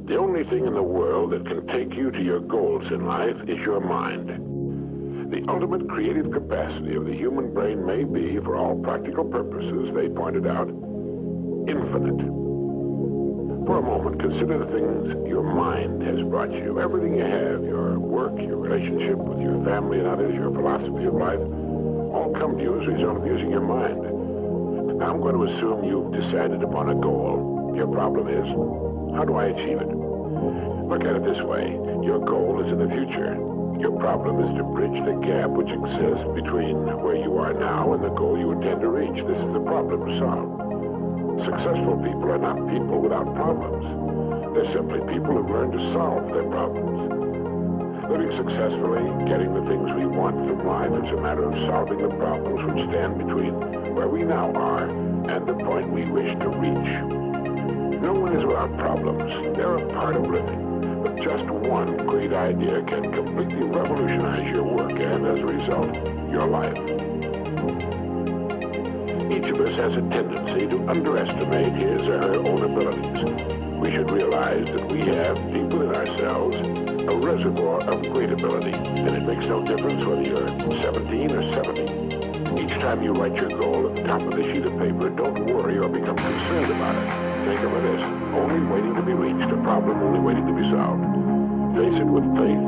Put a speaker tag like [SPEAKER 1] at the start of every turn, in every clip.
[SPEAKER 1] The only thing in the world that can take you to your goals in life is your mind. The ultimate creative capacity of the human brain may be, for all practical purposes, they pointed out, infinite. For a moment, consider the things your mind has brought you. Everything you have, your work, your relationship with your family and others, your philosophy of life, all come to you as a result of using your mind. Now, I'm going to assume you've decided upon a goal. Your problem is, how do I achieve it? Look at it this way. Your goal is in the future. Your problem is to bridge the gap which exists between where you are now and the goal you intend to reach. This is the problem to solve. Successful people are not people without problems. They're simply people who've learned to solve their problems. Living successfully, getting the things we want from life, is a matter of solving the problems which stand between where we now are and the point we wish to reach. No one is without problems. They're a part of living. But just one great idea can completely revolutionize your work and, as a result, your life. Each of us has a tendency to underestimate his or her own abilities. We should realize that we have, deep within ourselves, a reservoir of great ability, and it makes no difference whether you're 17 or 70. Each time you write your goal at the top of the sheet of paper, don't worry or become concerned about it. Think of it as only waiting to be reached, a problem only waiting to be solved. Face it with faith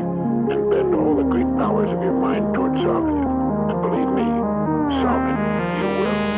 [SPEAKER 1] and bend all the great powers of your mind toward solving it. And believe me, solve it, you will.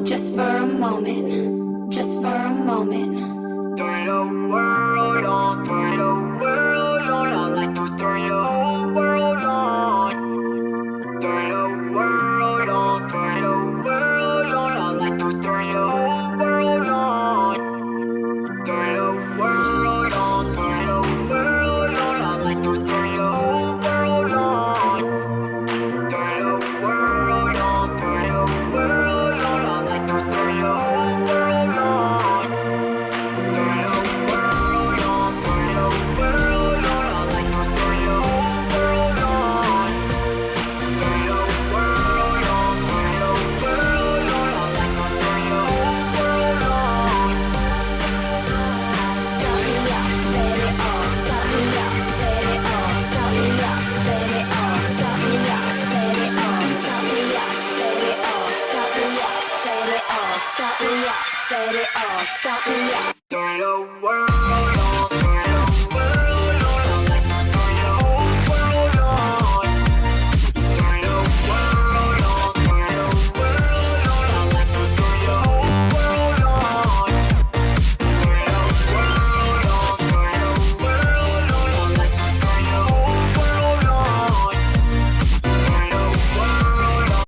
[SPEAKER 2] just for a moment, just for a moment. Turn the world on, turn the world on. I like to turn your whole world on. Turn the world on, turn the world on. I like to turn your whole world on. Turn the world on, turn the world on. I like to turn your whole world on. Turn the world on, turn the world on. I like to turn your whole world on. Turn the world on, turn the world on. I like to turn your whole world on. Turn the world on, turn the world on. I like to turn your whole world on. Start me up, set it off. Start me up, set it off. Start me up, set it off. Start me up, set it off. Start me up, set it off. Start me up, set it off. Start me up, set it off. Start me up. Turn the world on, turn the world on. I like to turn your whole world on. Turn the world on, turn the world on. I like to turn your whole world on. Turn the world on, turn the world on. I like to turn your whole world on. Turn the world on.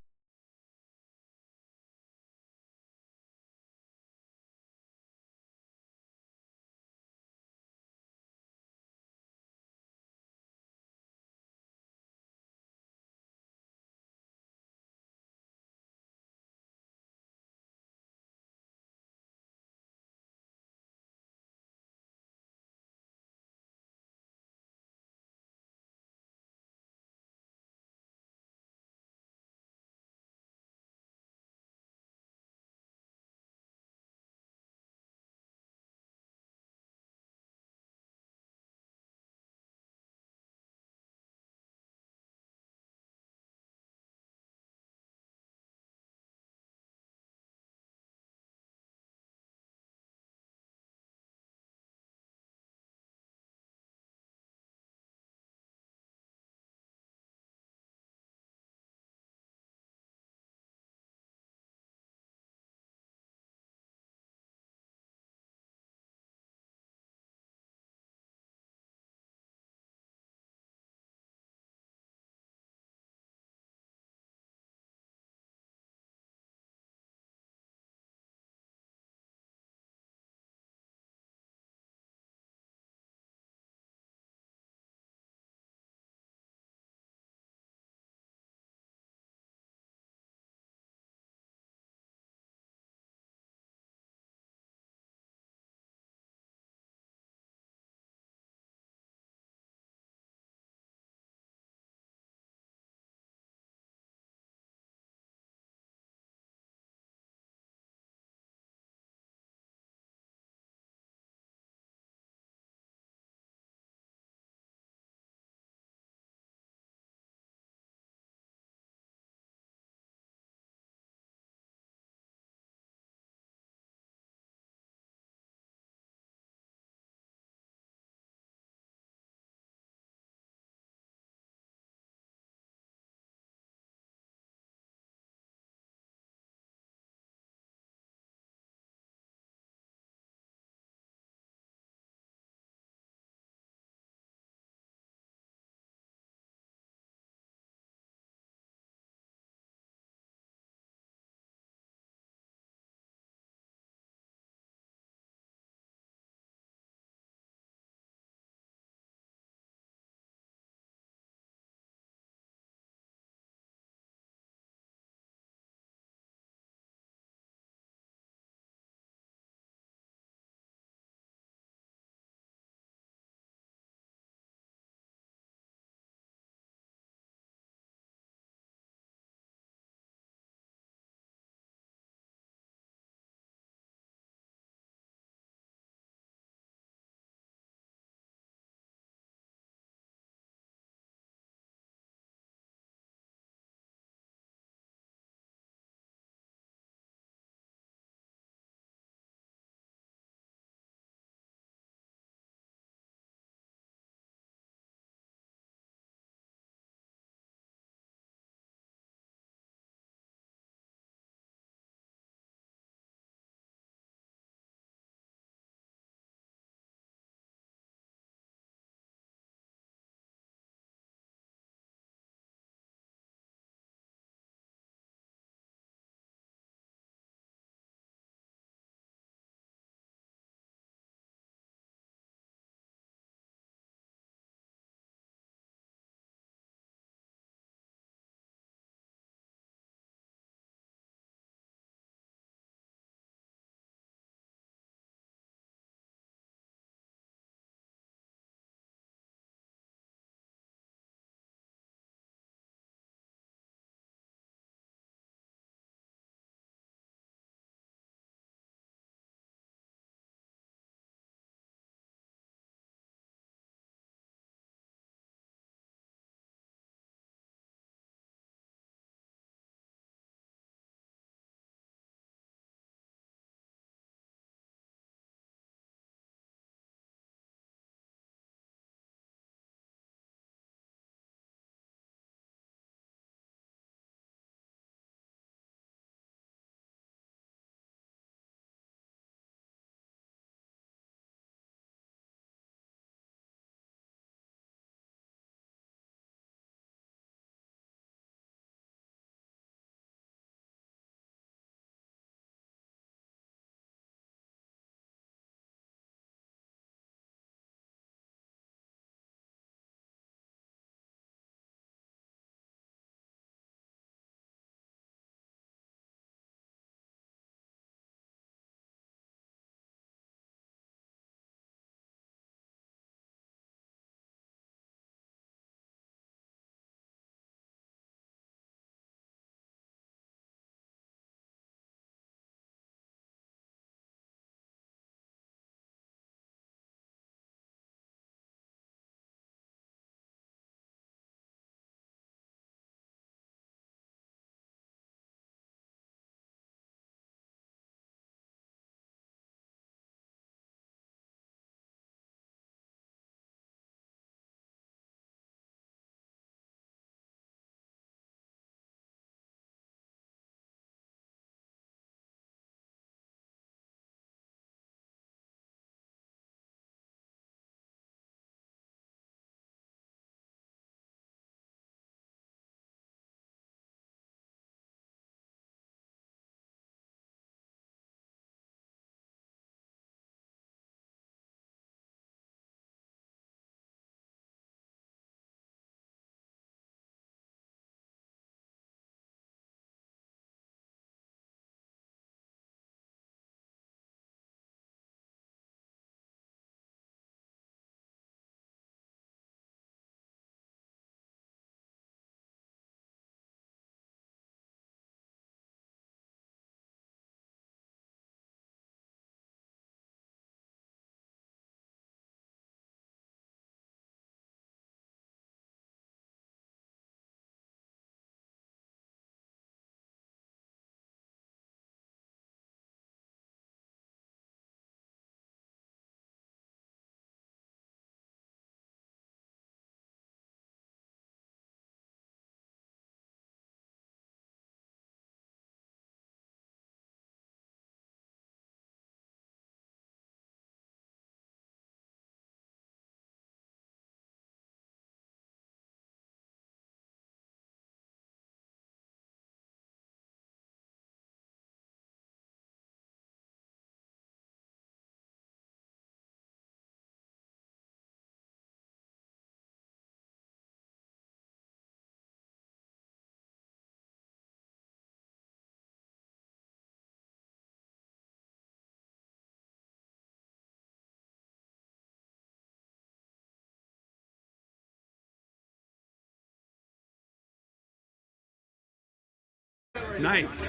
[SPEAKER 3] Nice.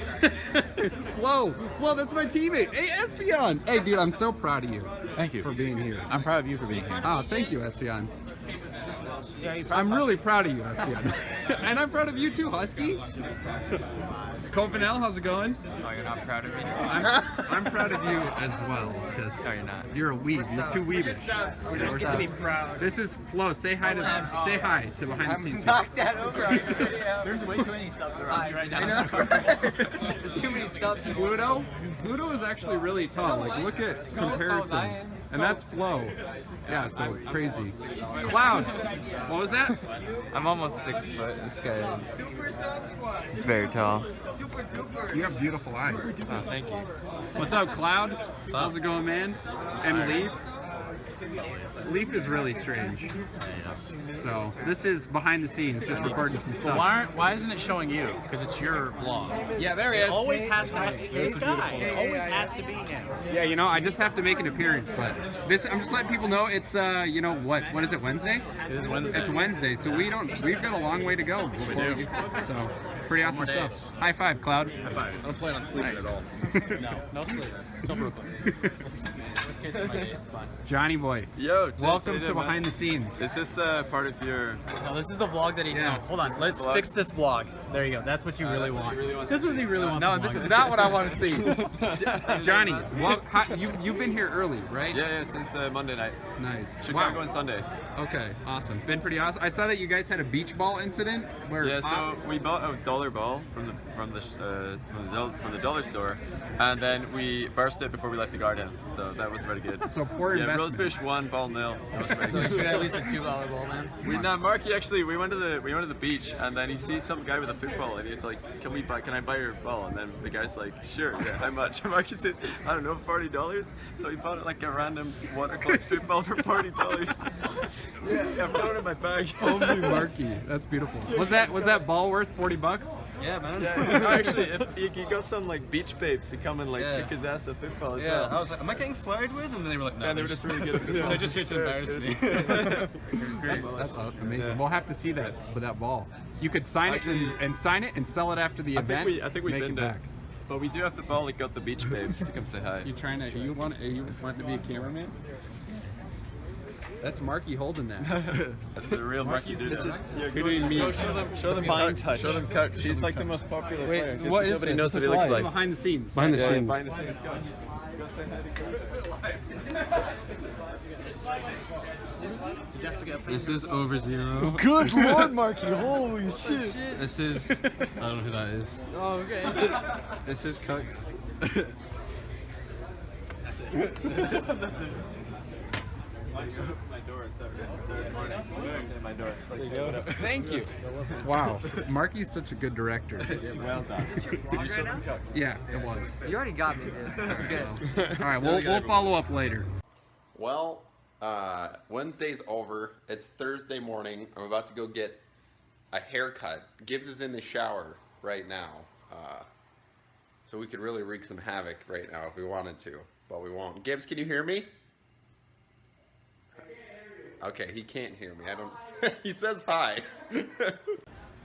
[SPEAKER 3] Whoa, that's my teammate. Hey, Espion. Hey, dude, I'm so proud of you.
[SPEAKER 4] Thank you
[SPEAKER 3] For being here.
[SPEAKER 4] I'm proud of you for being here.
[SPEAKER 3] Oh, thank you, Espion. I'm really proud of you, Espion. And I'm proud of you too, Husky. Copenhagen, how's it going?
[SPEAKER 5] Oh, you're not proud of me?
[SPEAKER 3] I'm proud of you as well. Because
[SPEAKER 5] No, you're not.
[SPEAKER 3] You're a weeb. You're too weebish.
[SPEAKER 5] You're supposed to be proud.
[SPEAKER 3] This is Flo. Say hi to behind the scenes.
[SPEAKER 5] Knock that over.
[SPEAKER 4] There's way too many subs around me right now.
[SPEAKER 5] There's too many subs.
[SPEAKER 3] Pluto is actually really tall. Like, look at comparison. And that's Flo. Yeah, so crazy. Cloud. What was that?
[SPEAKER 5] I'm almost 6 foot. This guy is very tall.
[SPEAKER 3] You have beautiful eyes.
[SPEAKER 5] Oh, thank you.
[SPEAKER 3] What's up, Cloud? How's it going, man? And Leaf? Leaf is really strange. So this is behind the scenes, just recording some stuff.
[SPEAKER 4] Why isn't it showing you? Because it's your vlog.
[SPEAKER 3] Yeah, there he is.
[SPEAKER 4] Always has to be this guy. It always has to be him.
[SPEAKER 3] Yeah, you know, I just have to make an appearance, but I'm just letting people know it's you know what is it, Wednesday?
[SPEAKER 4] It is Wednesday.
[SPEAKER 3] It's Wednesday, so we've got a long way to go before we do. So pretty awesome
[SPEAKER 4] days.
[SPEAKER 3] stuff. High five, Cloud.
[SPEAKER 4] High five. I don't plan on sleeping at all. No sleep. Till Brooklyn. Worst case of my day, it's fine.
[SPEAKER 3] Johnny boy.
[SPEAKER 6] Yo, Jess, how
[SPEAKER 3] Welcome
[SPEAKER 6] you
[SPEAKER 3] to
[SPEAKER 6] doing,
[SPEAKER 3] behind
[SPEAKER 6] man?
[SPEAKER 3] the scenes.
[SPEAKER 6] Is this part of your?
[SPEAKER 4] No, this is the vlog that he.
[SPEAKER 3] Yeah.
[SPEAKER 4] No, hold on. Let's
[SPEAKER 6] vlog.
[SPEAKER 4] fix this vlog. There you go. That's what you really
[SPEAKER 6] that's what
[SPEAKER 4] want.
[SPEAKER 6] he really wants
[SPEAKER 4] This
[SPEAKER 6] to
[SPEAKER 4] is what he really wants.
[SPEAKER 3] No,
[SPEAKER 4] to
[SPEAKER 3] this
[SPEAKER 4] vlog.
[SPEAKER 3] is not what I want to see. Johnny, well, you've been here early, right?
[SPEAKER 6] Yeah, since Monday night.
[SPEAKER 3] Nice.
[SPEAKER 6] Chicago on Sunday.
[SPEAKER 3] Okay, awesome. Been pretty awesome. I saw that you guys had a beach ball incident where
[SPEAKER 6] Yeah, so we bought a dollar ball from the dollar store, and then we burst it before we left the garden. So that was very good.
[SPEAKER 3] So poor
[SPEAKER 6] Yeah,
[SPEAKER 3] investment.
[SPEAKER 6] Rosebush 1, ball 0. That was very
[SPEAKER 4] So
[SPEAKER 6] good.
[SPEAKER 4] you should at least a $2 ball, man.
[SPEAKER 6] Marky actually, we went to the beach, and then he sees some guy with a football, and he's like, "Can I buy your ball?" And then the guy's like, "Sure, yeah, how much?" And Marky says, "I don't know, $40." So he bought it like a random watercolor football for $40. Yeah, I put it in my bag.
[SPEAKER 3] Holy Marky, that's beautiful. Was that ball worth $40?
[SPEAKER 4] Yeah, man.
[SPEAKER 6] No, actually, he got some like beach babes to come and like
[SPEAKER 4] Yeah.
[SPEAKER 6] kick his ass at football as
[SPEAKER 4] Yeah,
[SPEAKER 6] well.
[SPEAKER 4] I was like, am I getting flirted with? And then they were like, no.
[SPEAKER 6] And they were just really good at football.
[SPEAKER 4] They're just here to embarrass me.
[SPEAKER 3] That's amazing. We'll have to see that with that ball. You could sign
[SPEAKER 6] Actually-
[SPEAKER 3] it and sign it and sell it after the event.
[SPEAKER 6] I think we
[SPEAKER 3] make
[SPEAKER 6] binned
[SPEAKER 3] it
[SPEAKER 6] it.
[SPEAKER 3] back.
[SPEAKER 6] But we do have the ball that got the beach babes to come say hi.
[SPEAKER 3] You want to be a cameraman? That's Marky holding that.
[SPEAKER 6] That's the real Marky dude.
[SPEAKER 4] This is-
[SPEAKER 6] You're
[SPEAKER 3] doing me.
[SPEAKER 6] Show them
[SPEAKER 4] fine
[SPEAKER 6] Cucks.
[SPEAKER 4] touch.
[SPEAKER 6] Show them Cucks. He's like the most popular player. Just
[SPEAKER 4] what is
[SPEAKER 6] nobody
[SPEAKER 4] this?
[SPEAKER 6] knows
[SPEAKER 4] This
[SPEAKER 6] what he
[SPEAKER 4] is
[SPEAKER 6] looks
[SPEAKER 4] live.
[SPEAKER 6] like.
[SPEAKER 3] Behind the scenes.
[SPEAKER 4] Behind the
[SPEAKER 6] Yeah,
[SPEAKER 4] scenes.
[SPEAKER 6] behind the scenes. Go say hi to Cucks.
[SPEAKER 3] This is over zero.
[SPEAKER 4] Good lord, Marky. Holy shit.
[SPEAKER 3] This is. I don't know who that is.
[SPEAKER 5] Oh, okay.
[SPEAKER 3] This is Cucks.
[SPEAKER 6] My door. It's this morning. My door. It's like,
[SPEAKER 3] Thank you. Wow, Marky's such a good director.
[SPEAKER 6] well done.
[SPEAKER 5] Is this your vlog right now?
[SPEAKER 3] Yeah, it was.
[SPEAKER 5] You already got me, dude. That's good.
[SPEAKER 3] All right, we'll follow up later.
[SPEAKER 7] Well, Wednesday's over. It's Thursday morning. I'm about to go get a haircut. Gibbs is in the shower right now. So we could really wreak some havoc right now if we wanted to, but we won't. Gibbs, can you hear me? Okay, he can't hear me. I don't. He says hi.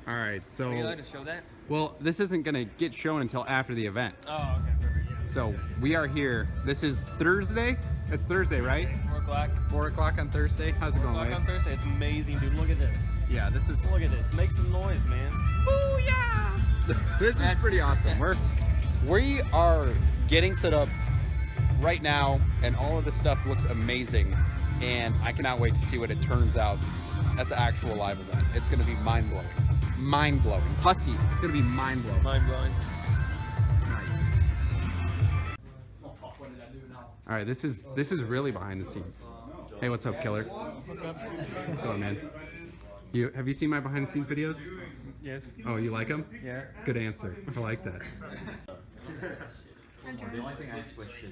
[SPEAKER 3] All right, so.
[SPEAKER 5] Are you allowed to show that?
[SPEAKER 3] Well, this isn't gonna get shown until after the event.
[SPEAKER 5] Oh, okay, perfect. Yeah.
[SPEAKER 3] So we are here. This is Thursday. It's Thursday, right?
[SPEAKER 5] 4 o'clock.
[SPEAKER 3] 4 o'clock on Thursday. How's it
[SPEAKER 5] 4
[SPEAKER 3] going,
[SPEAKER 5] o'clock
[SPEAKER 3] Wade?
[SPEAKER 5] on Thursday. It's amazing, dude. Look at this.
[SPEAKER 3] Yeah, this is.
[SPEAKER 5] Look at this. Make some noise, man.
[SPEAKER 3] This is pretty awesome. We are getting set up right now, and all of this stuff looks amazing. And I cannot wait to see what it turns out at the actual live event. It's going to be mind blowing. Mind blowing. Husky. It's going to be mind blowing.
[SPEAKER 6] Mind blowing.
[SPEAKER 3] Nice. All right, this is really behind the scenes. Hey, what's up, Killer?
[SPEAKER 5] What's up?
[SPEAKER 3] What's going, man? Have you seen my behind the scenes videos?
[SPEAKER 5] Yes.
[SPEAKER 3] Oh, you like them?
[SPEAKER 5] Yeah.
[SPEAKER 3] Good answer. I like that.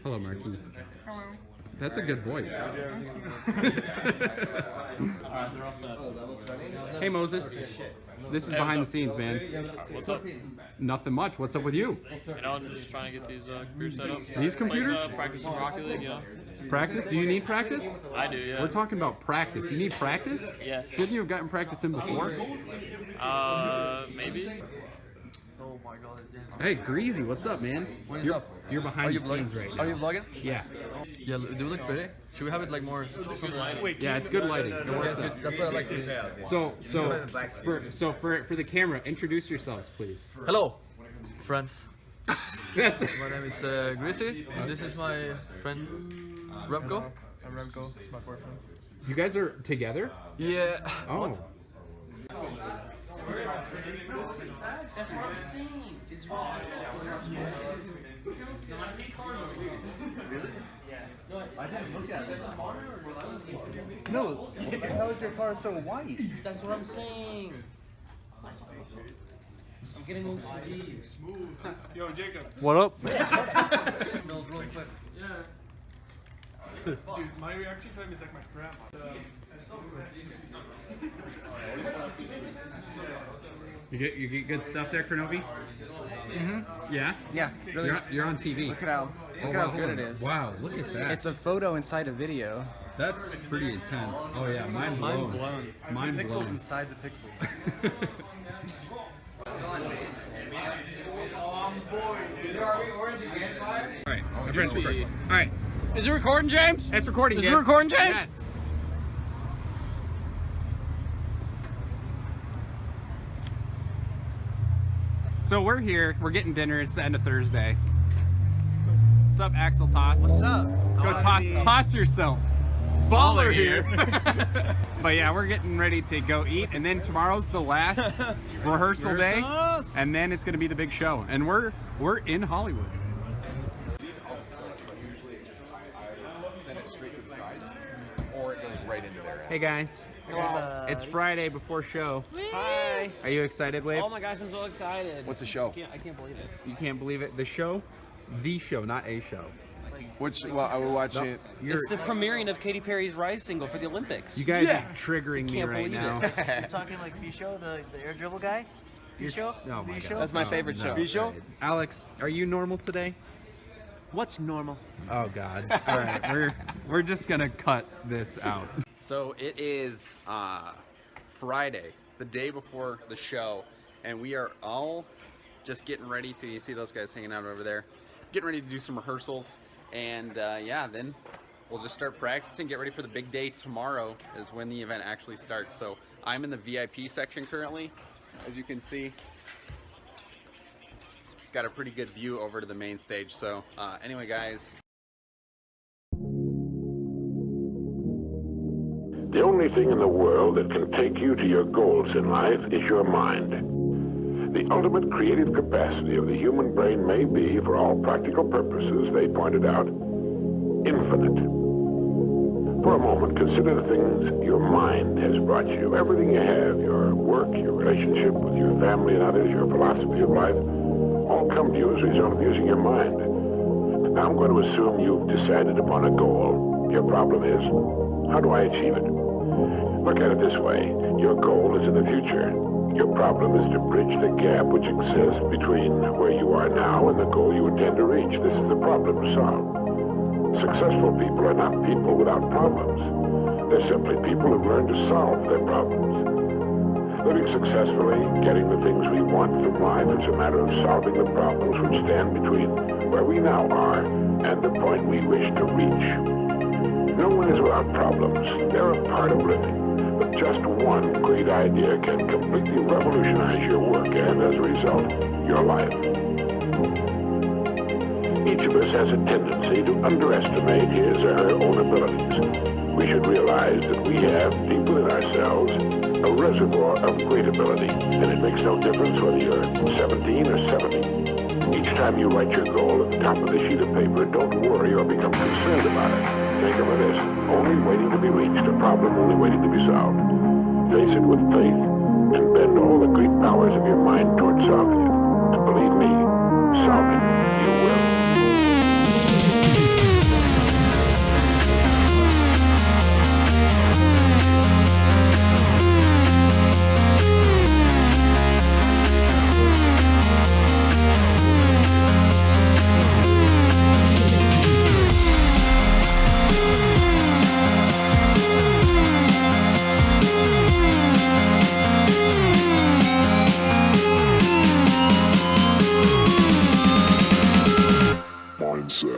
[SPEAKER 3] Hello, Marky.
[SPEAKER 5] Hello.
[SPEAKER 3] That's a good voice. Hey, Moses. This is behind the scenes, man.
[SPEAKER 8] What's up?
[SPEAKER 3] Nothing much. What's up with you?
[SPEAKER 8] You know, I'm just trying to get these computers set up.
[SPEAKER 3] These computers?
[SPEAKER 8] Practice some Rocket League, you know?
[SPEAKER 3] Practice? Do you need practice?
[SPEAKER 8] I do, yeah.
[SPEAKER 3] We're talking about practice. You need practice?
[SPEAKER 8] Yes.
[SPEAKER 3] Shouldn't you have gotten practice in before?
[SPEAKER 8] Maybe.
[SPEAKER 5] Oh,
[SPEAKER 6] my god.
[SPEAKER 3] Hey, Greasy, what's up, man?
[SPEAKER 6] What is up?
[SPEAKER 3] You're behind the scenes right now.
[SPEAKER 6] Are you vlogging?
[SPEAKER 3] Yeah.
[SPEAKER 6] Yeah, do we look pretty? Should we have it like more?
[SPEAKER 3] Yeah, it's good lighting. It works
[SPEAKER 6] Yeah,
[SPEAKER 3] out.
[SPEAKER 6] that's what I like to do.
[SPEAKER 3] For the camera, introduce yourselves, please.
[SPEAKER 6] Hello, friends.
[SPEAKER 3] That's
[SPEAKER 6] My name is Greasy, and this is my friend Remco.
[SPEAKER 5] I'm Remco. It's my boyfriend.
[SPEAKER 3] You guys are together?
[SPEAKER 6] Yeah.
[SPEAKER 3] Oh.
[SPEAKER 6] What?
[SPEAKER 9] That's what I'm saying. It's
[SPEAKER 5] I didn't look at it. No, how is your car so white?
[SPEAKER 9] That's what I'm saying. I'm getting OCD. Smooth.
[SPEAKER 5] Yo, Jacob. What up?
[SPEAKER 9] No, real quick.
[SPEAKER 5] Dude, my reaction time is like my grandma.
[SPEAKER 3] You get good stuff there, Kronovi? Mm-hmm. Yeah?
[SPEAKER 10] Yeah, really.
[SPEAKER 3] You're on TV.
[SPEAKER 10] Look at how good it is.
[SPEAKER 3] Wow, look at that.
[SPEAKER 10] It's a photo inside a video.
[SPEAKER 3] That's pretty intense. Oh yeah, mind blown. Mind blown.
[SPEAKER 5] Pixels inside the pixels.
[SPEAKER 3] Alright, my friend's recording. Alright.
[SPEAKER 8] Is it recording, James?
[SPEAKER 3] It's recording,
[SPEAKER 8] Is
[SPEAKER 3] yes.
[SPEAKER 8] it recording, James?
[SPEAKER 3] Yes. So we're here, we're getting dinner, it's the end of Thursday. What's up, Axel Toss?
[SPEAKER 5] What's up?
[SPEAKER 3] Go toss yourself. Baller here. But yeah, we're getting ready to go eat, and then tomorrow's the last rehearsal day, and then it's gonna be the big show. And we're in Hollywood.
[SPEAKER 11] Send it straight to the sides, or it goes right into there.
[SPEAKER 3] Hey guys. It's Friday before show.
[SPEAKER 9] Hi.
[SPEAKER 3] Are you excited, Wave?
[SPEAKER 9] Oh my gosh, I'm so excited.
[SPEAKER 11] What's a show?
[SPEAKER 9] I can't believe it.
[SPEAKER 3] You can't believe it. The show, not a show.
[SPEAKER 11] Which, well, I will watch it.
[SPEAKER 9] It's the premiering of Katy Perry's Rise single for the Olympics.
[SPEAKER 3] You guys are triggering me
[SPEAKER 9] Can't
[SPEAKER 3] right
[SPEAKER 9] believe
[SPEAKER 3] now.
[SPEAKER 10] You're talking like Fisho, the air dribble guy? Fisho?
[SPEAKER 3] Oh my God.
[SPEAKER 9] That's my favorite show.
[SPEAKER 11] Fisho?
[SPEAKER 3] Alex, are you normal today?
[SPEAKER 10] What's normal?
[SPEAKER 3] Oh God. All right, we're just gonna cut this out. So it is Friday, the day before the show, and we are all just getting ready to. You see those guys hanging out over there, getting ready to do some rehearsals, and yeah, then we'll just start practicing. Get ready for the big day tomorrow. Is when the event actually starts. So I'm in the VIP section currently, as you can see. It's got a pretty good view over to the main stage. So anyway, guys.
[SPEAKER 1] The only thing in the world that can take you to your goals in life is your mind. The ultimate creative capacity of the human brain may be, for all practical purposes, they pointed out, infinite. For a moment, consider the things your mind has brought you. Everything you have, your work, your relationship with your family and others, your philosophy of life, all come to you as a result of using your mind. Now I'm going to assume you've decided upon a goal. Your problem is, how do I achieve it? Look at it this way. Your goal is in the future. Your problem is to bridge the gap which exists between where you are now and the goal you intend to reach. This is the problem to solve. Successful people are not people without problems. They're simply people who've learned to solve their problems. Living successfully, getting the things we want from life, is a matter of solving the problems which stand between where we now are and the point we wish to reach. No one is without problems. They're a part of living. But just one great idea can completely revolutionize your work and, as a result, your life. Each of us has a tendency to underestimate his or her own abilities. We should realize that we have, deep within ourselves, a reservoir of great ability, and it makes no difference whether you're 17 or 70. Each time you write your goal at the top of the sheet of paper, don't worry or become concerned about it. Think of it as only waiting to be reached, a problem only waiting to be solved. Face it with faith, and bend all the great powers of your mind toward solving it. And believe me, solve it, you will. set.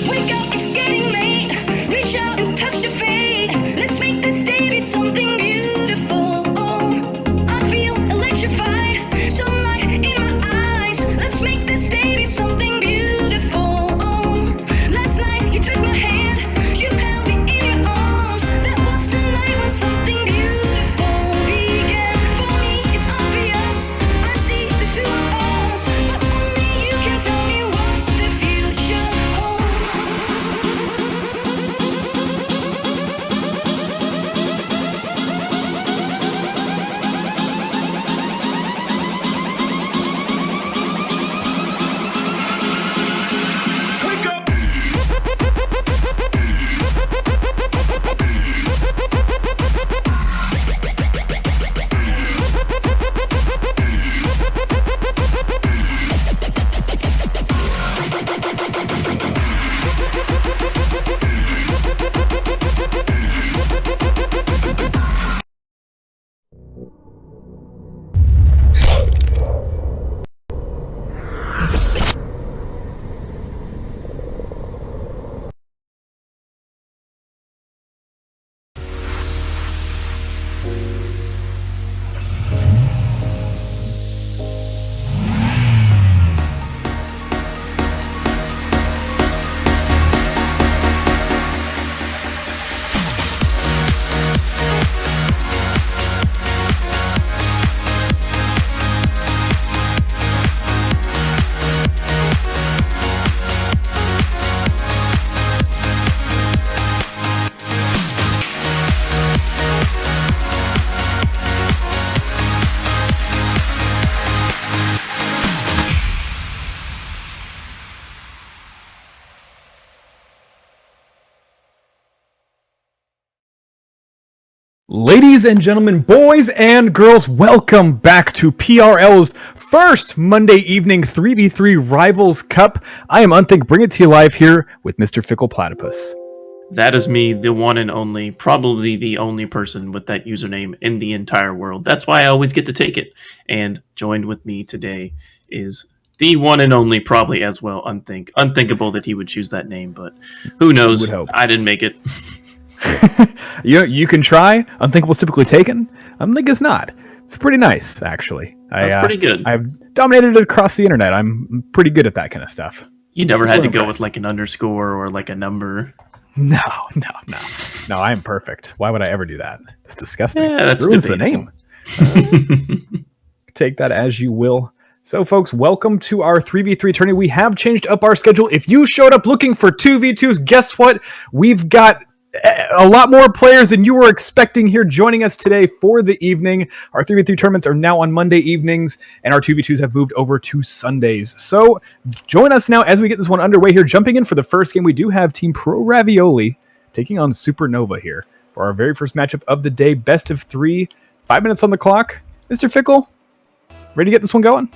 [SPEAKER 2] Wake up, it's getting late. Reach out and touch the fate. Let's make this day be something beautiful. I feel electrified, sunlight in my eyes. Let's make this day be something beautiful. Last night you took my hand, you held me in your arms. That was the night when something beautiful began. For me, it's obvious. I see the two of us, but only you can tell me what the future holds.
[SPEAKER 12] Ladies and gentlemen, boys and girls, welcome back to PRL's first Monday evening 3v3 Rivals Cup. I am Unthink, bring it to you live here with Mr. Fickle Platypus.
[SPEAKER 13] That is me, the one and only, probably the only person with that username in the entire world. That's why I always get to take it. And joined with me today is the one and only, probably as well, Unthink. Unthinkable that he would choose that name, but who knows? I didn't make it.
[SPEAKER 12] You can try. Unthinkable's typically taken. Unthink is not. It's pretty nice, actually.
[SPEAKER 13] That's pretty good.
[SPEAKER 12] I've dominated it across the internet. I'm pretty good at that kind of stuff.
[SPEAKER 13] You never had to go with like an underscore or like a number.
[SPEAKER 12] No. I am perfect. Why would I ever do that? It's disgusting.
[SPEAKER 13] Yeah, that's
[SPEAKER 12] ruins the name. Take that as you will. So, folks, welcome to our 3v3 tourney. We have changed up our schedule. If you showed up looking for 2v2s, guess what? We've got a lot more players than you were expecting here joining us today for the evening. Our 3v3 tournaments are now on Monday evenings, and our 2v2s have moved over to Sundays. So join us now as we get this one underway here. Jumping in for the first game, we do have Team Pro Ravioli taking on Supernova here for our very first matchup of the day. Best of 3, 5 minutes on the clock. Mr. Fickle, ready to get this one going?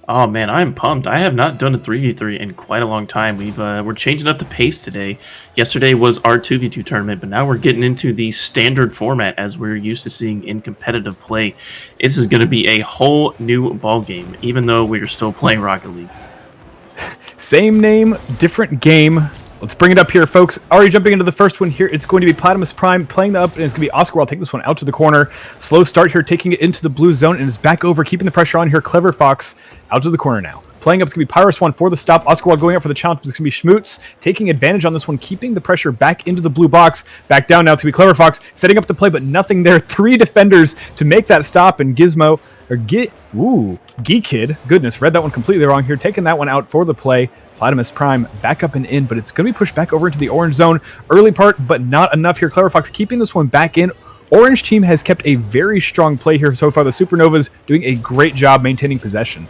[SPEAKER 13] Oh man, I'm pumped. I have not done a 3v3 in quite a long time. We're changing up the pace today. Yesterday was our 2v2 tournament, but now we're getting into the standard format as we're used to seeing in competitive play. This is going to be a whole new ball game, even though we're still playing Rocket League.
[SPEAKER 12] Same name, different game. Let's bring it up here, folks. Already jumping into the first one here. It's going to be Platypus Prime playing the up, and it's going to be Oscar. I'll take this one out to the corner. Slow start here, taking it into the blue zone, and is back over, keeping the pressure on here. Clever Fox out to the corner now. Playing up, it's going to be Pyrus One for the stop. Oscar Wilde going out for the challenge, but it's going to be Schmutz taking advantage on this one, keeping the pressure back into the blue box. Back down now, it's going to be Clever Fox setting up the play, but nothing there. 3 defenders to make that stop, and Gizmo, or Geekid, goodness, read that one completely wrong here, taking that one out for the play. Platypus Prime back up and in, but it's going to be pushed back over into the orange zone. Early part, but not enough here. Clever Fox keeping this one back in. Orange team has kept a very strong play here so far. The Supernovas doing a great job maintaining possession.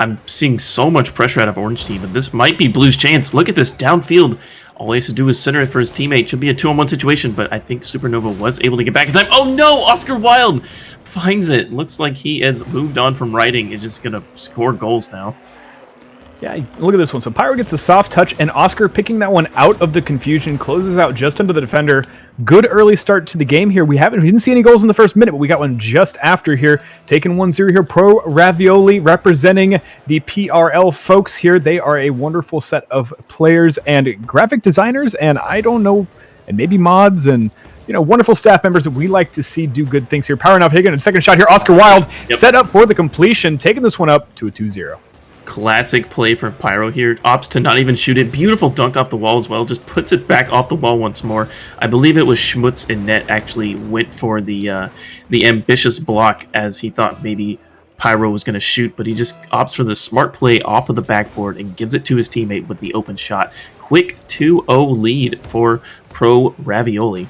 [SPEAKER 13] I'm seeing so much pressure out of Orange team, and this might be Blue's chance. Look at this downfield. All he has to do is center it for his teammate. Should be a 2-on-1 situation, but I think Supernova was able to get back in time. Oh no! Oscar Wilde finds it. Looks like he has moved on from riding. Is just going to score goals now.
[SPEAKER 12] Yeah, look at this one. So Pyro gets the soft touch, and Oscar picking that one out of the confusion, closes out just under the defender. Good early start to the game here. We didn't see any goals in the first minute, but we got one just after here. Taking 1-0 here. Pro Ravioli representing the PRL folks here. They are a wonderful set of players and graphic designers, and I don't know, and maybe mods and wonderful staff members that we like to see do good things here. Power now taking a second shot here. Oscar Wilde set up for the completion, taking this one up to a 2-0.
[SPEAKER 13] Classic play for Pyro here. Opts to not even shoot it. Beautiful dunk off the wall as well. Just puts it back off the wall once more. I believe it was Schmutz in net actually went for the ambitious block as he thought maybe Pyro was going to shoot, but he just opts for the smart play off of the backboard and gives it to his teammate with the open shot. Quick 2-0 lead for Pro Ravioli.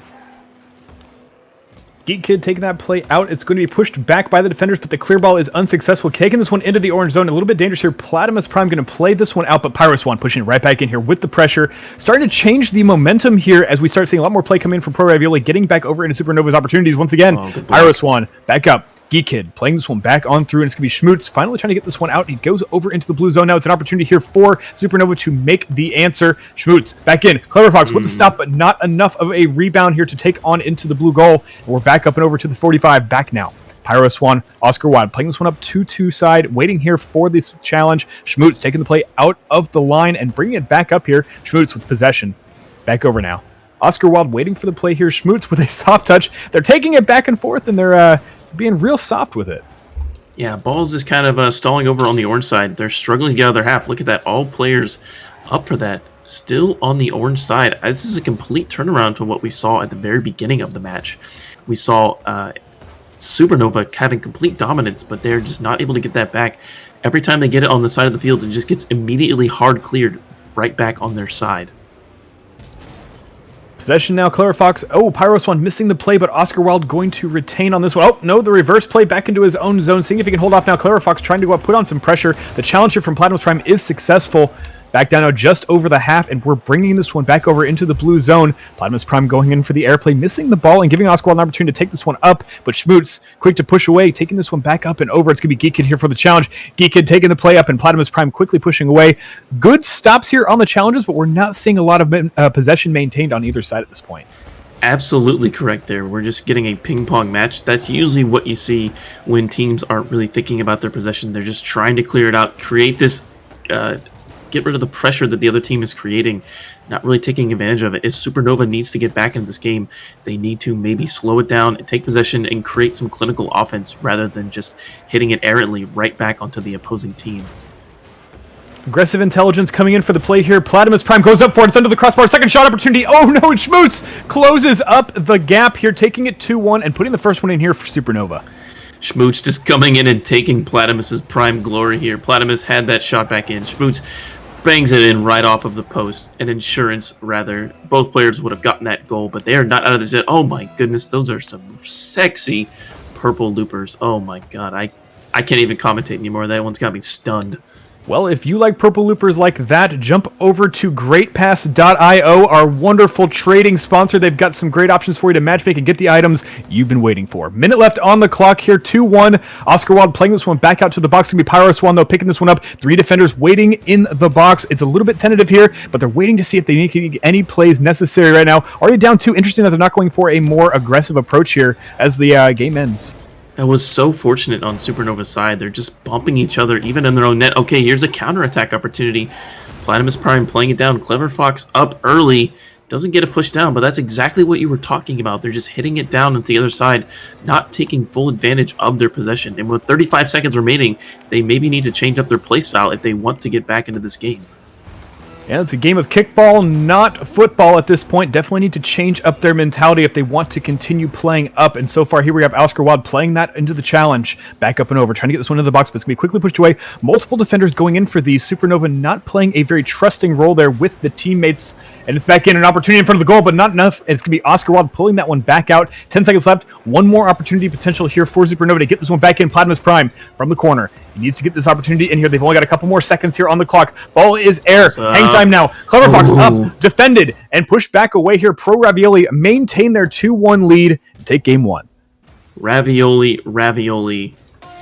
[SPEAKER 12] Geek Kid taking that play out. It's going to be pushed back by the defenders, but the clear ball is unsuccessful. Taking this one into the orange zone. A little bit dangerous here. Platymus Prime going to play this one out, but Pyroswan pushing right back in here with the pressure. Starting to change the momentum here as we start seeing a lot more play come in from Pro Ravioli, getting back over into Supernova's opportunities once again. Pyroswan back up. Geek Kid playing this one back on through, and it's going to be Schmutz finally trying to get this one out. He goes over into the blue zone now. It's an opportunity here for Supernova to make the answer. Schmutz back in. Clever Fox with the stop, but not enough of a rebound here to take on into the blue goal. And we're back up and over to the 45. Back now. Pyro Swan, Oscar Wilde playing this one up 2-2 side, waiting here for this challenge. Schmutz taking the play out of the line and bringing it back up here. Schmutz with possession. Back over now. Oscar Wilde waiting for the play here. Schmutz with a soft touch. They're taking it back and forth, and they're being real soft with it.
[SPEAKER 13] Yeah, ball's just kind of stalling over on the orange side. They're struggling to get out of their half. Look at that. All players up for that. Still on the orange side. This is a complete turnaround to what we saw at the very beginning of the match. We saw Supernova having complete dominance, but they're just not able to get that back. Every time they get it on the side of the field, it just gets immediately hard cleared right back on their side.
[SPEAKER 12] Possession now, Clever Fox. Oh, Pyroswan missing the play, but Oscar Wilde going to retain on this one. Oh, no, the reverse play back into his own zone. Seeing if he can hold off now. Clever Fox trying to go up, put on some pressure. The challenge here from Platinum Prime is successful. Back down now just over the half, and we're bringing this one back over into the blue zone. Platinum Prime going in for the airplay, missing the ball and giving Oscar Wilde an opportunity to take this one up, but Schmutz quick to push away, taking this one back up and over. It's going to be Geek Kid here for the challenge. Geek Kid taking the play up, and Platinum Prime quickly pushing away. Good stops here on the challenges, but we're not seeing a lot of possession maintained on either side at this point.
[SPEAKER 13] Absolutely correct there. We're just getting a ping-pong match. That's usually what you see when teams aren't really thinking about their possession. They're just trying to clear it out, create this... get rid of the pressure that the other team is creating, not really taking advantage of it. If Supernova needs to get back into this game, they need to maybe slow it down and take possession and create some clinical offense rather than just hitting it errantly right back onto the opposing team.
[SPEAKER 12] Aggressive intelligence coming in for the play here. Platymus Prime goes up for it. It's under the crossbar. Second shot opportunity. Oh no, and Schmutz closes up the gap here, taking it 2-1 and putting the first one in here for Supernova.
[SPEAKER 13] Schmutz just coming in and taking Platymus's prime glory here. Platymus had that shot back in. Schmutz bangs it in right off of the post. An insurance, rather. Both players would have gotten that goal, but they are not out of this yet. Oh my goodness, those are some sexy purple loopers. Oh my god, I can't even commentate anymore. That one's got me stunned.
[SPEAKER 12] Well, if you like purple loopers like that, jump over to GreatPass.io, our wonderful trading sponsor. They've got some great options for you to matchmake and get the items you've been waiting for. Minute left on the clock here, 2-1. Oscar Wilde playing this one back out to the box. It's going to be Pyroswan, though, picking this one up. 3 defenders waiting in the box. It's a little bit tentative here, but they're waiting to see if they make any plays necessary right now. Already down 2. Interesting that they're not going for a more aggressive approach here as the game ends.
[SPEAKER 13] That was so fortunate on Supernova's side. They're just bumping each other, even in their own net. Okay, here's a counterattack opportunity. Platymus Prime playing it down. Clever Fox up early. Doesn't get a push down, but that's exactly what you were talking about. They're just hitting it down on the other side, not taking full advantage of their possession. And with 35 seconds remaining, they maybe need to change up their play style if they want to get back into this game.
[SPEAKER 12] And it's a game of kickball, not football at this point. Definitely need to change up their mentality if they want to continue playing up. And so far, here we have Oscar Wilde playing that into the challenge. Back up and over, trying to get this one into the box, but it's going to be quickly pushed away. Multiple defenders going in for these. Supernova not playing a very trusting role there with the teammates. And it's back in, an opportunity in front of the goal, but not enough. And it's going to be Oscar Wilde pulling that one back out. 10 seconds left. One more opportunity potential here for Supernova to get this one back in. Platymus Prime from the corner. He needs to get this opportunity in here. They've only got a couple more seconds here on the clock. Ball is air. Hang time now. Clever Fox up, defended, and pushed back away here. Pro Ravioli maintain their 2-1 lead and take game one.
[SPEAKER 13] Ravioli,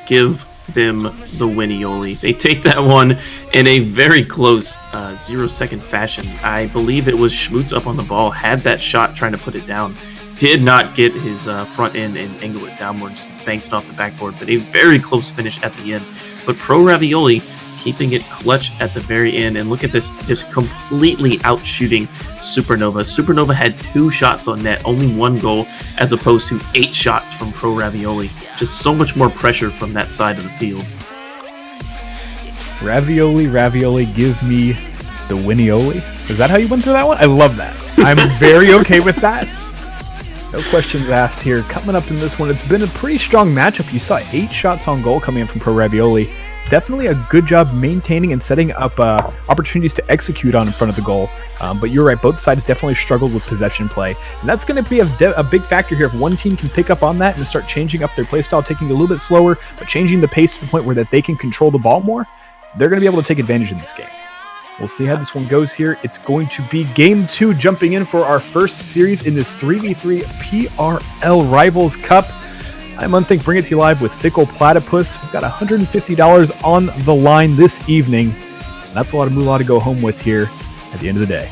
[SPEAKER 13] give them the Winnioli. They take that one in a very close 0-second fashion. I believe it was Schmutz up on the ball, had that shot trying to put it down. Did not get his front end and angle it downwards, banked it off the backboard, but a very close finish at the end. But Pro Ravioli keeping it clutch at the very end, and look at this, just completely outshooting Supernova. Supernova had 2 shots on net, only 1 goal, as opposed to 8 shots from Pro Ravioli. Just so much more pressure from that side of the field.
[SPEAKER 12] Ravioli, give me the Winnioli. Is that how you went through that one? I love that. I'm very okay with that. No questions asked here. Coming up in this one, it's been a pretty strong matchup. You saw 8 shots on goal coming in from Pro Ravioli. Definitely a good job maintaining and setting up opportunities to execute on in front of the goal. But you're right, both sides definitely struggled with possession play. And that's going to be a big factor here. If one team can pick up on that and start changing up their play style, taking it a little bit slower, but changing the pace to the point where that they can control the ball more, they're going to be able to take advantage in this game. We'll see how this one goes here. It's going to be Game 2 jumping in for our first series in this 3v3 PRL Rivals Cup. I'm Unthink, bring it to you live with Fickle Platypus. We've got $150 on the line this evening. And that's a lot of moolah to go home with here at the end of the day.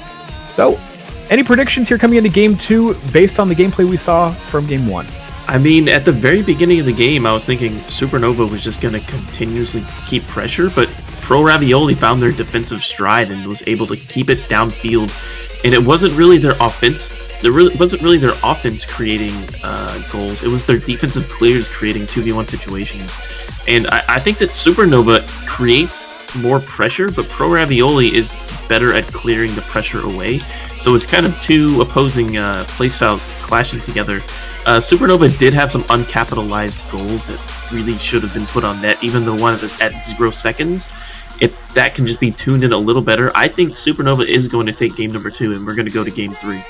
[SPEAKER 12] So, any predictions here coming into Game 2 based on the gameplay we saw from Game 1?
[SPEAKER 13] I mean, at the very beginning of the game, I was thinking Supernova was just going to continuously keep pressure, but Pro Ravioli found their defensive stride and was able to keep it downfield. And it wasn't really their offense. Wasn't really their offense creating goals. It was their defensive clears creating 2v1 situations. And I think that Supernova creates more pressure, but Pro Ravioli is better at clearing the pressure away. So it's kind of two opposing playstyles clashing together. Supernova did have some uncapitalized goals that really should have been put on net, even though one at 0 seconds. If that can just be tuned in a little better, I think Supernova is going to take game number 2, and we're going to go to game 3.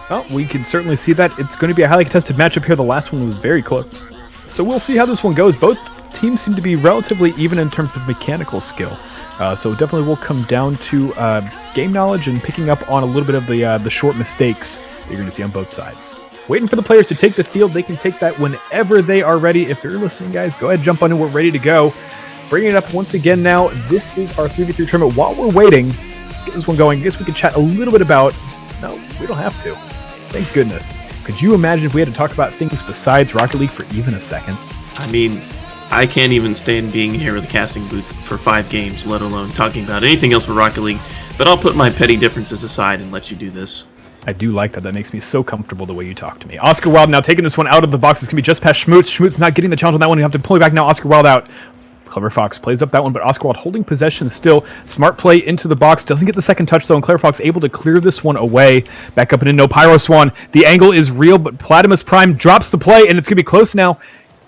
[SPEAKER 12] Well, we can certainly see that. It's going to be a highly contested matchup here. The last one was very close. So we'll see how this one goes. Both teams seem to be relatively even in terms of mechanical skill. So definitely will come down to game knowledge and picking up on a little bit of the short mistakes that you're going to see on both sides. Waiting for the players to take the field. They can take that whenever they are ready. If you're listening, guys, go ahead, jump on in. We're ready to go. Bringing it up once again now. This is our 3v3 tournament. While we're waiting, get this one going, I guess we could chat a little bit about... No, we don't have to. Thank goodness. Could you imagine if we had to talk about things besides Rocket League for even a second?
[SPEAKER 13] I mean, I can't even stand being here with the casting booth for 5 games, let alone talking about anything else with Rocket League. But I'll put my petty differences aside and let you do this.
[SPEAKER 12] I do like that. That makes me so comfortable the way you talk to me. Oscar Wilde now taking this one out of the box. It's going to be just past Schmutz. Schmutz not getting the challenge on that one. You have to pull it back now. Oscar Wilde out. Clever Fox plays up that one, but Oscar Wilde holding possession still. Smart play into the box. Doesn't get the second touch, though, and Clever Fox able to clear this one away. Back up and in. No Pyro Swan. The angle is real, but Platymus Prime drops the play, and it's going to be close now.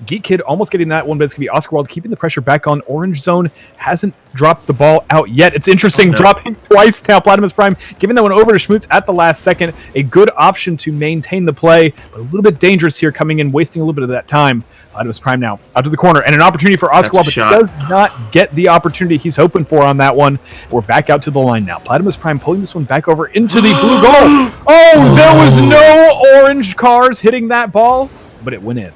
[SPEAKER 12] Geek Kid almost getting that one, but it's going to be Oscar Wilde keeping the pressure back on. Orange Zone hasn't dropped the ball out yet. It's interesting. Oh, no. Dropping twice now. Platymus Prime giving that one over to Schmutz at the last second. A good option to maintain the play, but a little bit dangerous here coming in, wasting a little bit of that time. Platymus Prime now out to the corner, and an opportunity for Oscar Wilde, but does not get the opportunity he's hoping for on that one. We're back out to the line now. Platymus Prime pulling this one back over into the blue goal. Oh, there was no orange cars hitting that ball, but it went in.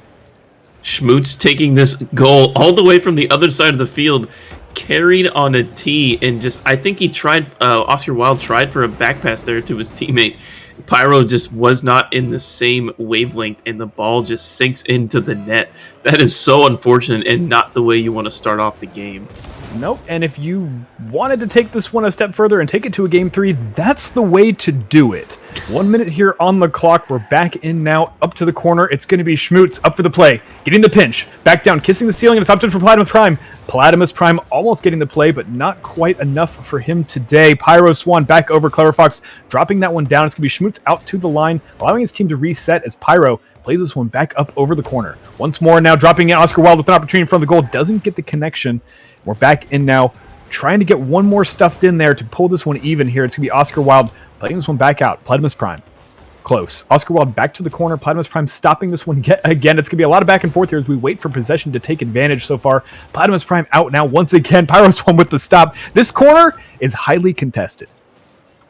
[SPEAKER 13] Schmutz taking this goal all the way from the other side of the field, carried on a tee, and just, I think he tried, Oscar Wilde tried for a back pass there to his teammate. Pyro just was not in the same wavelength, and the ball just sinks into the net. That is so unfortunate and not the way you want to start off the game.
[SPEAKER 12] Nope, and if you wanted to take this one a step further and take it to a game 3, that's the way to do it. 1 minute here on the clock. We're back in now, up to the corner. It's going to be Schmutz up for the play, getting the pinch, back down, kissing the ceiling, and it's up to for Platimus Prime. Platimus Prime almost getting the play, but not quite enough for him today. Pyro Swan back over Clever Fox, dropping that one down. It's going to be Schmutz out to the line, allowing his team to reset as Pyro plays this one back up over the corner. Once more now, dropping in Oscar Wilde with an opportunity in front of the goal. Doesn't get the connection. We're back in now, trying to get one more stuffed in there to pull this one even here. It's going to be Oscar Wilde playing this one back out. Platimus Prime. Close. Oscar Wilde back to the corner. Platimus Prime stopping this one yet again. It's going to be a lot of back and forth here as we wait for possession to take advantage so far. Platimus Prime out now once again. Pyro Swan with the stop. This corner is highly contested.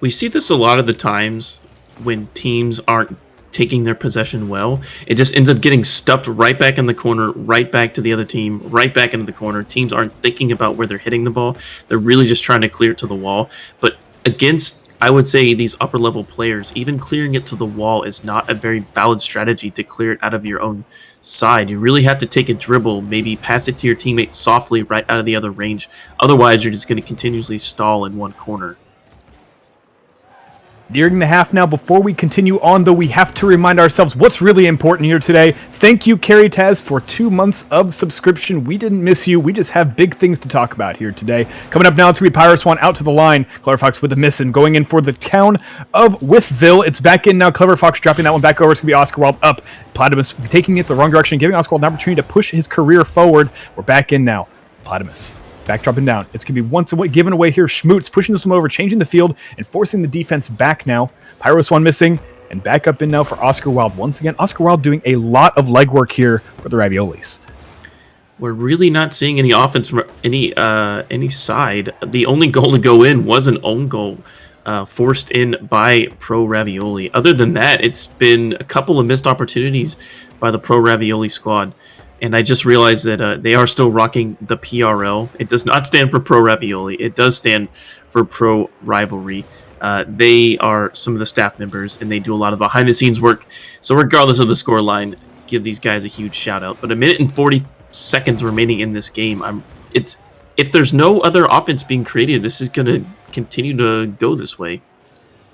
[SPEAKER 13] We see this a lot of the times when teams aren't taking their possession well. It just ends up getting stuffed right back in the corner, right back to the other team, right back into the corner. Teams aren't thinking about where they're hitting the ball. They're really just trying to clear it to the wall. But against, I would say, these upper level players, even clearing it to the wall is not a very valid strategy to clear it out of your own side. You really have to take a dribble, maybe pass it to your teammate softly right out of the other range. Otherwise, you're just going to continuously stall in one corner.
[SPEAKER 12] Nearing the half now. Before we continue on, though, we have to remind ourselves what's really important here today. Thank you, Carrie Taz, for 2 months of subscription. We didn't miss you. We just have big things to talk about here today. Coming up now, it's going to be Pyro Swan out to the line. Clever Fox with a miss and going in for the town of Withville. It's back in now. Clever Fox dropping that one back over. It's going to be Oscar Wilde up. Platimus taking it the wrong direction, giving Oscar Wilde an opportunity to push his career forward. We're back in now. Platimus. Back dropping down. It's going to be once away, given away here. Schmutz pushing this one over, changing the field, and forcing the defense back now. Pyro Swan missing, and back up in now for Oscar Wilde. Once again, Oscar Wilde doing a lot of legwork here for the Raviolis.
[SPEAKER 13] We're really not seeing any offense from any side. The only goal to go in was an own goal forced in by Pro Ravioli. Other than that, it's been a couple of missed opportunities by the Pro Ravioli squad. And I just realized that they are still rocking the PRL. It does not stand for Pro Ravioli. It does stand for Pro Rivalry. They are some of the staff members, and they do a lot of behind-the-scenes work. So regardless of the scoreline, give these guys a huge shout-out. But 1 minute and 40 seconds remaining in this game. If there's no other offense being created, this is going to continue to go this way.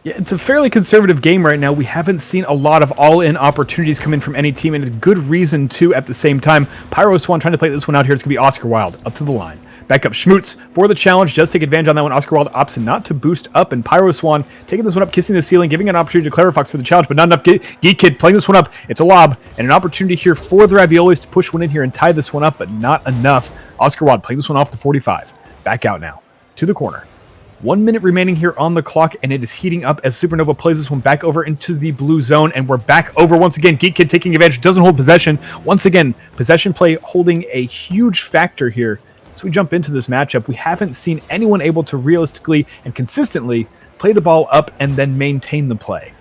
[SPEAKER 12] Yeah, it's a fairly conservative game right now. We haven't seen a lot of all-in opportunities come in from any team, and it's good reason to at the same time. Pyro Swan trying to play this one out here. It's going to be Oscar Wilde up to the line. Back up Schmutz for the challenge. Does take advantage on that one. Oscar Wilde opts not to boost up, and Pyro Swan taking this one up, kissing the ceiling, giving an opportunity to Clever Fox for the challenge, but not enough. Geek Kid playing this one up. It's a lob, and an opportunity here for the Raviolis to push one in here and tie this one up, but not enough. Oscar Wilde playing this one off the 45. Back out now to the corner. 1 minute remaining here on the clock, and it is heating up as Supernova plays this one back over into the blue zone, and we're back over once again. Geek Kid taking advantage, doesn't hold possession. Once again, possession play holding a huge factor here. As we jump into this matchup, we haven't seen anyone able to realistically and consistently play the ball up and then maintain the play.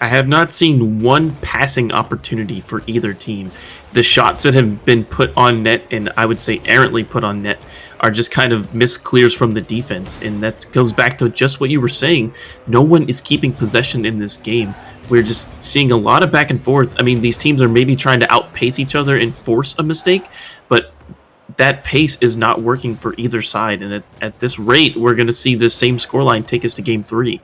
[SPEAKER 13] I have not seen one passing opportunity for either team. The shots that have been put on net, and I would say errantly put on net, are just kind of missed clears from the defense, and that goes back to just what you were saying. No one is keeping possession in this game. We're just seeing a lot of back and forth. I mean, these teams are maybe trying to outpace each other and force a mistake, but that pace is not working for either side, and at this rate, we're going to see this same scoreline take us to Game 3.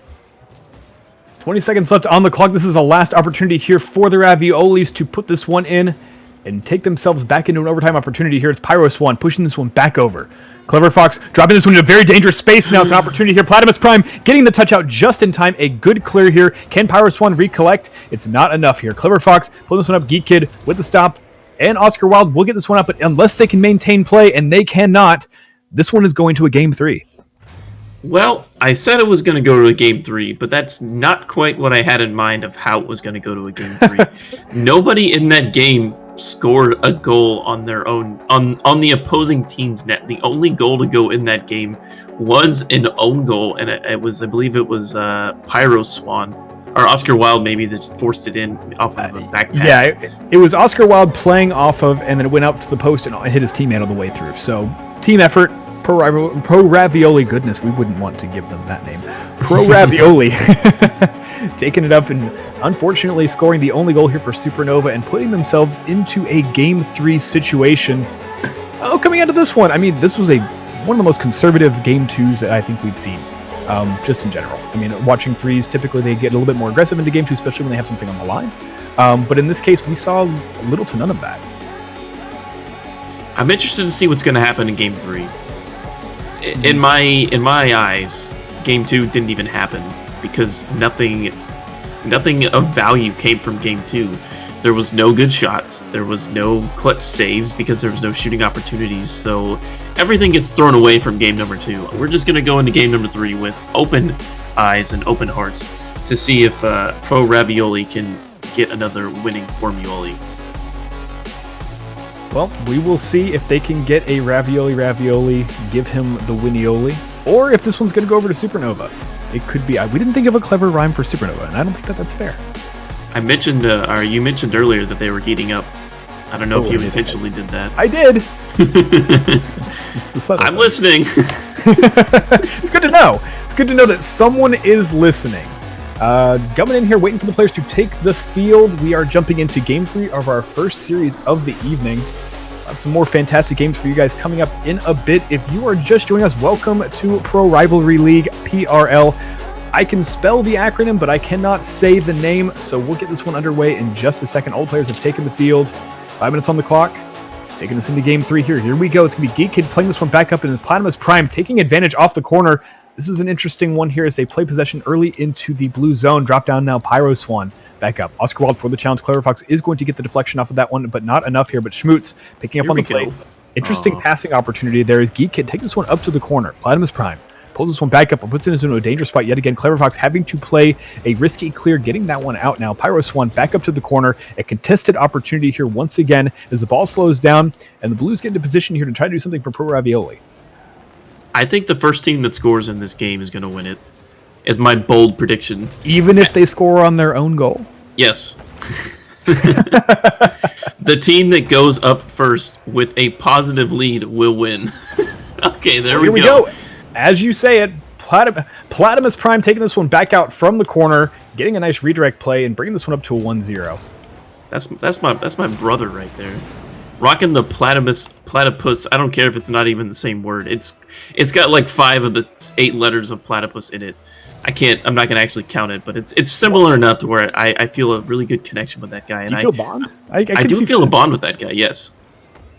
[SPEAKER 12] 20 seconds left on the clock. This is the last opportunity here for the Raviolis to put this one in and take themselves back into an overtime opportunity here. It's Pyro Swan pushing this one back over. Clever Fox dropping this one into a very dangerous space. Now it's an opportunity here. Platimus Prime getting the touch out just in time. A good clear here. Can Pyro Swan recollect? It's not enough here. Clever Fox pulling this one up. Geek Kid with the stop. And Oscar Wilde will get this one up, but unless they can maintain play, and they cannot, this one is going to a Game 3.
[SPEAKER 13] Well, I said it was going to go to a Game 3, but that's not quite what I had in mind of how it was going to go to a Game 3. Nobody in that game scored a goal on their own, on the opposing team's net. The only goal to go in that game was an own goal, and I believe it was Pyro Swan. Or Oscar Wilde, maybe, that forced it in off of a back pass.
[SPEAKER 12] Yeah, it was Oscar Wilde playing off of, and then it went up to the post and hit his teammate all the way through. So, team effort, Pro Ravioli. Goodness, we wouldn't want to give them that name. Pro Ravioli. Taking it up and unfortunately scoring the only goal here for Supernova and putting themselves into a Game 3 situation. Oh, coming into this one, I mean, this was a one of the most conservative game 2s that I think we've seen, just in general. I mean, watching 3s, typically they get a little bit more aggressive into game 2, especially when they have something on the line. But in this case, we saw little to none of that.
[SPEAKER 13] I'm interested to see what's going to happen in game 3. In my eyes, game 2 didn't even happen because nothing of value came from game 2. There was no good shots. There was no clutch saves because there was no shooting opportunities. So everything gets thrown away from game number 2. We're just going to go into game number 3 with open eyes and open hearts to see if Pro Ravioli can get another winning Formuoli.
[SPEAKER 12] Well, we will see if they can get a Ravioli, give him the Winioli, or if this one's going to go over to Supernova. It could be. We didn't think of a clever rhyme for Supernova, and I don't think that that's fair.
[SPEAKER 13] I mentioned, or you mentioned earlier that they were heating up. I don't know if you intentionally did that.
[SPEAKER 12] I did. It's
[SPEAKER 13] I'm listening.
[SPEAKER 12] It's good to know. It's good to know that someone is listening. Coming in here, waiting for the players to take the field. We are jumping into Game 3 of our first series of the evening. Some more fantastic games for you guys coming up in a bit. If you are just joining us, welcome to Pro Rivalry League, PRL. I can spell the acronym, but I cannot say the name, so we'll get this one underway in just a second. All the players have taken the field. 5 minutes on the clock. Taking us into Game 3 here. Here we go. It's going to be Geek Kid playing this one back up in his Platinum's Prime, taking advantage off the corner. This is an interesting one here as they play possession early into the blue zone. Drop down now, Pyro Swan. Back up. Oscar Wilde for the challenge. Clever Fox is going to get the deflection off of that one, but not enough here. But Schmutz picking up on the play. Interesting passing opportunity there as Geek Kid takes this one up to the corner. Platinum's Prime pulls this one back up and puts it into a dangerous spot yet again. Clever Fox having to play a risky clear, getting that one out now. Pyro Swan back up to the corner. A contested opportunity here once again as the ball slows down and the Blues get into position here to try to do something for Pro Ravioli.
[SPEAKER 13] I think the first team that scores in this game is going to win it, is my bold prediction.
[SPEAKER 12] Even if they score on their own goal?
[SPEAKER 13] Yes. The team that goes up first with a positive lead will win. Okay, there we go.
[SPEAKER 12] As you say it, Platinum's Prime taking this one back out from the corner, getting a nice redirect play, and bringing this one up to a 1-0.
[SPEAKER 13] That's my brother right there. Rocking the platypus. I don't care if it's not even the same word. It's got like 5 of the 8 letters of platypus in it. I'm not gonna actually count it, but it's similar enough to where I feel a really good connection with that guy. And
[SPEAKER 12] you feel a bond?
[SPEAKER 13] I do feel a bond with that guy. Yes.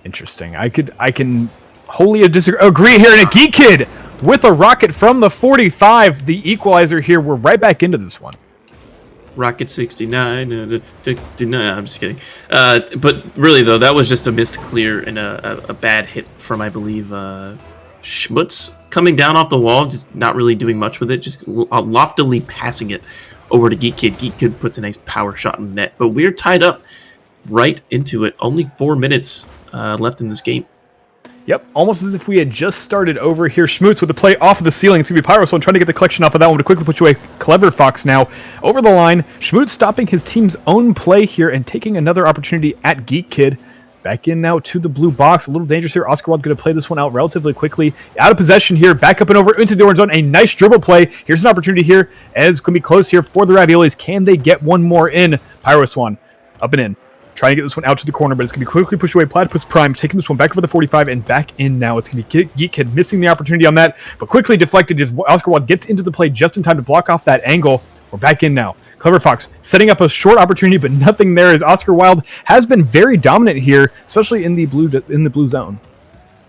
[SPEAKER 12] Interesting. I can wholly agree here. And a Geek Kid with a rocket from the 45, the equalizer here. We're right back into this one.
[SPEAKER 13] Rocket 69. I'm just kidding. But really though, that was just a missed clear and a bad hit from, I believe, Schmutz coming down off the wall, just not really doing much with it, just loftily passing it over to Geek Kid. Geek Kid puts a nice power shot in the net, but we're tied up right into it. Only 4 minutes left in this game.
[SPEAKER 12] Yep, almost as if we had just started over here. Schmutz with the play off of the ceiling. It's going to be Pyro, so I'm trying to get the collection off of that one to quickly put you away. Clever Fox now over the line. Schmutz stopping his team's own play here and taking another opportunity at Geek Kid. Back in now to the blue box. A little dangerous here. Oscar Wilde going to play this one out relatively quickly. Out of possession here. Back up and over into the orange zone. A nice dribble play. Here's an opportunity here. As it's going to be close here for the Raviolis. Can they get one more in? Pyro Swan up and in. Trying to get this one out to the corner, but it's going to be quickly pushed away. Platypus Prime taking this one back over the 45 and back in now. It's going to be Geek Kid missing the opportunity on that, but quickly deflected as Oscar Wilde gets into the play just in time to block off that angle. We're back in now. Clever Fox setting up a short opportunity, but nothing there as Oscar Wilde has been very dominant here, especially in the blue zone.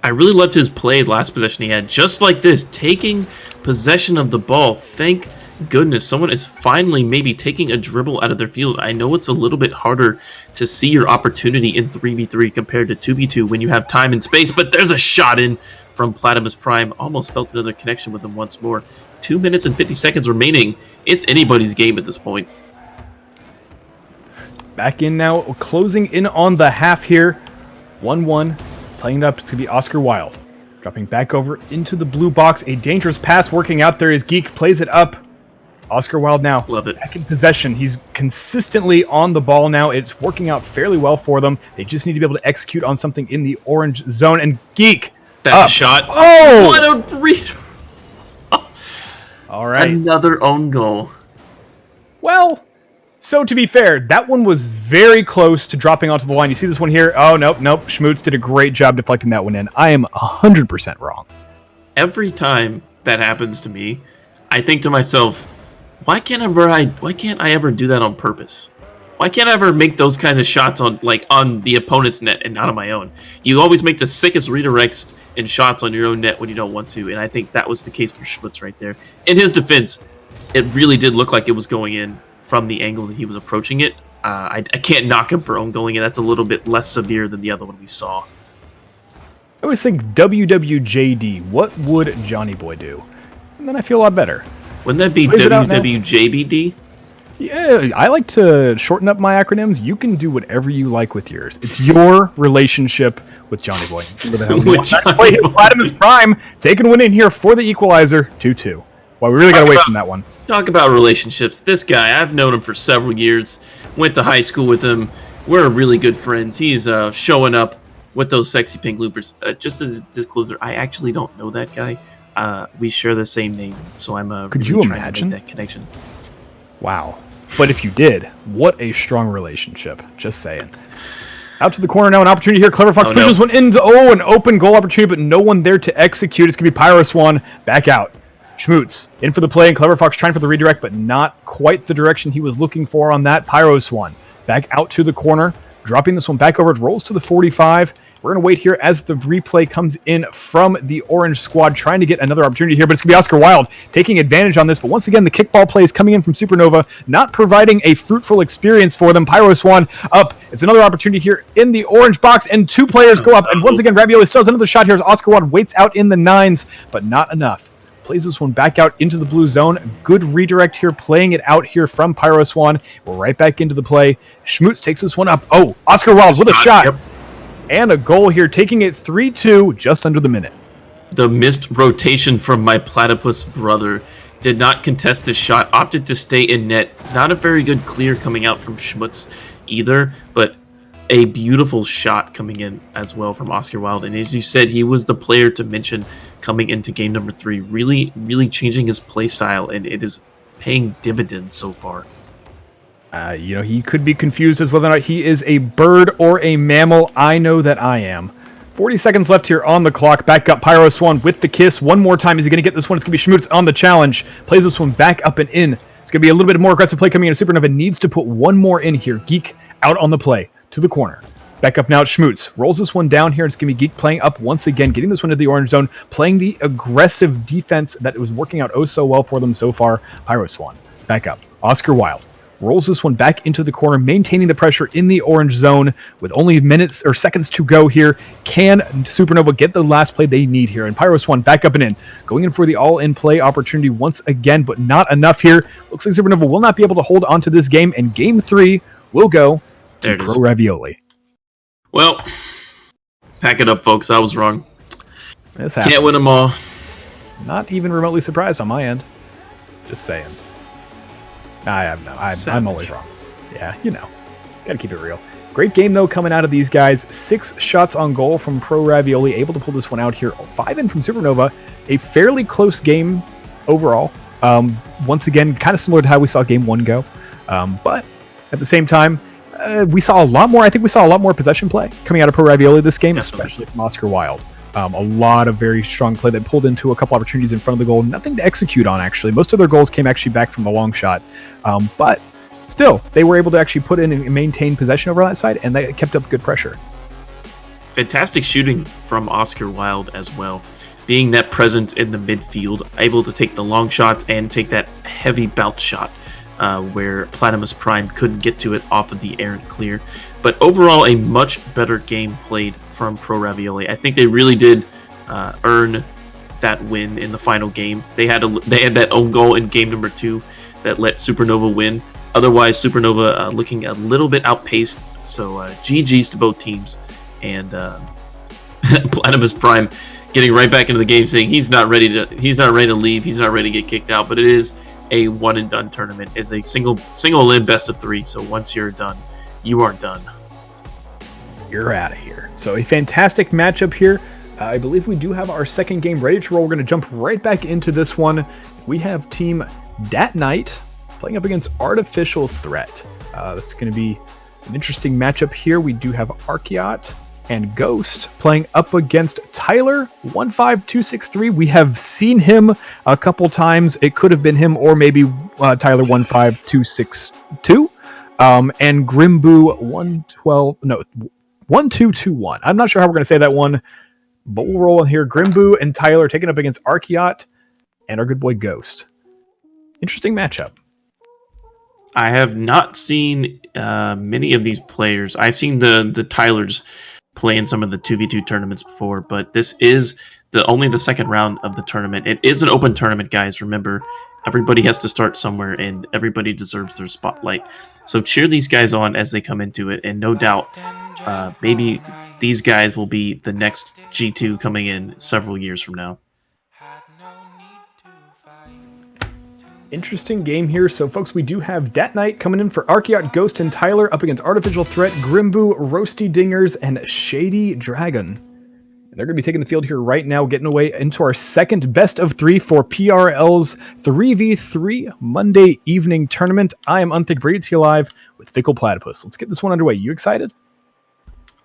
[SPEAKER 13] I really loved his play last possession he had. Just like this, taking possession of the ball. Thank goodness someone is finally maybe taking a dribble out of their field. I know it's a little bit harder to see your opportunity in 3v3 compared to 2v2 when you have time and space, but there's a shot in from Platypus Prime. Almost felt another connection with him once more. 2 minutes and 50 seconds remaining. It's anybody's game at this point.
[SPEAKER 12] Back in now, closing in on the half here. 1-1, playing it up to be Oscar Wilde. Dropping back over into the blue box. A dangerous pass working out there as Geek plays it up. Oscar Wilde now
[SPEAKER 13] love it.
[SPEAKER 12] Back in possession. He's consistently on the ball now. It's working out fairly well for them. They just need to be able to execute on something in the orange zone. And Geek,
[SPEAKER 13] that's a shot.
[SPEAKER 12] Oh!
[SPEAKER 13] What a breed!
[SPEAKER 12] All right.
[SPEAKER 13] Another own goal.
[SPEAKER 12] Well, so to be fair, that one was very close to dropping onto the line. You see this one here? Oh, nope. Schmutz did a great job deflecting that one in. I am 100% wrong.
[SPEAKER 13] every time that happens to me, I think to myself, why can't I ever do that on purpose? Why can't I ever make those kinds of shots on the opponent's net and not on my own? You always make the sickest redirects and shots on your own net when you don't want to, and I think that was the case for Schmutz right there. In his defense, it really did look like it was going in from the angle that he was approaching it. I can't knock him for own going in. That's a little bit less severe than the other one we saw.
[SPEAKER 12] I always think WWJD, what would Johnny Boy do? And then I feel a lot better.
[SPEAKER 13] Wouldn't that be WWJBD?
[SPEAKER 12] Yeah, I like to shorten up my acronyms. You can do whatever you like with yours. It's your relationship with Johnny Boy. Platinum's Prime taking win in here for the equalizer, 2-2. Well, we really got away from that one.
[SPEAKER 13] Talk about relationships. This guy, I've known him for several years. Went to high school with him. We're really good friends. He's showing up with those sexy pink loopers. Just as a disclosure, I actually don't know that guy. We share the same name, so I'm
[SPEAKER 12] Could
[SPEAKER 13] really
[SPEAKER 12] you
[SPEAKER 13] trying
[SPEAKER 12] imagine
[SPEAKER 13] to make that connection.
[SPEAKER 12] Wow. But if you did, what a strong relationship. Just saying. Out to the corner now, an opportunity here. Clever Fox pushes one into, an open goal opportunity, but no one there to execute. It's going to be Pyroswan back out. Schmutz in for the play, and Clever Fox trying for the redirect, but not quite the direction he was looking for on that. Pyroswan back out to the corner, dropping this one back over. It rolls to the 45. We're going to wait here as the replay comes in from the orange squad, trying to get another opportunity here, but it's going to be Oscar Wilde taking advantage on this. But once again, the kickball play is coming in from Supernova, not providing a fruitful experience for them. Pyroswan up. It's another opportunity here in the orange box, and two players go up. And once again, Ravioli still has another shot here as Oscar Wilde waits out in the nines, but not enough. Plays this one back out into the blue zone. Good redirect here, playing it out here from Pyroswan. We're right back into the play. Schmutz takes this one up. Oh, Oscar Wilde with a shot. Yep. And a goal here, taking it 3-2, just under the minute.
[SPEAKER 13] The missed rotation from my platypus brother. Did not contest the shot, opted to stay in net. Not a very good clear coming out from Schmutz either, but a beautiful shot coming in as well from Oscar Wilde. And as you said, he was the player to mention coming into game number 3. Really, really changing his play style, and it is paying dividends so far.
[SPEAKER 12] He could be confused as whether or not he is a bird or a mammal. I know that I am. 40 seconds left here on the clock. Back up Pyroswan with the kiss. One more time. Is he going to get this one? It's going to be Schmutz on the challenge. Plays this one back up and in. It's going to be a little bit more aggressive play coming in. Supernova needs to put one more in here. Geek out on the play to the corner. Back up now, Schmutz rolls this one down here. It's going to be Geek playing up once again, getting this one to the orange zone, playing the aggressive defense that was working out oh so well for them so far. Pyroswan back up. Oscar Wilde rolls this one back into the corner, maintaining the pressure in the orange zone with only minutes or seconds to go here. Can Supernova get the last play they need here? And Pyroswan back up and in, going in for the all-in play opportunity once again, but not enough here. Looks like Supernova will not be able to hold on to this game, and game 3 will go to Pro Ravioli.
[SPEAKER 13] Well, pack it up, folks. I was wrong.
[SPEAKER 12] This happens.
[SPEAKER 13] Can't win them all.
[SPEAKER 12] Not even remotely surprised on my end. Just saying. I'm always wrong. Yeah, gotta keep it real. Great game, though, coming out of these guys. 6 shots on goal from Pro Ravioli, able to pull this one out here. 5 in from Supernova. A fairly close game overall. Once again, kind of similar to how we saw game 1 go. But at the same time, we saw a lot more. I think we saw a lot more possession play coming out of Pro Ravioli this game, especially from Oscar Wilde. A lot of very strong play that pulled into a couple opportunities in front of the goal. Nothing to execute on, actually. Most of their goals came actually back from the long shot. But still, they were able to actually put in and maintain possession over that side, and they kept up good pressure.
[SPEAKER 13] Fantastic shooting from Oscar Wilde as well. Being that presence in the midfield, able to take the long shots and take that heavy bounce shot where Platypus Prime couldn't get to it off of the air and clear. But overall, a much better game played from Pro Ravioli. I think they really did earn that win in the final game. They had that own goal in game number 2 that let Supernova win. Otherwise, Supernova looking a little bit outpaced. So GG's to both teams. And Platypus Prime getting right back into the game, saying he's not ready to leave. He's not ready to get kicked out. But it is a one and done tournament. It's a single in best of 3. So once you're done, you are done.
[SPEAKER 12] You're out of here. So a fantastic matchup here. I believe we do have our second game ready to roll. We're going to jump right back into this one. We have Team Dat Knight playing up against Artificial Threat. That's going to be an interesting matchup here. We do have Archeot and Ghost playing up against Tyler 15263. We have seen him a couple times. It could have been him or maybe Tyler 15262. And Grimbu 1221. I'm not sure how we're going to say that one, but we'll roll in here. Grimbu and Tyler taking up against Archeot and our good boy Ghost. Interesting matchup.
[SPEAKER 13] I have not seen many of these players. I've seen the Tylers play in some of the 2v2 tournaments before, but this is only the second round of the tournament. It is an open tournament, guys. Remember, everybody has to start somewhere, and everybody deserves their spotlight. So cheer these guys on as they come into it, and no doubt, maybe these guys will be the next G2 coming in several years from now.
[SPEAKER 12] Interesting game here. So, folks, we do have Dat Knight coming in for Archeot, Ghost, and Tyler up against Artificial Threat, Grimbu, Roasty Dingers, and Shady Dragon. And they're going to be taking the field here right now, getting away into our second best of 3 for PRL's 3v3 Monday evening tournament. I am Unthick Breeds here live with Fickle Platypus. Let's get this one underway. You excited?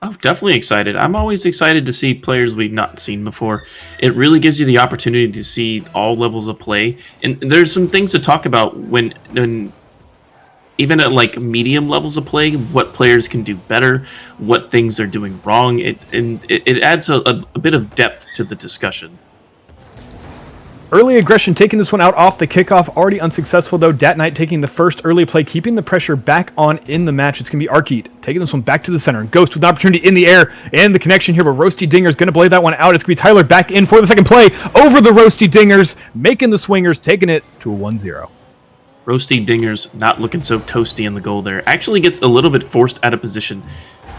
[SPEAKER 13] I'm definitely excited. I'm always excited to see players we've not seen before. It really gives you the opportunity to see all levels of play. And there's some things to talk about when even at like medium levels of play, what players can do better, what things they're doing wrong. It adds a bit of depth to the discussion.
[SPEAKER 12] Early aggression taking this one out off the kickoff. Already unsuccessful, though. Dat Knight taking the first early play, keeping the pressure back on in the match. It's going to be Archeot taking this one back to the center. Ghost with an opportunity in the air and the connection here, but Roasty Dinger's going to play that one out. It's going to be Tyler back in for the second play over the Roasty Dingers, making the swingers, taking it to a 1-0.
[SPEAKER 13] Roasty Dinger's not looking so toasty in the goal there. Actually gets a little bit forced out of position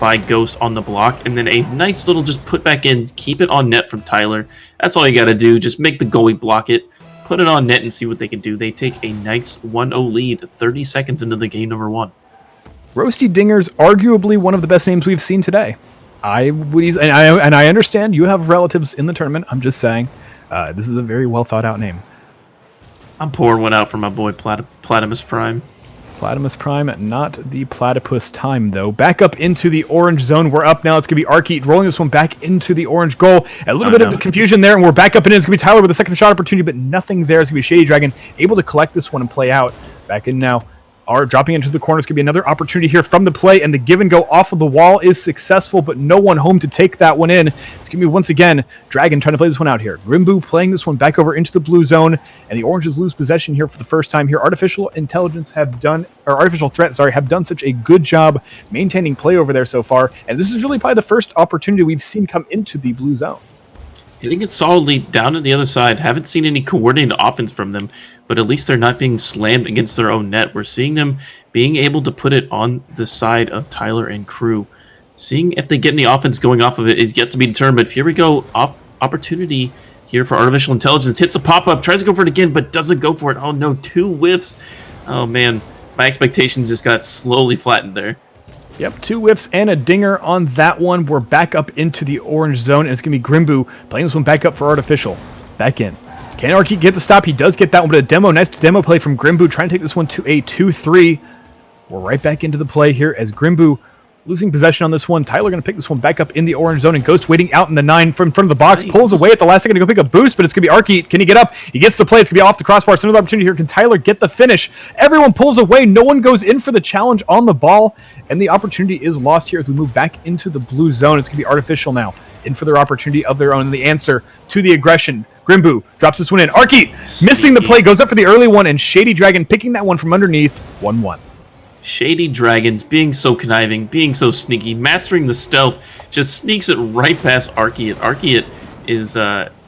[SPEAKER 13] by Ghost on the block, and then a nice little just put back in, keep it on net from Tyler. That's all you got to do. Just make the goalie block it, put it on net, and see what they can do. They take a nice 1-0 lead 30 seconds into the game number 1.
[SPEAKER 12] Roasty Dinger's arguably one of the best names we've seen today. I understand you have relatives in the tournament. I'm just saying, this is a very well thought out name.
[SPEAKER 13] I'm pouring one out for my boy Platymus Prime.
[SPEAKER 12] Platymus Prime, not the platypus time, though. Back up into the orange zone. We're up now. It's going to be Archeot rolling this one back into the orange goal. A little bit of confusion there, and we're back up in it. It's going to be Tyler with a second shot opportunity, but nothing there. It's going to be Shady Dragon able to collect this one and play out. Back in now. Dropping into the corner. It's going to be another opportunity here from the play, and the give and go off of the wall is successful, but no one home to take that one in. It's going to be once again Dragon trying to play this one out here. Grimbu playing this one back over into the blue zone, and the Oranges lose possession here for the first time here. Artificial Threat have done such a good job maintaining play over there so far, and this is really probably the first opportunity we've seen come into the blue zone.
[SPEAKER 13] Hitting it solidly down on the other side. Haven't seen any coordinated offense from them, but at least they're not being slammed against their own net. We're seeing them being able to put it on the side of Tyler and crew. Seeing if they get any offense going off of it is yet to be determined, but here we go. Opportunity here for Artificial Intelligence. Hits a pop-up, tries to go for it again, but doesn't go for it. Oh no, 2 whiffs. Oh man, my expectations just got slowly flattened there.
[SPEAKER 12] Yep, 2 whiffs and a dinger on that one. We're back up into the orange zone, and it's going to be Grimbu playing this one back up for Artificial. Back in. Can Archeot get the stop? He does get that one, but a nice demo play from Grimbu, trying to take this one to a 2-3. We're right back into the play here as Grimbu losing possession on this one. Tyler going to pick this one back up in the orange zone, and Ghost waiting out in the 9 from in front of the box. Nice. Pulls away at the last second to go pick a boost, but it's going to be Archeot. Can he get up? He gets the play. It's going to be off the crossbar. It's another opportunity here. Can Tyler get the finish? Everyone pulls away. No one goes in for the challenge on the ball, and the opportunity is lost here as we move back into the blue zone. It's going to be Artificial now in for their opportunity of their own. And the answer to the aggression, Grimbu drops this one in. Archeot missing the play, goes up for the early one, and Shady Dragon picking that one from underneath. 1-1.
[SPEAKER 13] Shady Dragons being so conniving, being so sneaky, mastering the stealth, just sneaks it right past Archeot. Archeot is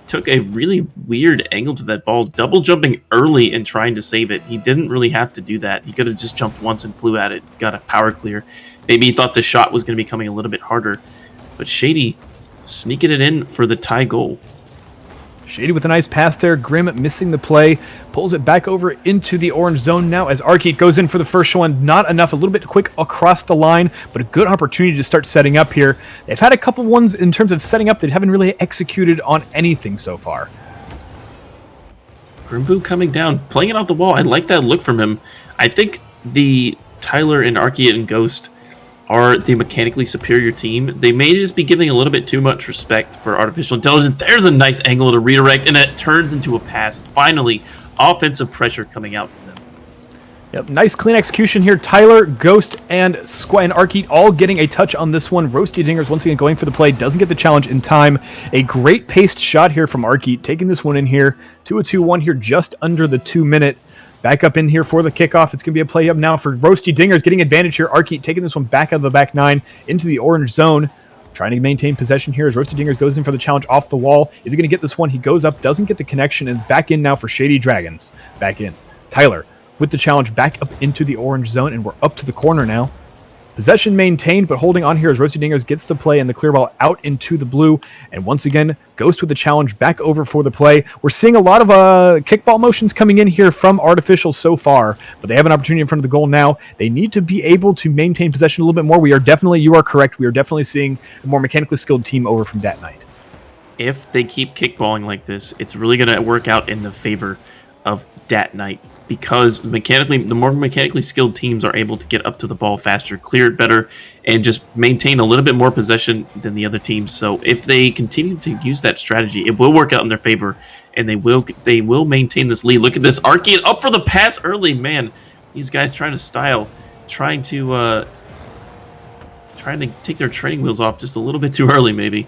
[SPEAKER 13] took a really weird angle to that ball, double jumping early and trying to save it. He didn't really have to do that. He could have just jumped once and flew at it, got a power clear. Maybe he thought the shot was going to be coming a little bit harder, but Shady sneaking it in for the tie goal.
[SPEAKER 12] Shady with a nice pass there. Grim missing the play. Pulls it back over into the orange zone now as Archeot goes in for the first one. Not enough. A little bit quick across the line, but a good opportunity to start setting up here. They've had a couple ones in terms of setting up that haven't really executed on anything so far.
[SPEAKER 13] Grimbu coming down, playing it off the wall. I like that look from him. I think the Tyler and Archeot and Ghost are the mechanically superior team. They may just be giving a little bit too much respect for artificial intelligence. There's a nice angle to redirect, and it turns into a pass. Finally, offensive pressure coming out from them.
[SPEAKER 12] Yep, nice clean execution here. Tyler, Ghost, and Arkeet all getting a touch on this one. Roasty Dingers once again going for the play. Doesn't get the challenge in time. A great paced shot here from Arkeet. Taking this one in here. 2-2-1 here, just under the 2-minute. Back up in here for the kickoff. It's going to be a play up now for Roasty Dingers. Getting advantage here. Arkeet taking this one back out of the back 9 into the orange zone. Trying to maintain possession here as Roasty Dingers goes in for the challenge off the wall. Is he going to get this one? He goes up, doesn't get the connection, and is back in now for Shady Dragons. Back in. Tyler with the challenge back up into the orange zone, and we're up to the corner now. Possession maintained, but holding on here as Roasty Dingers gets the play and the clear ball out into the blue. And once again, Ghost with the challenge back over for the play. We're seeing a lot of kickball motions coming in here from Artificial so far, but they have an opportunity in front of the goal now. They need to be able to maintain possession a little bit more. You are correct, we are definitely seeing a more mechanically skilled team over from Dat Knight.
[SPEAKER 13] If they keep kickballing like this, it's really going to work out in the favor of Dat Knight, because the more mechanically skilled teams are able to get up to the ball faster, clear it better, and just maintain a little bit more possession than the other teams. So if they continue to use that strategy, it will work out in their favor, and they will maintain this lead. Look at this, Arkeet up for the pass early. Man, these guys trying to take their training wheels off just a little bit too early, maybe.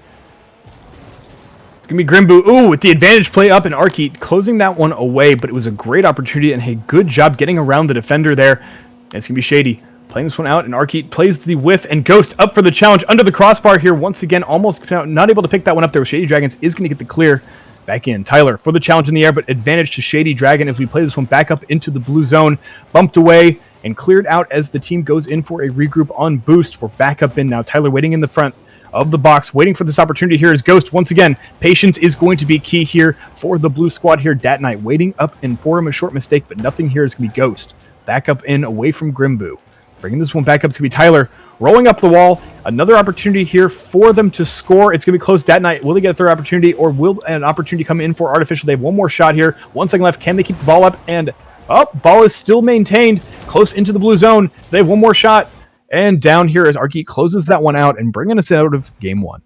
[SPEAKER 12] It's going to be Grimbu. Ooh, with the advantage play up, and Arkeet closing that one away, but it was a great opportunity, and a good job getting around the defender there. And it's going to be Shady playing this one out, and Arkeet plays the whiff, and Ghost up for the challenge under the crossbar here once again, almost not able to pick that one up there. Shady Dragons is going to get the clear. Back in. Tyler for the challenge in the air, but advantage to Shady Dragon as we play this one back up into the blue zone. Bumped away and cleared out as the team goes in for a regroup on boost. We're back up in now. Tyler waiting in the front of the box, waiting for this opportunity here is Ghost. Once again, patience is going to be key here for the blue squad here. Dat Knight waiting up in for him, a short mistake, but nothing here is going to be Ghost. Back up in, away from Grimbu. Bringing this one back up, it's going to be Tyler rolling up the wall. Another opportunity here for them to score. It's going to be close. Dat Knight, will they get a third opportunity, or will an opportunity come in for Artificial? They have one more shot here. 1 second left. Can they keep the ball up? And ball is still maintained close into the blue zone. They have one more shot. And down here as Arkeet closes that one out and bringing us out of game 1.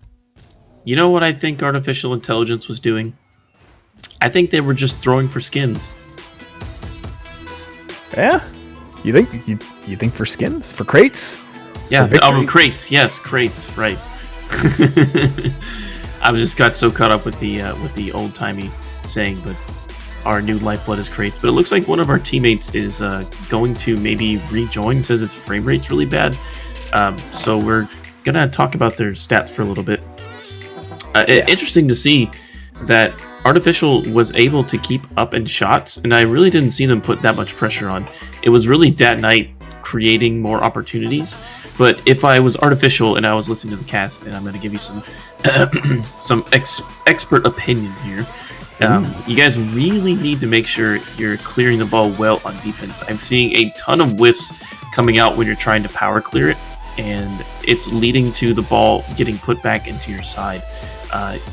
[SPEAKER 13] You know what I think artificial intelligence was doing? I think they were just throwing for skins.
[SPEAKER 12] Yeah? You think for skins? For crates?
[SPEAKER 13] Yeah, crates. Yes, crates. Right. I just got so caught up with the old timey saying, but our new lifeblood is crates. But it looks like one of our teammates is going to maybe rejoin. Says its frame rate's really bad. So we're gonna talk about their stats for a little bit. Interesting to see that Artificial was able to keep up in shots, and I really didn't see them put that much pressure on. It was really Dat Knight creating more opportunities. But if I was Artificial and I was listening to the cast, and I'm going to give you some expert opinion here, you guys really need to make sure you're clearing the ball well on defense. I'm seeing a ton of whiffs coming out when you're trying to power clear it, and it's leading to the ball getting put back into your side.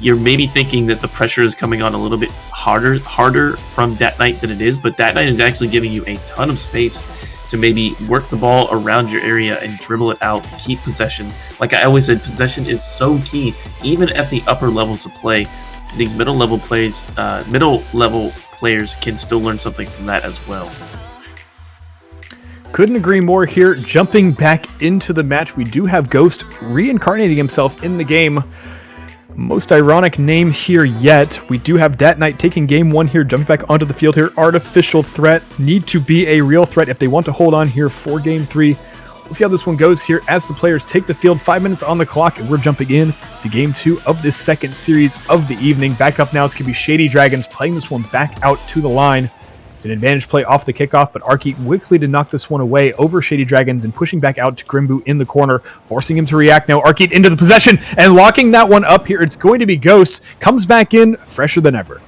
[SPEAKER 13] You're maybe thinking that the pressure is coming on a little bit harder from Dat Knight than it is, but Dat Knight is actually giving you a ton of space to maybe work the ball around your area and dribble it out, keep possession. Like I always said, possession is so key, even at the upper levels of play. These middle level players can still learn something from that as well.
[SPEAKER 12] Couldn't agree more here. Jumping back into the match, we do have Ghost reincarnating himself in the game. Most ironic name here yet. We do have Dat Knight taking game 1 here, jumping back onto the field here. Artificial threat. Need to be a real threat if they want to hold on here for game 3. We'll see how this one goes here as the players take the field. 5 minutes on the clock, and we're jumping in to game 2 of this second series of the evening. Back up now, it's going to be Shady Dragons playing this one back out to the line. It's an advantage play off the kickoff, but Arkeet quickly to knock this one away over Shady Dragons and pushing back out to Grimbu in the corner, forcing him to react now. Arkeet into the possession and locking that one up here. It's going to be Ghost. Comes back in fresher than ever.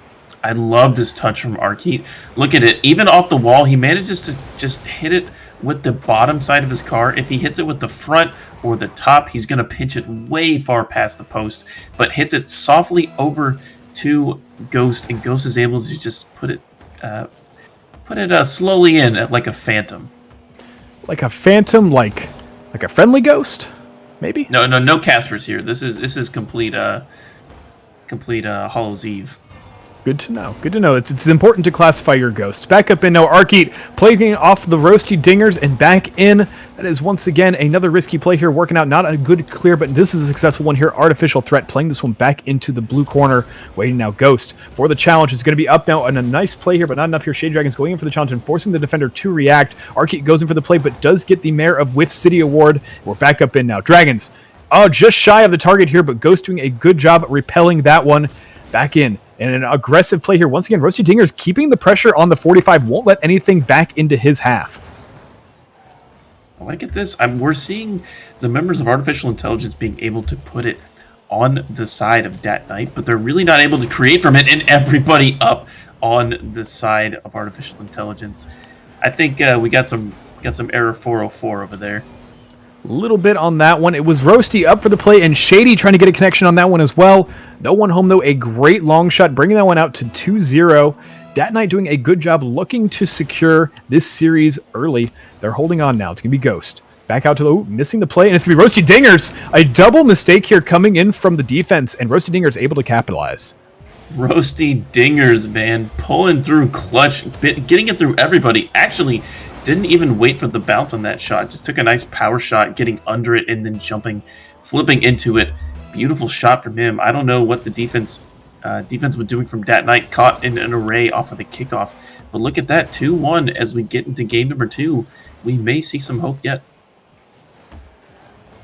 [SPEAKER 13] I love this touch from Arkeet. Look at it. Even off the wall, he manages to just hit it with the bottom side of his car. If he hits it with the front or the top, he's going to pinch it way far past the post, but hits it softly over to Ghost, and Ghost is able to just put it slowly in like a phantom.
[SPEAKER 12] Like a phantom, like Like a friendly ghost, maybe?
[SPEAKER 13] No Caspers here. This is complete Hollow's Eve.
[SPEAKER 12] Good to know. Good to know. It's important to classify your ghosts. Back up in now, Arkeet playing off the roasty dingers and back in. That is once again another risky play here, working out. Not a good clear, but this is a successful one here. Artificial Threat playing this one back into the blue corner. Waiting now, Ghost for the challenge. It's going to be up now, and a nice play here, but not enough here. Shade Dragon's going in for the challenge and forcing the defender to react. Arkeet goes in for the play, but does get the Mayor of Whiff City award. We're back up in now. Dragons, just shy of the target here, but Ghost doing a good job repelling that one. Back in. And an aggressive play here. Once again, Roasty Dingers keeping the pressure on the 45. Won't let anything back into his half.
[SPEAKER 13] I like at this. We're seeing the members of Artificial Intelligence being able to put it on the side of Dat Knight, but they're really not able to create from it, and everybody up on the side of Artificial Intelligence. I think we got some error 404 over there.
[SPEAKER 12] Little bit on that one. It was Roasty up for the play, and Shady trying to get a connection on that one as well. No one home, though. A great long shot, bringing that one out to 2-0. Dat Knight doing a good job looking to secure this series early. They're holding on now. It's going to be Ghost. Back out to the... missing the play, and it's going to be Roasty Dingers. A double mistake here coming in from the defense, and Roasty Dingers able to capitalize.
[SPEAKER 13] Roasty Dingers, man. Pulling through clutch, getting it through everybody. Actually... didn't even wait for the bounce on that shot. Just took a nice power shot, getting under it, and then flipping into it. Beautiful shot from him. I don't know what the defense was doing from Dat Knight. Caught in an array off of the kickoff. But look at that, 2-1 as we get into game number 2. We may see some hope yet.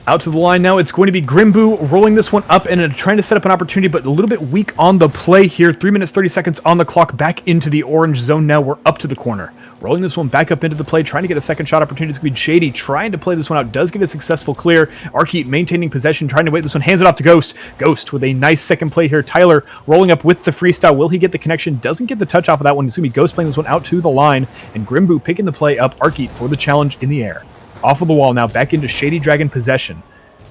[SPEAKER 12] Out to the line now, it's going to be Grimboo rolling this one up and trying to set up an opportunity, but a little bit weak on the play here. 3 minutes, 30 seconds on the clock, back into the orange zone now. We're up to the corner. Rolling this one back up into the play, trying to get a second shot opportunity. It's going to be Shady trying to play this one out. Does get a successful clear. Arkeet maintaining possession, trying to wait this one. Hands it off to Ghost. Ghost with a nice second play here. Tyler rolling up with the freestyle. Will he get the connection? Doesn't get the touch off of that one. It's going to be Ghost playing this one out to the line. And Grimboo picking the play up. Arkeet for the challenge in the air. Off of the wall now, back into Shady Dragon possession.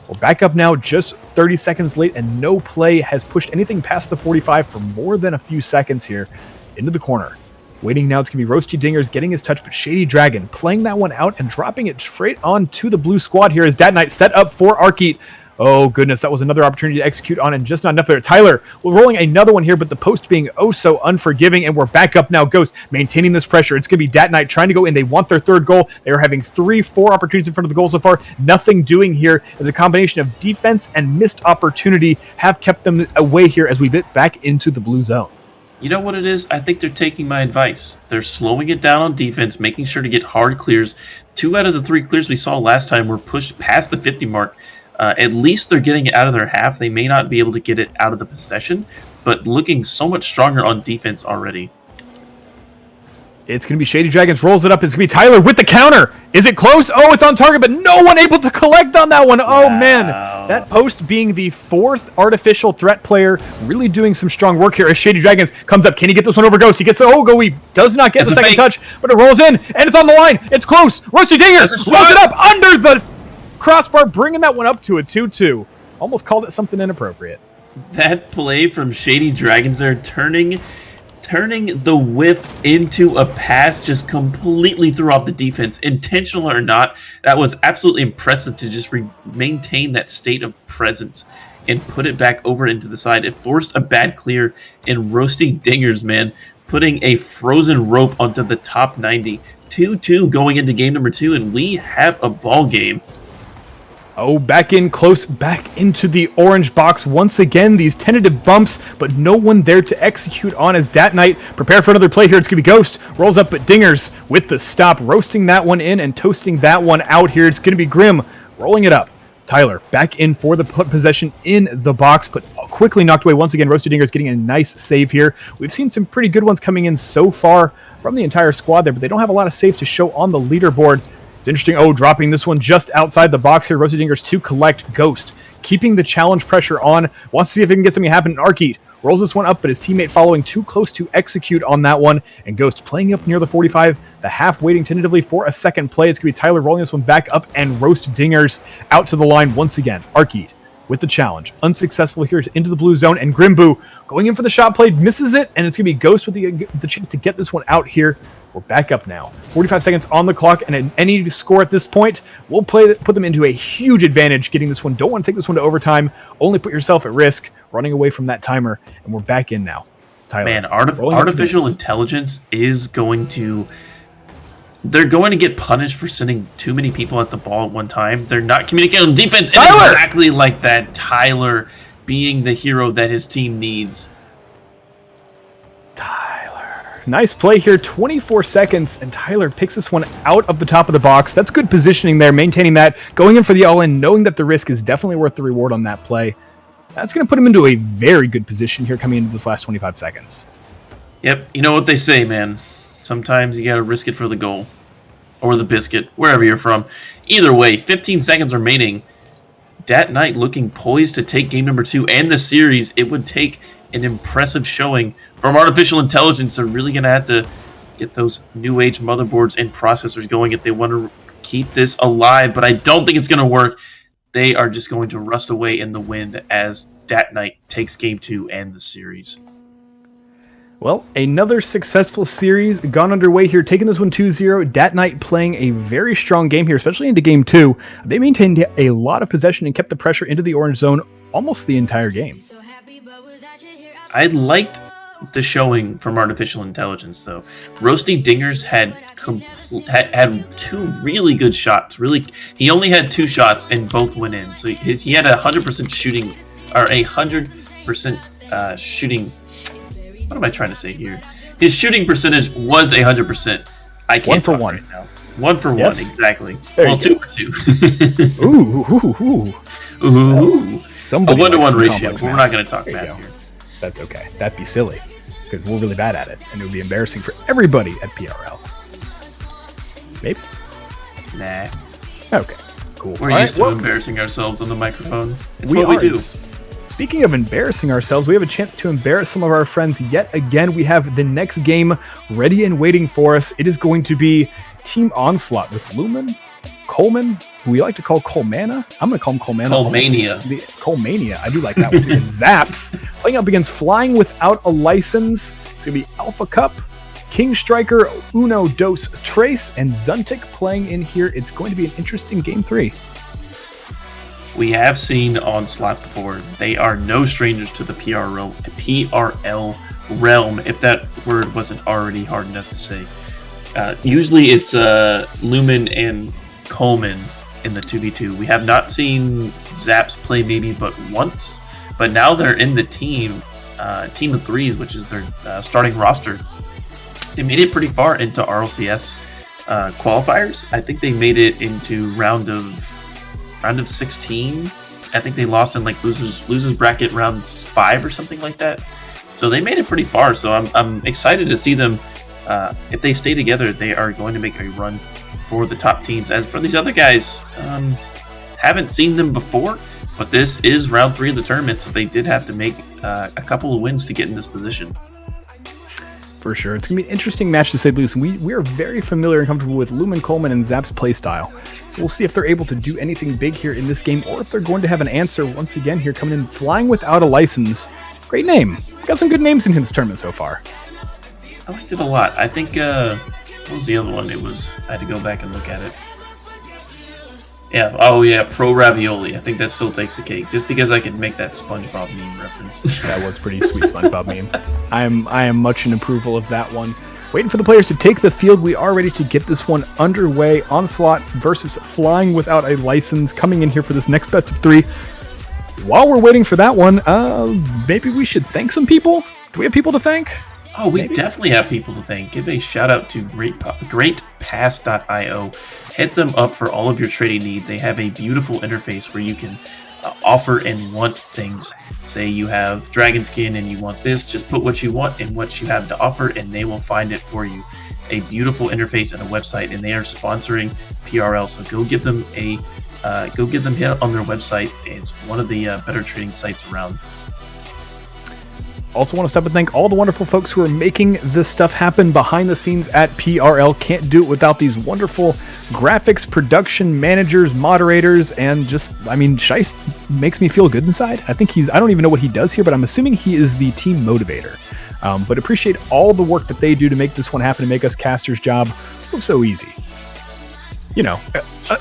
[SPEAKER 12] We're back up now, just 30 seconds late, and no play has pushed anything past the 45 for more than a few seconds here. Into the corner. Waiting now, it's going to be Roasty Dingers getting his touch, but Shady Dragon playing that one out and dropping it straight on to the blue squad here as Dat Knight set up for Arkeet. Oh, goodness, that was another opportunity to execute on, and just not enough there. Tyler, we're rolling another one here, but the post being oh so unforgiving, and we're back up now. Ghost maintaining this pressure. It's going to be Dat Knight trying to go in. They want their third goal. They are having 3-4 opportunities in front of the goal so far. Nothing doing here as a combination of defense and missed opportunity have kept them away here as we get back into the blue zone.
[SPEAKER 13] You know what it is? I think they're taking my advice. They're slowing it down on defense, making sure to get hard clears. 2 out of the 3 clears we saw last time were pushed past the 50 mark. At least they're getting it out of their half. They may not be able to get it out of the possession, but looking so much stronger on defense already.
[SPEAKER 12] It's going to be Shady Dragons, rolls it up. It's going to be Tyler with the counter. Is it close? Oh, it's on target, but no one able to collect on that one. Oh, man. That post being the 4th artificial threat player, really doing some strong work here as Shady Dragons comes up. Can he get this one over Ghost? He gets he does not get the second touch, but it rolls in, and it's on the line. It's close. Roasty Dingers rolls it up under the crossbar, bringing that one up to a 2-2. Almost called it something inappropriate.
[SPEAKER 13] That play from Shady Dragons there, turning the whiff into a pass, just completely threw off the defense, intentional or not. That was absolutely impressive to just maintain that state of presence and put it back over into the side. It forced a bad clear, and Roasty Dingers, man, putting a frozen rope onto the top 90. 2-2 going into game number 2, and we have a ball game.
[SPEAKER 12] Oh, back in close, back into the orange box. Once again, these tentative bumps, but no one there to execute on as Dat Knight prepare for another play here. It's going to be Ghost. Rolls up, but Dingers with the stop, roasting that one in and toasting that one out here. It's going to be Grim rolling it up. Tyler back in for the possession in the box, but quickly knocked away once again. Roasted Dingers getting a nice save here. We've seen some pretty good ones coming in so far from the entire squad there, but they don't have a lot of saves to show on the leaderboard. It's interesting. Oh, dropping this one just outside the box here. Roasted Dingers to collect. Ghost keeping the challenge pressure on. Wants to see if he can get something happen. Arkeet rolls this one up, but his teammate following too close to execute on that one. And Ghost playing up near the 45. The half waiting tentatively for a second play. It's going to be Tyler rolling this one back up and Roast Dingers out to the line once again. Arkeet with the challenge. Unsuccessful here into the blue zone. And Grimboo going in for the shot play. Misses it. And it's going to be Ghost with the chance to get this one out here. We're back up now. 45 seconds on the clock, and at any score at this point, we'll put them into a huge advantage getting this one. Don't want to take this one to overtime. Only put yourself at risk running away from that timer, and we're back in now. Tyler,
[SPEAKER 13] man, artificial intelligence is going to... They're going to get punished for sending too many people at the ball at one time. They're not communicating on defense, and exactly like that, Tyler being the hero that his team needs.
[SPEAKER 12] Nice play here, 24 seconds, and Tyler picks this one out of the top of the box. That's good positioning there, maintaining that, going in for the all-in, knowing that the risk is definitely worth the reward on that play. That's going to put him into a very good position here coming into this last 25 seconds.
[SPEAKER 13] Yep, you know what they say, man. Sometimes you got to risk it for the goal. Or the biscuit, wherever you're from. Either way, 15 seconds remaining. Dat Knight looking poised to take game number 2 and the series. It would take an impressive showing from artificial intelligence. They're really going to have to get those new age motherboards and processors going if they want to keep this alive, but I don't think it's going to work. They are just going to rust away in the wind as Dat Knight takes game 2 and the series.
[SPEAKER 12] Well, another successful series gone underway here, taking this one 2-0. Dat Knight playing a very strong game here, especially into game 2. They maintained a lot of possession and kept the pressure into the orange zone almost the entire game.
[SPEAKER 13] I liked the showing from artificial intelligence, though. Roasty Dingers had 2 really good shots. Really, he only had 2 shots and both went in. So he had 100% shooting, or 100% shooting. What am I trying to say here? His shooting percentage was 100%. I can't
[SPEAKER 12] 1 for 1
[SPEAKER 13] right now. 1 for 1, exactly.
[SPEAKER 12] There
[SPEAKER 13] well, 2 for 2.
[SPEAKER 12] Ooh. Somebody
[SPEAKER 13] a 1-to-1 ratio. We're not going to talk math here.
[SPEAKER 12] That's okay. That'd be silly because we're really bad at it, and it would be embarrassing for everybody at PRL. Maybe.
[SPEAKER 13] Nah.
[SPEAKER 12] Okay. Cool.
[SPEAKER 13] We're used to embarrassing ourselves on the microphone. It's what we do.
[SPEAKER 12] Speaking of embarrassing ourselves, we have a chance to embarrass some of our friends yet again. We have the next game ready and waiting for us. It is going to be Team Onslaught with Lumen, Coleman, who we like to call Colemana. I'm going to call him Colemana. Colemania. I do like that one. And Zaps playing up against Flying Without a License. It's going to be Alpha Cup, King Striker, Uno Dos Trace, and Zuntic playing in here. It's going to be an interesting game 3.
[SPEAKER 13] We have seen Onslaught before. They are no strangers to the PRL realm, if that word wasn't already hard enough to say. Usually it's Lumen and Coleman in the 2v2. We have not seen Zaps play maybe but once, but now they're in the team of 3s, which is their starting roster. They made it pretty far into RLCS qualifiers. I think they made it into round of 16. I think they lost in like losers bracket round 5 or something like that. So they made it pretty far. So I'm excited to see them. If they stay together, they are going to make a run for the top teams. As for these other guys, haven't seen them before, but this is round 3 of the tournament, so they did have to make a couple of wins to get in this position.
[SPEAKER 12] For sure. It's going to be an interesting match to say the least. We are very familiar and comfortable with Lumen, Coleman, and Zap's playstyle. So we'll see if they're able to do anything big here in this game, or if they're going to have an answer once again here coming in. Flying Without a License. Great name. Got some good names in this tournament so far.
[SPEAKER 13] I liked it a lot. I think, what was the other one? I had to go back and look at it. Yeah, oh yeah, Pro Ravioli. I think that still takes the cake, just because I can make that SpongeBob meme reference.
[SPEAKER 12] That was pretty sweet SpongeBob meme. I am much in approval of that one. Waiting for the players to take the field. We are ready to get this one underway. Onslaught versus Flying Without a License coming in here for this next best of 3. While we're waiting for that one, maybe we should thank some people? Do we have people to thank?
[SPEAKER 13] Oh, we definitely have people to thank. Give a shout out to GreatPass.io. Hit them up for all of your trading needs. They have a beautiful interface where you can offer and want things. Say you have dragon skin and you want this, just put what you want and what you have to offer, and they will find it for you. A beautiful interface and a website, and they are sponsoring PRL. So go give them a hit on their website. It's one of the better trading sites around.
[SPEAKER 12] Also want to stop and thank all the wonderful folks who are making this stuff happen behind the scenes at PRL. Can't do it without these wonderful graphics, production managers, moderators, and just, Shice makes me feel good inside. I don't even know what he does here, but I'm assuming he is the team motivator. But appreciate all the work that they do to make this one happen and make us casters' job look so easy.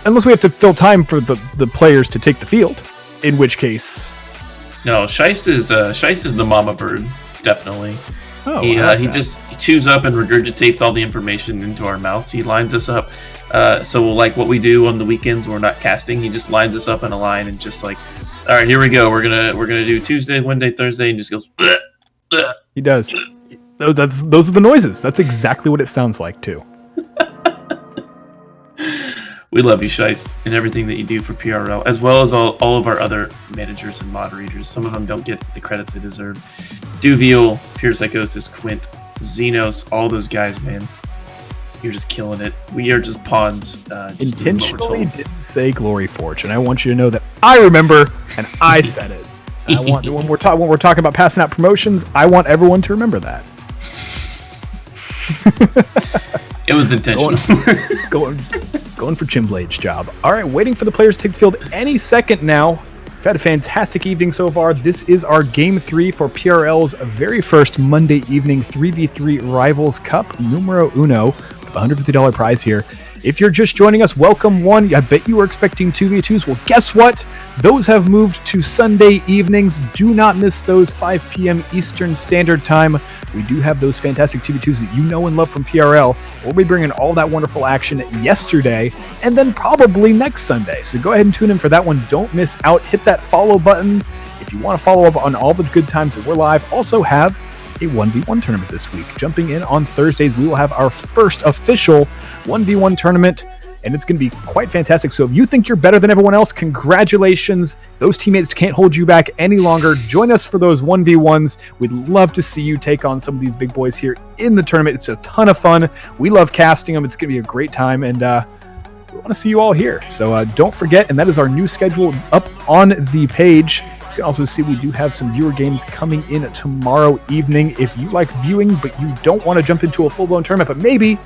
[SPEAKER 12] Unless we have to fill time for the players to take the field, in which case...
[SPEAKER 13] No, Scheist is the mama bird, definitely.
[SPEAKER 12] Oh,
[SPEAKER 13] he just chews up and regurgitates all the information into our mouths. He lines us up. So like what we do on the weekends, we're not casting. He just lines us up in a line and just like, all right, here we go. We're gonna do Tuesday, Wednesday, Thursday, and just goes. Bleh, bleh.
[SPEAKER 12] He does. Those are the noises. That's exactly what it sounds like too.
[SPEAKER 13] We love you, Scheist, and everything that you do for PRL, as well as all of our other managers and moderators. Some of them don't get the credit they deserve. Duviel, Pure Psychosis, Quint, Xenos, all those guys, man. You're just killing it. We are just pawns.
[SPEAKER 12] Intentionally didn't say Glory Forge, and I want you to know that I remember and I said it. And I want when we're talking about passing out promotions, I want everyone to remember that.
[SPEAKER 13] It was intentional.
[SPEAKER 12] Going for Chimblade's job. All right, waiting for the players to take the field any second now. We've had a fantastic evening so far. This is our Game 3 for PRL's very first Monday evening 3v3 Rivals Cup numero uno with a $150 prize here. If you're just joining us, welcome one. I bet you were expecting 2v2s. Well, guess what? Those have moved to Sunday evenings. Do not miss those 5 p.m. Eastern Standard Time. We do have those fantastic 2v2s that you know and love from PRL. We'll be bringing all that wonderful action yesterday and then probably next Sunday. So go ahead and tune in for that one. Don't miss out. Hit that follow button if you want to follow up on all the good times that we're live. Also have a 1v1 tournament this week. Jumping in on Thursdays, we will have our first official 1v1 tournament, and it's going to be quite fantastic. So if you think you're better than everyone else, congratulations. Those teammates can't hold you back any longer. Join us for those 1v1s. We'd love to see you take on some of these big boys here in the tournament. It's a ton of fun. We love casting them. It's going to be a great time, and we want to see you all here. So don't forget, and that is our new schedule up on the page. You can also see we do have some viewer games coming in tomorrow evening. If you like viewing, but you don't want to jump into a full-blown tournament, but maybe you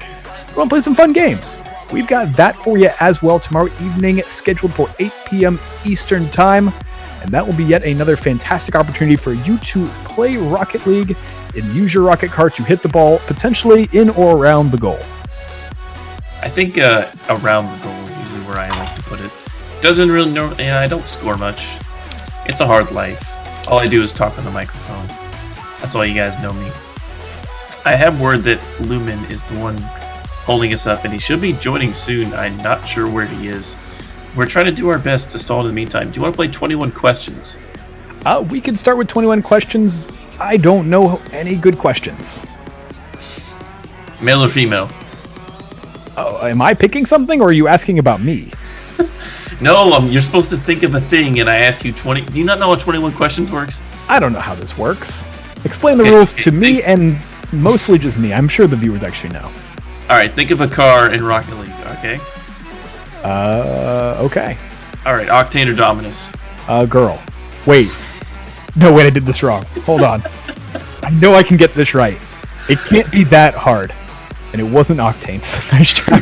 [SPEAKER 12] want to play some fun games, we've got that for you as well tomorrow evening, scheduled for 8 p.m. Eastern Time. And that will be yet another fantastic opportunity for you to play Rocket League and use your rocket cart to hit the ball, potentially in or around the goal.
[SPEAKER 13] I think around the goal is usually where I like to put it. Doesn't really know. Yeah, I don't score much. It's a hard life. All I do is talk on the microphone. That's all you guys know me. I have word that Lumen is the one holding us up, and he should be joining soon. I'm not sure where he is. We're trying to do our best to stall in the meantime. Do you want to play 21 questions?
[SPEAKER 12] We can start with 21 questions. I don't know any good questions.
[SPEAKER 13] Male or female?
[SPEAKER 12] Oh, am I picking something, or are you asking about me?
[SPEAKER 13] No, you're supposed to think of a thing, and I asked you 20. Do you not know how 21 questions works?
[SPEAKER 12] I don't know how this works. Explain the rules to me, and mostly just me. I'm sure the viewers actually know.
[SPEAKER 13] All right, think of a car in Rocket League, okay?
[SPEAKER 12] Okay.
[SPEAKER 13] All right, Octane or Dominus?
[SPEAKER 12] Girl. Wait. No, wait, I did this wrong. Hold on. I know I can get this right. It can't be that hard. And it wasn't Octane, so nice try.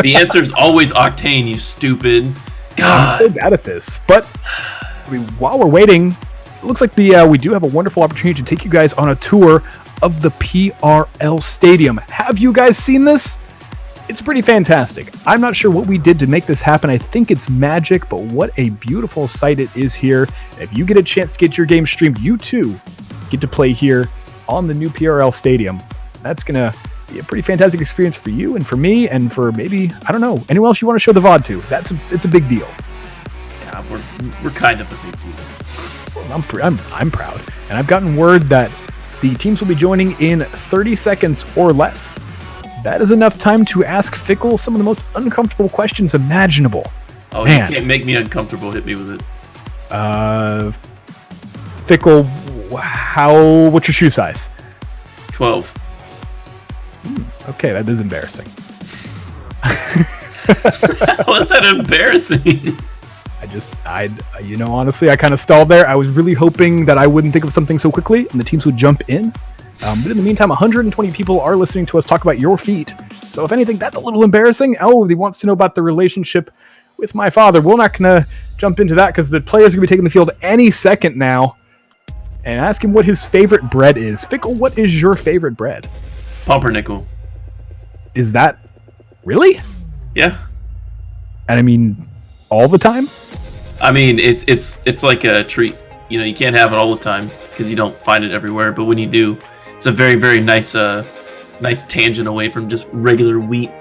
[SPEAKER 13] The answer is always Octane, you stupid. God.
[SPEAKER 12] I'm so bad at this. But I mean, while we're waiting, it looks like we do have a wonderful opportunity to take you guys on a tour of the PRL Stadium. Have you guys seen this? It's pretty fantastic. I'm not sure what we did to make this happen. I think it's magic, but what a beautiful sight it is here. If you get a chance to get your game streamed, you too get to play here on the new PRL Stadium. That's going to be a pretty fantastic experience for you and for me and for maybe, I don't know, anyone else you want to show the VOD to. It's a big deal.
[SPEAKER 13] Yeah, we're kind of a big deal.
[SPEAKER 12] Well, I'm proud. And I've gotten word that the teams will be joining in 30 seconds or less. That is enough time to ask Fickle some of the most uncomfortable questions imaginable.
[SPEAKER 13] Oh, man. You can't make me uncomfortable. Hit me with it.
[SPEAKER 12] Fickle, what's your shoe size?
[SPEAKER 13] 12.
[SPEAKER 12] Okay, that is embarrassing.
[SPEAKER 13] How is that embarrassing?
[SPEAKER 12] Honestly, I kind of stalled there. I was really hoping that I wouldn't think of something so quickly and the teams would jump in. But in the meantime, 120 people are listening to us talk about your feet. So if anything, that's a little embarrassing. Oh, he wants to know about the relationship with my father. We're not going to jump into that because the players are going to be taking the field any second now. and ask him what his favorite bread is. Fickle, what is your favorite bread?
[SPEAKER 13] Pumpernickel.
[SPEAKER 12] Is that really?
[SPEAKER 13] Yeah.
[SPEAKER 12] And I mean, all the time?
[SPEAKER 13] I mean, it's like a treat. You know, you can't have it all the time because you don't find it everywhere. But when you do, it's a very, very nice tangent away from just regular wheat.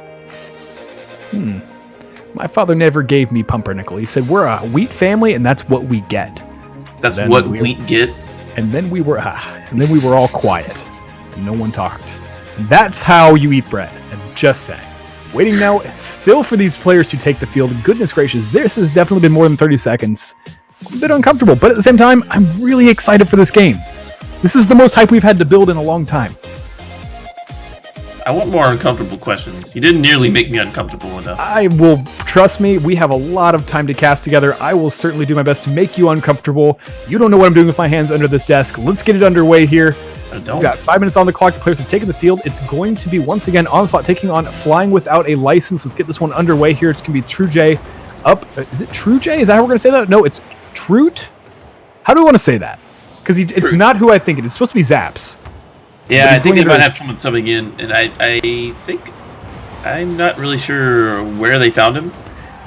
[SPEAKER 12] My father never gave me pumpernickel. He said, we're a wheat family, and that's what we get.
[SPEAKER 13] That's what wheat get.
[SPEAKER 12] And then we were all quiet. No one talked. And that's how you eat bread. I'm just saying. Waiting now, still for these players to take the field. Goodness gracious, this has definitely been more than 30 seconds. A bit uncomfortable, but at the same time, I'm really excited for this game. This is the most hype we've had to build in a long time.
[SPEAKER 13] I want more uncomfortable questions. You didn't nearly make me uncomfortable enough.
[SPEAKER 12] I will, trust me, we have a lot of time to cast together. I will certainly do my best to make you uncomfortable. You don't know what I'm doing with my hands under this desk. Let's get it underway here. We've got 5 minutes on the clock. The players have taken the field. It's going to be, once again, Onslaught taking on Flying Without a License. Let's get this one underway here. It's going to be True J up. Is it True J? Is that how we're going to say that? No, it's Troot? How do we want to say that? Because it's not who I think it is. It's supposed to be Zaps.
[SPEAKER 13] Yeah, I think they might have someone subbing in, and I think I'm not really sure where they found him,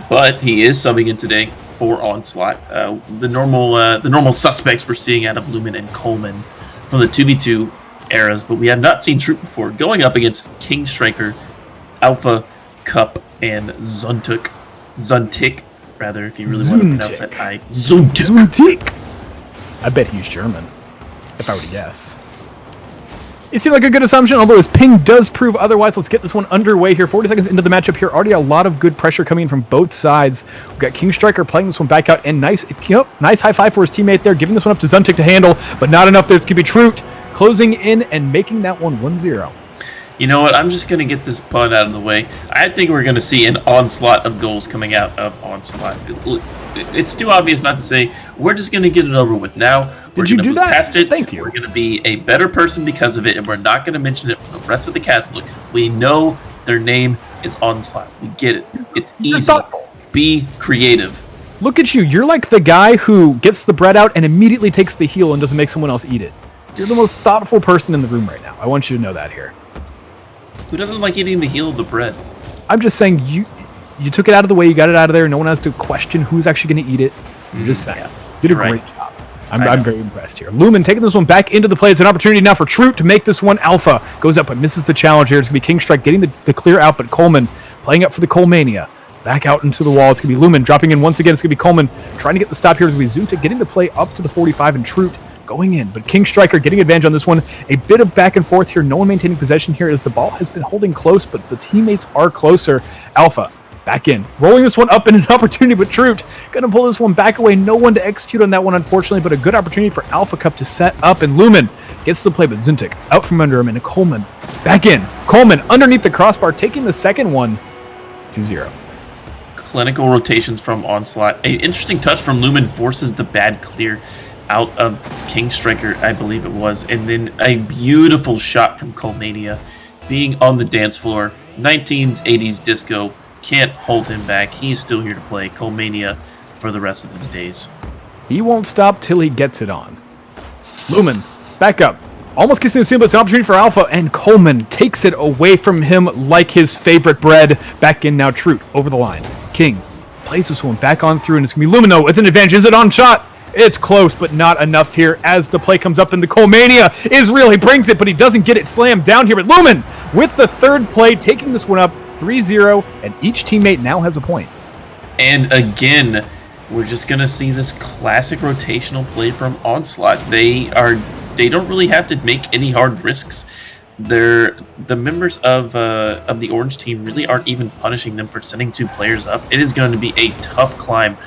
[SPEAKER 13] but he is subbing in today for Onslaught. The normal suspects we're seeing out of Lumen and Coleman from the 2v2 eras, but we have not seen Troop before, going up against King Striker, Alpha, Cup, and Zuntik, rather, if you really want to pronounce that.
[SPEAKER 12] Zuntik. I bet he's German, if I were to guess. It seemed like a good assumption, although his ping does prove otherwise. Let's get this one underway here. 40 seconds into the matchup here. Already a lot of good pressure coming in from both sides. We've got King Striker playing this one back out, and nice high five for his teammate there, giving this one up to Zuntik to handle, but not enough. There's going to be Troot closing in and making that one 1-0.
[SPEAKER 13] You know what? I'm just going to get this pun out of the way. I think we're going to see an onslaught of goals coming out of Onslaught. It's too obvious not to say. We're just going to get it over with now. We're going to move past it.
[SPEAKER 12] Thank you.
[SPEAKER 13] We're going to be a better person because of it, and we're not going to mention it for the rest of the cast. Look, we know their name is Onslaught. We get it. It's easy. Be creative.
[SPEAKER 12] Look at you. You're like the guy who gets the bread out and immediately takes the heel and doesn't make someone else eat it. You're the most thoughtful person in the room right now. I want you to know that here.
[SPEAKER 13] Who doesn't like eating the heel of the bread?
[SPEAKER 12] I'm just saying you took it out of the way. You got it out of there. No one has to question who's actually going to eat it. I'm just saying. You did a great job. I'm very impressed here. Lumen taking this one back into the play. It's an opportunity now for Troot to make this one. Alpha goes up but misses the challenge here. It's going to be King Strike getting the clear out, but Coleman playing up for the Colemania. Back out into the wall. It's going to be Lumen dropping in once again. It's going to be Coleman trying to get the stop here. It's going to be Zunta getting the play up to the 45 and Troot going in, but King Striker getting advantage on this one. A bit of back and forth here. No one maintaining possession here as the ball has been holding close, but the teammates are closer. Alpha back in, rolling this one up in an opportunity, but Troot gonna pull this one back away. No one to execute on that one, unfortunately, but a good opportunity for Alpha Cup to set up, and Lumen gets the play, but Zuntik out from under him, and Coleman back in. Coleman underneath the crossbar, taking the second one. 2-0.
[SPEAKER 13] Clinical rotations from Onslaught. An interesting touch from Lumen forces the bad clear out of King Striker, I believe it was, and then a beautiful shot from Colemania being on the dance floor. 19s, 80s disco. Can't hold him back. He's still here to play Colemania for the rest of his days.
[SPEAKER 12] He won't stop till he gets it on. Lumen, back up. Almost kissing the seal, but it's an opportunity for Alpha, and Coleman takes it away from him like his favorite bread. Back in now, Troot over the line. King plays this one back on through, and it's going to be Lumino with an advantage. Is it on shot? It's close, but not enough here as the play comes up, and the Colemania is real. He brings it, but he doesn't get it slammed down here. But Lumen with the third play, taking this one up 3-0, and each teammate now has a point.
[SPEAKER 13] And again, we're just going to see this classic rotational play from Onslaught. They don't really have to make any hard risks. The members of the orange team really aren't even punishing them for sending two players up. It is going to be a tough climb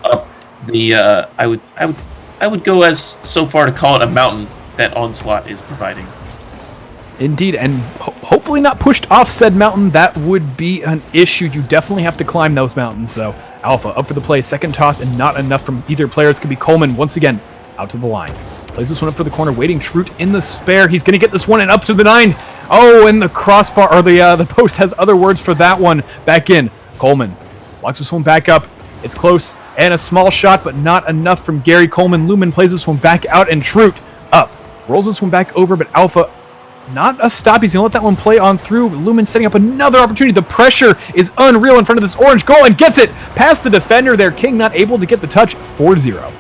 [SPEAKER 13] up the I would go as so far to call it a mountain that Onslaught is providing.
[SPEAKER 12] Indeed, and hopefully not pushed off said mountain. That would be an issue. You definitely have to climb those mountains, though. Alpha up for the play, second toss, and not enough from either player. It's going to be Coleman once again out to the line. Plays this one up for the corner, waiting Troot in the spare. He's going to get this one and up to the 9. Oh, and the crossbar, or the post has other words for that one. Back in. Coleman locks this one back up. It's close, and a small shot, but not enough from Gary Coleman. Lumen plays this one back out, and Troot Rolls this one back over, but Alpha, not a stop. He's going to let that one play on through. Lumen setting up another opportunity. The pressure is unreal in front of this orange goal and gets it past the defender there. King not able to get the touch. 4-0.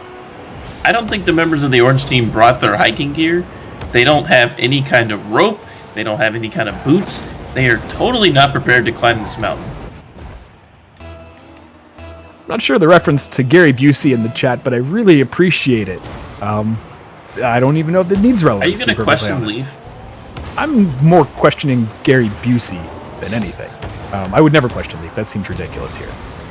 [SPEAKER 13] I don't think the members of the orange team brought their hiking gear. They don't have any kind of rope. They don't have any kind of boots. They are totally not prepared to climb this mountain.
[SPEAKER 12] Not sure the reference to Gary Busey in the chat, but I really appreciate it. I don't even know if it needs relevance.
[SPEAKER 13] Are you going to question Leaf?
[SPEAKER 12] I'm more questioning Gary Busey than anything. I would never question Leaf. That seems ridiculous here.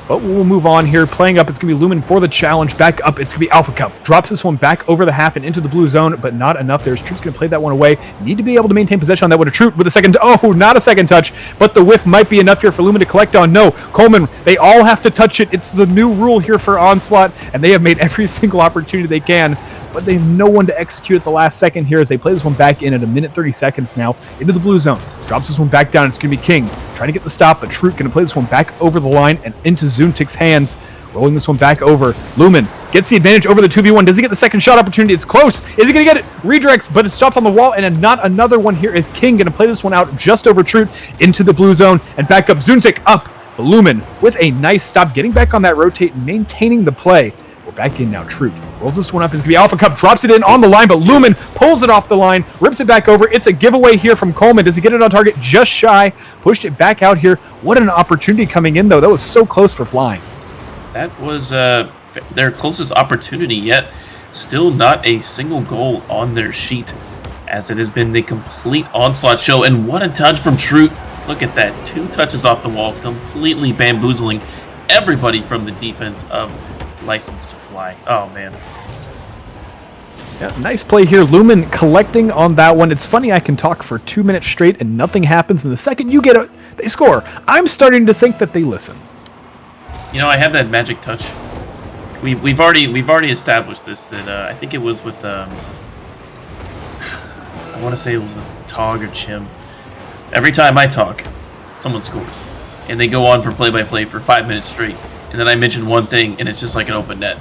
[SPEAKER 12] But we'll move on here. Playing up, it's going to be Lumen for the challenge. Back up, it's going to be Alpha Cup. Drops this one back over the half and into the blue zone, but not enough. There's Trute's going to play that one away. Need to be able to maintain possession on that one. A Trute with a second. Oh, not a second touch, but the whiff might be enough here for Lumen to collect on. No, Coleman, they all have to touch it. It's the new rule here for Onslaught, and they have made every single opportunity they can, but they have no one to execute at the last second here as they play this one back in at 1:30 seconds now into the blue zone. Drops this one back down. It's going to be King trying to get the stop, but Trute going to play this one back over the line and into Zuntik's hands. Rolling this one back over. Lumen gets the advantage over the 2v1. Does he get the second shot opportunity? It's close. Is he going to get it? Redirects, but it's stopped on the wall, and not another one here is King going to play this one out just over Trute into the blue zone and back up. Zuntik up. Lumen with a nice stop, getting back on that rotate and maintaining the play. We're back in now. Trute rolls this one up. It's going to be Alpha Cup. Drops it in on the line, but Lumen pulls it off the line, rips it back over. It's a giveaway here from Coleman. Does he get it on target? Just shy. Pushed it back out here. What an opportunity coming in, though. That was so close for flying.
[SPEAKER 13] That was their closest opportunity yet. Still not a single goal on their sheet, as it has been the complete Onslaught show. And what a touch from Trute. Look at that. 2 touches off the wall, completely bamboozling everybody from the defense of License to Fly. Oh, man.
[SPEAKER 12] Yeah, nice play here. Lumen collecting on that one. It's funny, I can talk for 2 minutes straight and nothing happens, and the second you get it, they score. I'm starting to think that they listen.
[SPEAKER 13] You know, I have that magic touch. We've already established this, that I think it was with I want to say it was with Tog or Chim. Every time I talk, someone scores, and they go on for play-by-play for 5 minutes straight, and then I mention one thing, and it's just like an open net.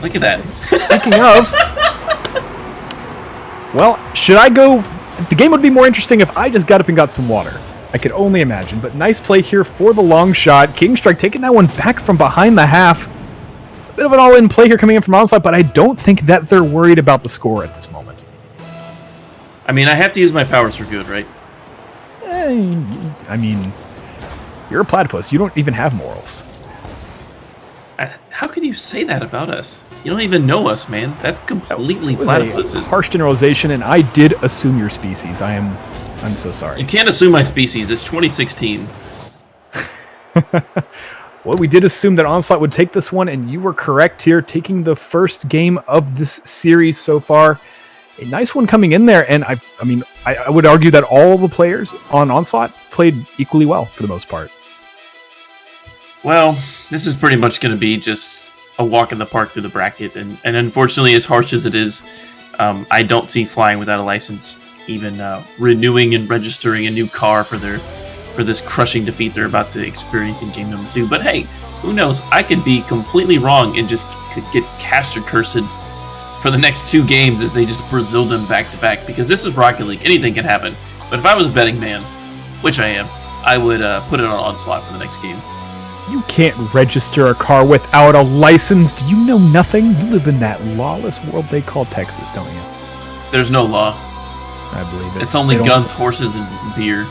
[SPEAKER 13] Look at that.
[SPEAKER 12] Speaking of, well, should I go? The game would be more interesting if I just got up and got some water. I could only imagine, but nice play here for the long shot. King Strike taking that one back from behind the half. A bit of an all-in play here coming in from Onslaught, but I don't think that they're worried about the score at this moment.
[SPEAKER 13] I mean, I have to use my powers for good, right?
[SPEAKER 12] I mean, you're a platypus. You don't even have morals.
[SPEAKER 13] How can you say that about us? You don't even know us, man. That's completely platypus.
[SPEAKER 12] Harsh generalization, and I did assume your species. I'm so sorry.
[SPEAKER 13] You can't assume my species. It's 2016.
[SPEAKER 12] Well, we did assume that Onslaught would take this one, and you were correct here, taking the first game of this series so far. A nice one coming in there, and I would argue that all the players on Onslaught played equally well for the most part.
[SPEAKER 13] Well, this is pretty much going to be just a walk in the park through the bracket, and unfortunately, as harsh as it is, I don't see Flying without a license even renewing and registering a new car for this crushing defeat they're about to experience in game number 2. But hey, who knows? I could be completely wrong and just get caster cursed for the next 2 games as they just Brazil them back to back, because this is Rocket League. Anything can happen. But if I was a betting man, which I am, I would put it on Onslaught for the next game.
[SPEAKER 12] You can't register a car without a license. Do you know nothing? You live in that lawless world they call Texas, don't you?
[SPEAKER 13] There's no law.
[SPEAKER 12] I believe it.
[SPEAKER 13] It's only guns, horses, and beer.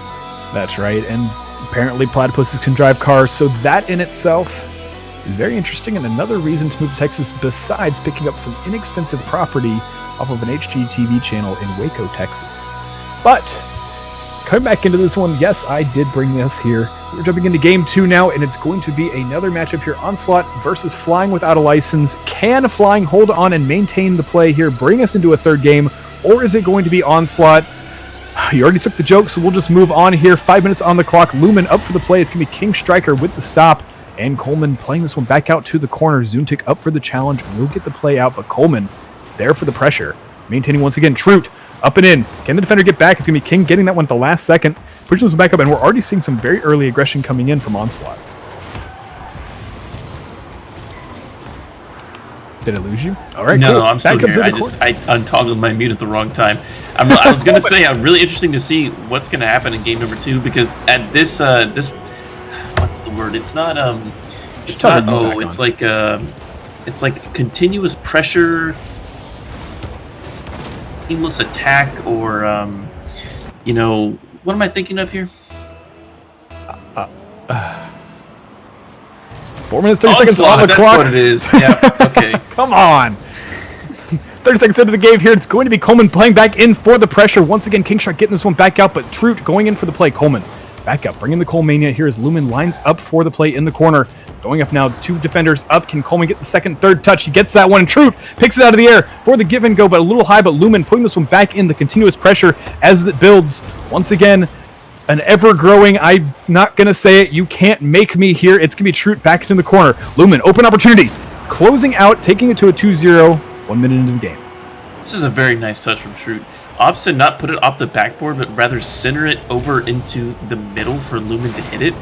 [SPEAKER 12] That's right, and apparently platypuses can drive cars, so that in itself is very interesting and another reason to move to Texas besides picking up some inexpensive property off of an HGTV channel in Waco, Texas. But coming back into this one, yes, I did bring this here. We're jumping into game 2 now, and it's going to be another matchup here. Onslaught versus Flying without a license. Can Flying hold on and maintain the play here, bring us into a third game, or is it going to be Onslaught? You already took the joke, so we'll just move on here. 5 minutes on the clock. Lumen up for the play. It's going to be King Striker with the stop. And Coleman playing this one back out to the corner. Zuntik up for the challenge. We'll get the play out, but Coleman there for the pressure. Maintaining once again. Trute up and in. Can the defender get back? It's going to be King getting that one at the last second. Pushing this one back up, and we're already seeing some very early aggression coming in from Onslaught. Did I lose you? All right,
[SPEAKER 13] no,
[SPEAKER 12] cool.
[SPEAKER 13] no, I'm still
[SPEAKER 12] Back up
[SPEAKER 13] here.
[SPEAKER 12] to the
[SPEAKER 13] I untoggled my mute at the wrong time. I was gonna say, I'm really interesting to see what's gonna happen in game number 2 because at this what's the word? It's not it's not it's like continuous pressure, seamless attack, or you know, what am I thinking of here?
[SPEAKER 12] 4 minutes, 30 seconds on the
[SPEAKER 13] that's
[SPEAKER 12] clock.
[SPEAKER 13] That's what it is. Yeah. Okay.
[SPEAKER 12] Come on. 30 seconds into the game here. It's going to be Coleman playing back in for the pressure. Once again, Kingshot getting this one back out, but Troot going in for the play. Coleman back up, bringing the Colemania here as Lumen lines up for the play in the corner. Going up now, 2 defenders up. Can Coleman get the second, third touch? He gets that one, and Troot picks it out of the air for the give and go, but a little high, but Lumen putting this one back in the continuous pressure as it builds. Once again, an ever-growing, I'm not going to say it, you can't make me here. It's going to be Troot back into the corner. Lumen, open opportunity. Closing out, taking it to a 2-0, 1 minute into the game.
[SPEAKER 13] This is a very nice touch from Troot. Opts to not put it off the backboard, but rather center it over into the middle for Lumen to hit it.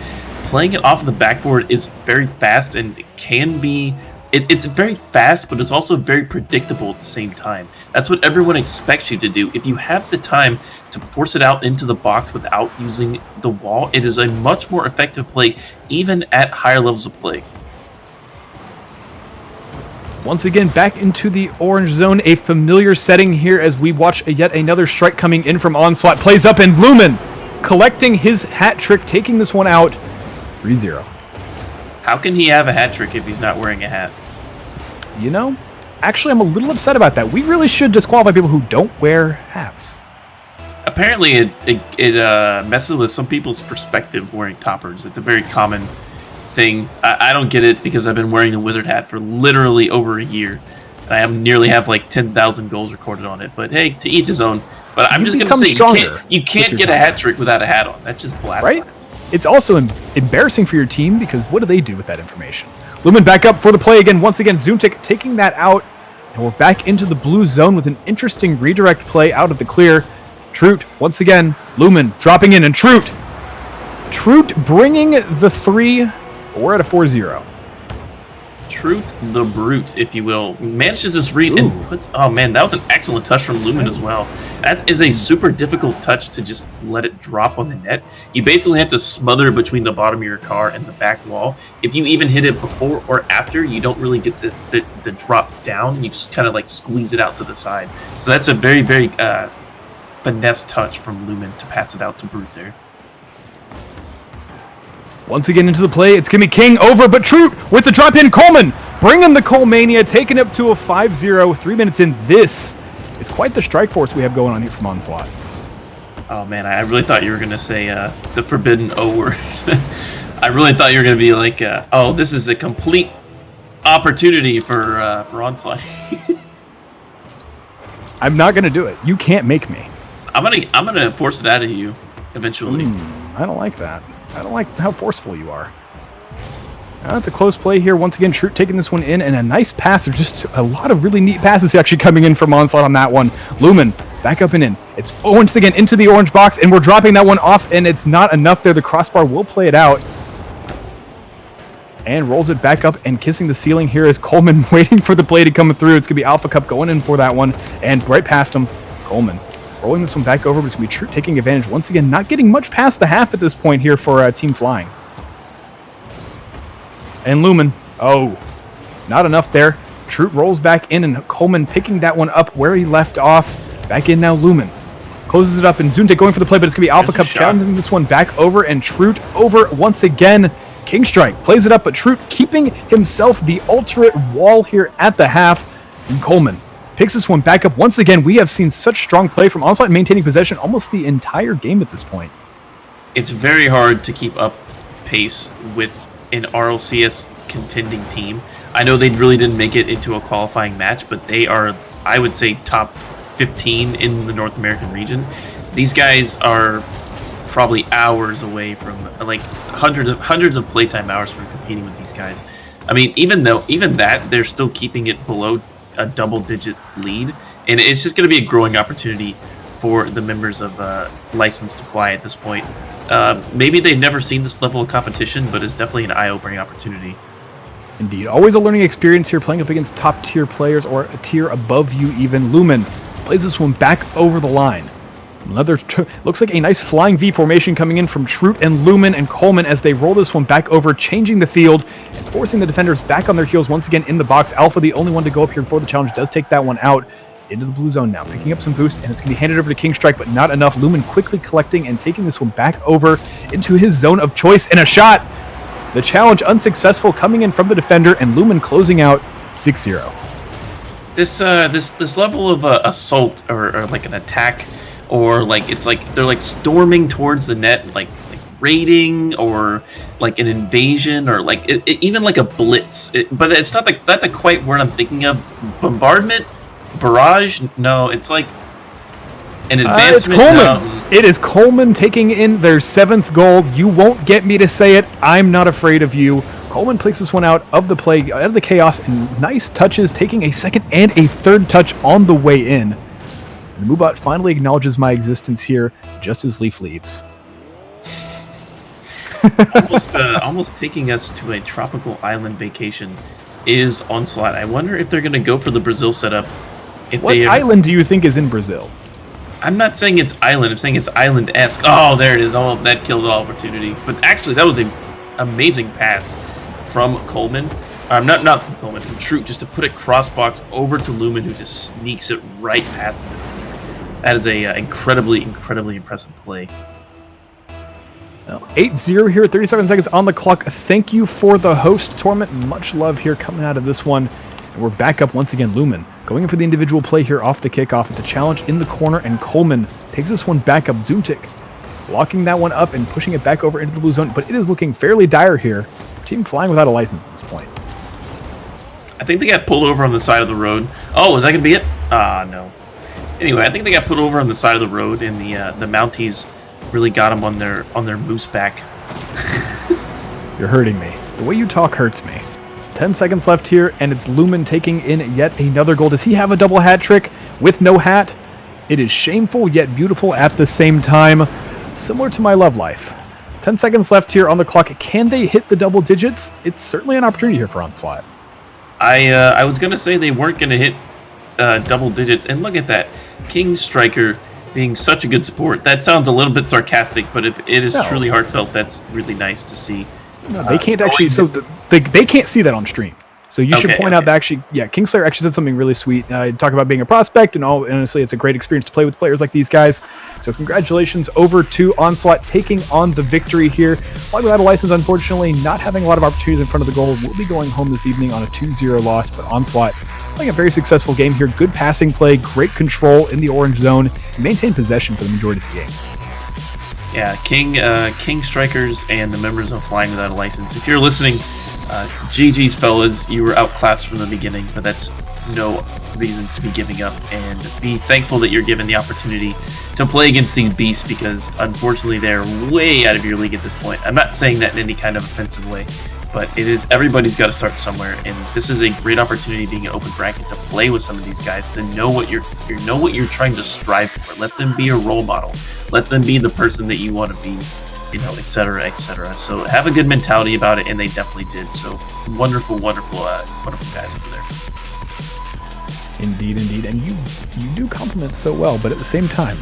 [SPEAKER 13] Playing it off of the backboard is very fast and it can be... It's very fast, but it's also very predictable at the same time. That's what everyone expects you to do. If you have the time to force it out into the box without using the wall, it is a much more effective play, even at higher levels of play.
[SPEAKER 12] Once again, back into the orange zone, a familiar setting here as we watch yet another strike coming in from Onslaught. Plays up, and Lumen collecting his hat trick, taking this one out, 3-0.
[SPEAKER 13] How can he have a hat trick if he's not wearing a hat?
[SPEAKER 12] You know, actually, I'm a little upset about that. We really should disqualify people who don't wear hats.
[SPEAKER 13] Apparently, it messes with some people's perspective wearing toppers. It's a very common thing. I don't get it because I've been wearing the Wizard hat for literally over a year. And I nearly have like 10,000 goals recorded on it. But hey, to each his own. But I'm just going to say, you can't get a hat trick without a hat on. That's just blasphemous.
[SPEAKER 12] Right? It's also embarrassing for your team because what do they do with that information? Lumen back up for the play again. Once again, Zuntik taking that out. And we're back into the blue zone with an interesting redirect play out of the clear. Troot, once again, Lumen dropping in, and Troot bringing the 3. We're at a 4-0.
[SPEAKER 13] Troot the brute, if you will, manages this read and puts... Oh man, that was an excellent touch from Lumen as well. That is a super difficult touch to just let it drop on the net. You basically have to smother between the bottom of your car and the back wall. If you even hit it before or after, you don't really get the drop down. You just kind of like squeeze it out to the side. So that's a very, very finesse touch from Lumen to pass it out to Brute there.
[SPEAKER 12] Once again into the play, it's going to be King over, but Troot with the drop in. Coleman bringing the Colemania, taking it up to a 5-0, 3 minutes in. This is quite the strike force we have going on here from Onslaught.
[SPEAKER 13] Oh man, I really thought you were going to say the forbidden O word. I really thought you were going to be like, oh, this is a complete opportunity for Onslaught.
[SPEAKER 12] I'm not going to do it. You can't make me.
[SPEAKER 13] I'm gonna force it out of you eventually.
[SPEAKER 12] I don't like that. I don't like how forceful you are. That's a close play here. Once again, Troot taking this one in, and a nice pass. There's just a lot of really neat passes actually coming in from Onslaught on that one. Lumen back up and in. It's once again into the orange box, and we're dropping that one off, and it's not enough there. The crossbar will play it out. And rolls it back up and kissing the ceiling here is Coleman waiting for the play to come through. It's going to be Alpha Cup going in for that one, and right past him, Coleman. Rolling this one back over, but it's going to be Troot taking advantage. Once again, not getting much past the half at this point here for Team Flying. And Lumen, oh, not enough there. Troot rolls back in, and Coleman picking that one up where he left off. Back in now, Lumen. Closes it up, and Zuntik going for the play, but it's going to be Alpha Cup challenging this one back over, and Troot over once again. King Strike plays it up, but Troot keeping himself the ultimate wall here at the half. And Coleman picks this one back up. Once again, we have seen such strong play from Onslaught, maintaining possession almost the entire game at this point.
[SPEAKER 13] It's very hard to keep up pace with an RLCS contending team. I know they really didn't make it into a qualifying match, but they are, I would say, top 15 in the North American region. These guys are probably hours away from, like, hundreds of playtime hours from competing with these guys. I mean, even that, they're still keeping it below a double-digit lead, and it's just going to be a growing opportunity for the members of License to Fly at this point. Maybe they've never seen this level of competition, but it's definitely an eye-opening opportunity.
[SPEAKER 12] Indeed, always a learning experience here, playing up against top-tier players or a tier above you even. Lumen plays this one back over the line. Looks like a nice flying V formation coming in from Schrute and Lumen and Coleman as they roll this one back over, changing the field and forcing the defenders back on their heels once again in the box. Alpha, the only one to go up here before the challenge, does take that one out into the blue zone now, picking up some boost, and it's going to be handed over to King Strike, but not enough. Lumen quickly collecting and taking this one back over into his zone of choice, and a shot. The challenge unsuccessful, coming in from the defender, and Lumen closing out 6-0.
[SPEAKER 13] This level of assault or like an attack, or like it's like they're like storming towards the net, like raiding or like an invasion or like even like a blitz. But it's not the quite word I'm thinking of. Bombardment, barrage. No, it's like an advancement.
[SPEAKER 12] It's Coleman. It is Coleman taking in their 7th goal. You won't get me to say it. I'm not afraid of you. Coleman takes this one out of the play, out of the chaos, and nice touches, taking a 2nd and a 3rd touch on the way in. And Moobot finally acknowledges my existence here, just as Leaf leaves.
[SPEAKER 13] almost taking us to a tropical island vacation is Onslaught. I wonder if they're going to go for the Brazil setup.
[SPEAKER 12] What island do you think is in Brazil?
[SPEAKER 13] I'm not saying it's island. I'm saying it's island-esque. Oh, there it is. Oh, that killed the opportunity. But actually, that was an amazing pass from Coleman. Not from Coleman, from Schrute, just to put it cross-box over to Lumen, who just sneaks it right past the defender. That is a incredibly impressive play.
[SPEAKER 12] 8-0 here, 37 seconds on the clock. Thank you for the host tournament. Much love here coming out of this one. And we're back up once again. Lumen going in for the individual play here off the kickoff with the challenge in the corner, and Coleman takes this one back up. Zumtik blocking that one up and pushing it back over into the blue zone, but it is looking fairly dire here. Team flying without a license at this point.
[SPEAKER 13] I think they got pulled over on the side of the road. Oh, is that going to be it? No. Anyway, I think they got put over on the side of the road, and the Mounties really got them on their moose back.
[SPEAKER 12] You're hurting me. The way you talk hurts me. 10 seconds left here, and it's Lumen taking in yet another goal. Does he have a double hat trick with no hat? It is shameful yet beautiful at the same time. Similar to my love life. 10 seconds left here on the clock. Can they hit the double digits? It's certainly an opportunity here for Onslaught.
[SPEAKER 13] I was going to say they weren't going to hit double digits, and look at that. King Striker being such a good sport. That sounds a little bit sarcastic, but if it is truly heartfelt, that's really nice to see.
[SPEAKER 12] No, they can't actually. So they can't see that on stream. So you should point out that actually, Kingslayer actually said something really sweet. Talk about being a prospect, and honestly, it's a great experience to play with players like these guys. So congratulations over to Onslaught taking on the victory here. While without a license, unfortunately, not having a lot of opportunities in front of the goal, will be going home this evening on a 2-0 loss. But Onslaught playing a very successful game here. Good passing play, great control in the orange zone, and maintain possession for the majority of the game.
[SPEAKER 13] Yeah, King Strikers and the members of Flying Without a License. If you're listening, GG's fellas, you were outclassed from the beginning, but that's no reason to be giving up, and be thankful that you're given the opportunity to play against these beasts, because unfortunately they're way out of your league at this point. I'm not saying that in any kind of offensive way, but everybody's got to start somewhere, and this is a great opportunity, being an open bracket, to play with some of these guys, to know what you're trying to strive for. Let them be a role model. Let them be the person that you want to be, et cetera, et cetera. So have a good mentality about it, and they definitely did. So wonderful guys over there.
[SPEAKER 12] Indeed. And you do compliment so well, but at the same time,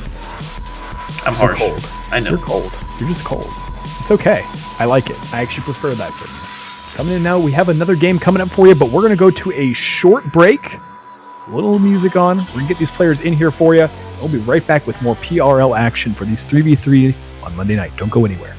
[SPEAKER 13] I'm harsh. Cold. I know.
[SPEAKER 12] You're cold. You're just cold. It's okay. I like it. I actually prefer that for you. Coming in now, we have another game coming up for you, but we're going to go to a short break. A little music on. We're going to get these players in here for you. We'll be right back with more PRL action for these 3v3 on Monday night. Don't go anywhere.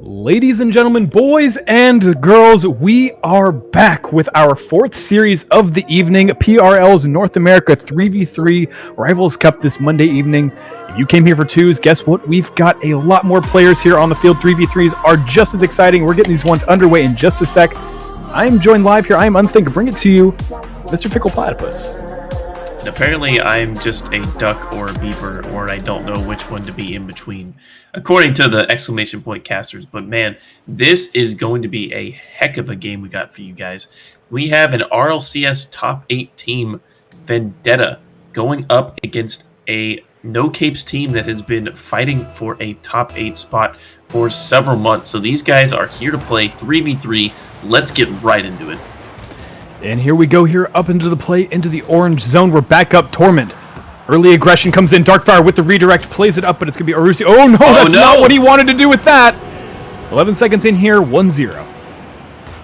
[SPEAKER 12] Ladies and gentlemen, boys and girls, we are back with our fourth series of the evening, PRL's North America 3v3 Rivals Cup this Monday evening. If you came here for twos, guess what? We've got a lot more players here on the field. 3v3s are just as exciting. We're getting these ones underway in just a sec. I'm joined live here. I am Unthink. Bring it to you, Mr. Fickle Platypus.
[SPEAKER 13] And apparently I'm just a duck or a beaver, or I don't know which one to be in between, according to the exclamation point casters. But man, this is going to be a heck of a game we got for you guys. We have an RLCS top 8 team, Vendetta, going up against a No Capes team that has been fighting for a top 8 spot for several months. So these guys are here to play 3v3. Let's get right into it.
[SPEAKER 12] And here we go here up into the play, into the orange zone. We're back up. Torment. Early aggression comes in. Darkfire with the redirect. Plays it up, but it's going to be Arusi. Oh, no, that's not what he wanted to do with that. 11 seconds in here, 1-0.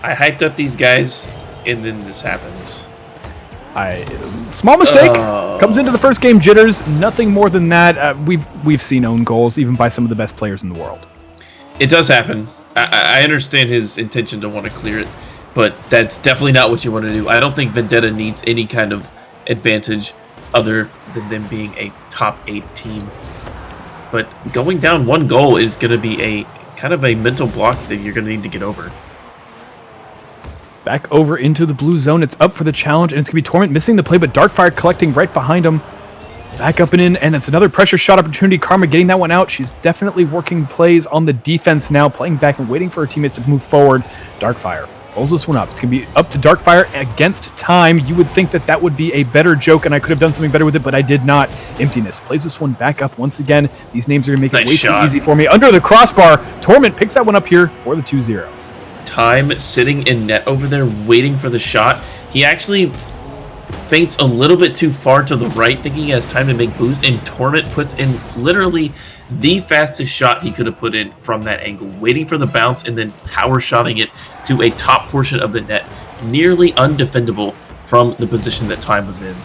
[SPEAKER 13] I hyped up these guys, and then this happens.
[SPEAKER 12] Small mistake. Comes into the first game, jitters. Nothing more than that. We've seen own goals, even by some of the best players in the world.
[SPEAKER 13] It does happen. I understand his intention to want to clear it, but that's definitely not what you want to do. I don't think Vendetta needs any kind of advantage other than them being a top 8 team. But going down 1 goal is going to be a kind of a mental block that you're going to need to get over.
[SPEAKER 12] Back over into the blue zone. It's up for the challenge, and it's going to be Torment missing the play, but Darkfire collecting right behind him. Back up and in, and it's another pressure shot opportunity. Karma getting that one out. She's definitely working plays on the defense now, playing back and waiting for her teammates to move forward. Darkfire rolls this one up. It's going to be up to Darkfire against time. You would think that that would be a better joke, and I could have done something better with it, but I did not. Emptiness plays this one back up once again. These names are going to make it way too easy for me. Under the crossbar, Torment picks that one up here for the 2-0.
[SPEAKER 13] Time sitting in net over there waiting for the shot. He actually feints a little bit too far to the right, thinking he has time to make boost, and Torment puts in literally the fastest shot he could have put in from that angle, waiting for the bounce and then power shotting it to a top portion of the net, nearly undefendable from the position that Time was in.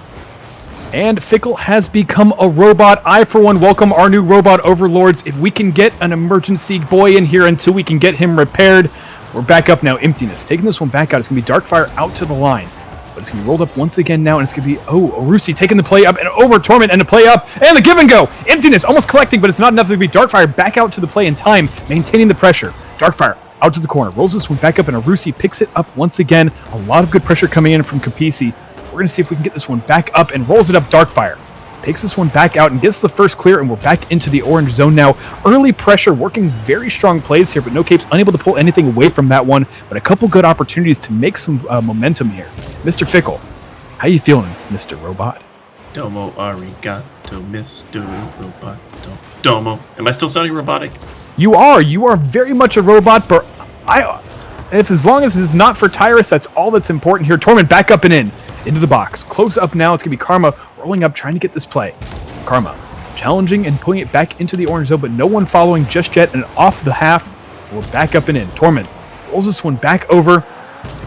[SPEAKER 12] And Fickle has become a robot. I, for one, welcome our new robot overlords. If we can get an emergency boy in here until we can get him repaired, we're back up now. Emptiness. Taking this one back out. It's going to be Darkfire out to the line. But it's going to be rolled up once again now, and it's going to be, Arusi taking the play up and over Torment and the play up, and the give and go. Emptiness almost collecting, but it's not enough. It's going to be Darkfire back out to the play in time, maintaining the pressure. Darkfire out to the corner, rolls this one back up, and Arusi picks it up once again. A lot of good pressure coming in from Capisi. We're going to see if we can get this one back up, and rolls it up. Darkfire takes this one back out and gets the first clear, and we're back into the orange zone now. Early pressure, working very strong plays here, but No Capes unable to pull anything away from that one, but a couple good opportunities to make some momentum here. Mr. Fickle, how you feeling, Mr. Robot?
[SPEAKER 13] Domo arigato, Mr. Roboto. Domo. Am I still sounding robotic?
[SPEAKER 12] You are very much a robot, but as long as it's not for Tyrus, that's all that's important here. Torment back up and in, into the box. Close up now, it's going to be Karma rolling up, trying to get this play. Karma challenging and pulling it back into the orange zone, but no one following just yet, and off the half, we're back up and in. Torment rolls this one back over.